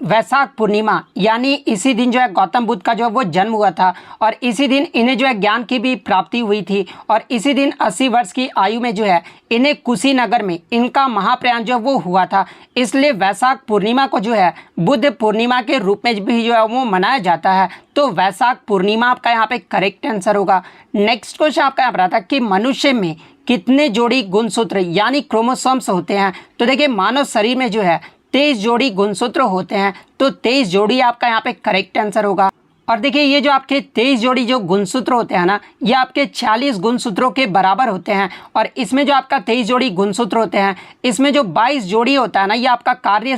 वैशाख पूर्णिमा यानी इसी दिन जो है गौतम बुद्ध का जो है वो जन्म हुआ था, और इसी दिन इन्हें जो है ज्ञान की भी प्राप्ति हुई थी, और इसी दिन 80 वर्ष की आयु में जो है इन्हें कुशीनगर में इनका महाप्रयाण जो वो हुआ था। इसलिए वैशाख पूर्णिमा को जो है बुद्ध पूर्णिमा के रूप में भी जो है वो मनाया जाता है। तो वैशाख पूर्णिमा आपका यहाँ पे करेक्ट आंसर होगा। नेक्स्ट क्वेश्चन आपका यहाँ पर आता है कि मनुष्य में कितने जोड़ी गुणसूत्र यानी क्रोमोसोम्स होते हैं। तो देखिए मानव शरीर में जो है 23 जोड़ी गुणसूत्र होते हैं। तो 23 जोड़ी आपका यहाँ पे करेक्ट आंसर होगा। और देखिए ये जो आपके 23 जोड़ी जो गुणसूत्र होते हैं ना, ये आपके 46 गुणसूत्रों के बराबर होते हैं। और इसमें जो आपका 23 जोड़ी गुणसूत्र होते हैं, इसमें जो 22 जोड़ी होता है ना, ये आपका काय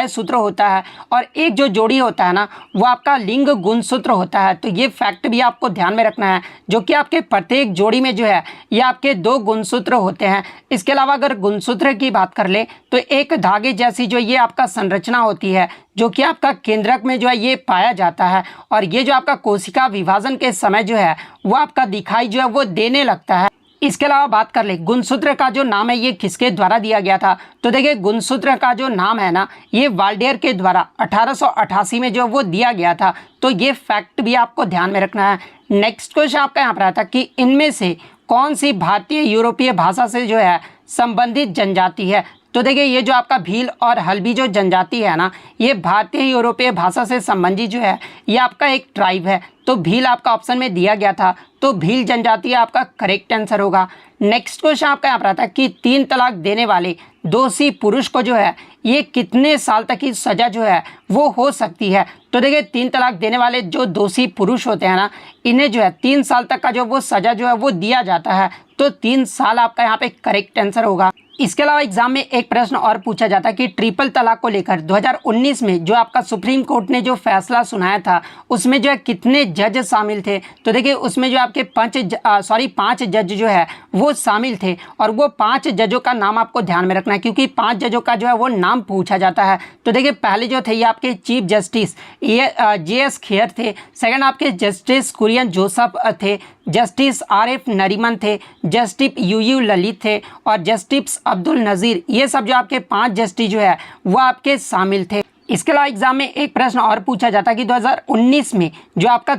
सूत्र होता है। और एक जो जोड़ी होता है ना, वो आपका लिंग गुणसूत्र होता है। तो ये फैक्ट भी आपको ध्यान में रखना है, जो कि आपके प्रत्येक जोड़ी में जो है ये आपके 2 गुणसूत्र होते हैं। इसके अलावा अगर गुणसूत्र की बात कर ले तो एक धागे जैसी जो ये आपका संरचना होती है, जो कि आपका केंद्रक में जो है ये पाया जाता है। और ये जो आपका कोशिका विभाजन के समय जो है वो आपका दिखाई जो है वो देने लगता है। इसके अलावा बात कर ले गुणसूत्र का जो नाम है ये किसके द्वारा दिया गया था, तो देखिए गुणसूत्र का जो नाम है ना, ये वाल्डेयर के द्वारा 1888 में जो वो दिया गया था। तो ये फैक्ट भी आपको ध्यान में रखना है। नेक्स्ट क्वेश्चन आपका यहाँ पर आता कि इनमें से कौन सी भारतीय यूरोपीय भाषा से जो है संबंधित जनजाति है। तो देखिए ये जो आपका भील और हल्बी जो जनजाति है ना, ये भारतीय यूरोपीय भाषा से संबंधित जो है ये आपका एक ट्राइब है। तो भील आपका ऑप्शन में दिया गया था, तो भील जनजाति आपका करेक्ट आंसर होगा। नेक्स्ट क्वेश्चन आपका यहाँ पर आता है कि 3 तलाक देने वाले दोषी पुरुष को जो है ये कितने साल तक की सज़ा जो है वो हो सकती है। तो देखिए 3 तलाक देने वाले जो दोषी पुरुष होते हैं ना, इन्हें जो है 3 साल तक का जो वो सज़ा जो है वो दिया जाता है। तो 3 साल आपका यहाँ पे करेक्ट आंसर होगा। इसके अलावा एग्जाम में एक प्रश्न और पूछा जाता है कि ट्रिपल तलाक को लेकर 2019 में जो आपका सुप्रीम कोर्ट ने जो फैसला सुनाया था, उसमें जो है कितने जज शामिल थे। तो देखिए उसमें जो आपके 5 जज जो है वो शामिल थे। और वो 5 जजों का नाम आपको ध्यान में रखना है, क्योंकि 5 जजों का जो है वो नाम पूछा जाता है। तो देखिए पहले जो थे ये आपके चीफ जस्टिस ये JS खेर थे। सेकंड आपके जस्टिस कुरियन जोसेफ थे। जस्टिस RF नरीमन थे। जस्टिस UU ललित थे। और जस्टिस अब्दुल नज़ीर, ये सब जो आपके 5 जस्टिस जो है वो आपके शामिल थे। इसके अलावा एग्जाम में एक प्रश्न और पूछा जाता है कि 2019 में जो आपका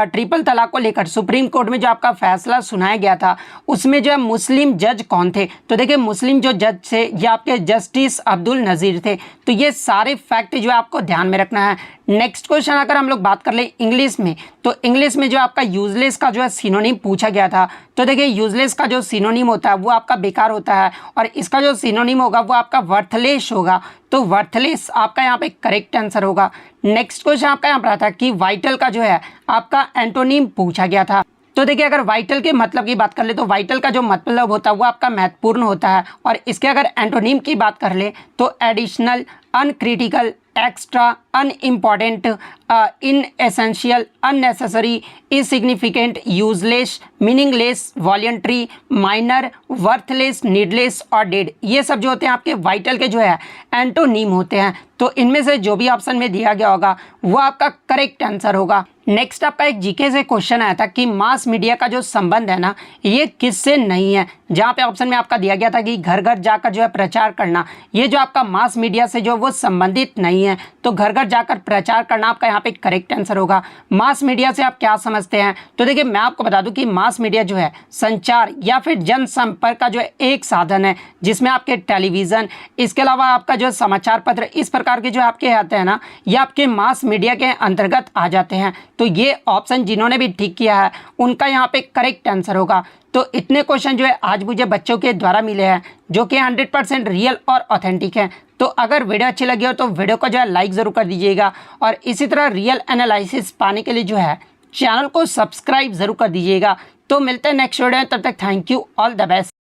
ट्रिपल तलाक को लेकर सुप्रीम कोर्ट में जो आपका फैसला सुनाया गया था, उसमें जो है मुस्लिम जज कौन थे। तो देखिए मुस्लिम जो जज थे ये आपके जस्टिस अब्दुल नज़ीर थे। तो ये सारे फैक्ट जो है आपको ध्यान में रखना है। नेक्स्ट क्वेश्चन अगर हम लोग बात कर ले इंग्लिश में, तो इंग्लिश में जो आपका यूजलेस का जो है सिनोनिम पूछा गया था। तो देखिए यूजलेस का जो सिनोनिम होता है वो आपका बेकार होता है, और इसका जो सिनोनिम होगा वो आपका वर्थलेस होगा। तो वर्थलेस आपका यहाँ पे करेक्ट आंसर होगा। नेक्स्ट क्वेश्चन आपका यहाँ पर आता है कि वाइटल का जो है आपका एंटोनिम पूछा गया था। तो देखिए अगर वाइटल के मतलब की बात कर ले तो वाइटल का जो मतलब होता है वो आपका महत्वपूर्ण होता है। और इसके अगर एंटोनिम की बात कर ले तो additional, uncritical, extra, unimportant, inessential, unnecessary, insignificant, useless, meaningless, voluntary, minor, worthless, needless और डेड, ये सब जो होते हैं आपके वाइटल के जो है एंटोनीम होते हैं। तो इनमें से जो भी ऑप्शन में दिया गया होगा वो आपका करेक्ट आंसर होगा। नेक्स्ट आपका एक जीके से क्वेश्चन आया था कि मास मीडिया का जो संबंध है ना, ये किससे नहीं है। जहाँ पे ऑप्शन में आपका दिया गया था कि घर घर जाकर जो है प्रचार करना, ये जो आपका मास मीडिया से जो वो संबंधित नहीं है। तो घर घर जाकर प्रचार करना आपका यहाँ पे करेक्ट आंसर होगा। मास मीडिया से आप क्या समझते हैं, तो देखिए मैं आपको बता दूं कि मास मीडिया जो है संचार या फिर जनसंपर्क का जो है एक साधन है, जिसमें आपके टेलीविज़न, इसके अलावा आपका जो समाचार पत्र, इस प्रकार के जो आपके आते हैं ना, ये आपके मास मीडिया के अंतर्गत आ जाते हैं। तो ये ऑप्शन जिन्होंने भी ठीक किया है उनका यहाँ पे करेक्ट आंसर होगा। तो इतने क्वेश्चन जो है आज मुझे बच्चों के द्वारा मिले हैं, जो कि 100% रियल और ऑथेंटिक हैं। तो अगर वीडियो अच्छी लगी हो तो वीडियो को जो है लाइक ज़रूर कर दीजिएगा, और इसी तरह रियल एनालिसिस पाने के लिए जो है चैनल को सब्सक्राइब ज़रूर कर दीजिएगा। तो मिलते हैं नेक्स्ट वीडियो में, तब तक thank you, all the best.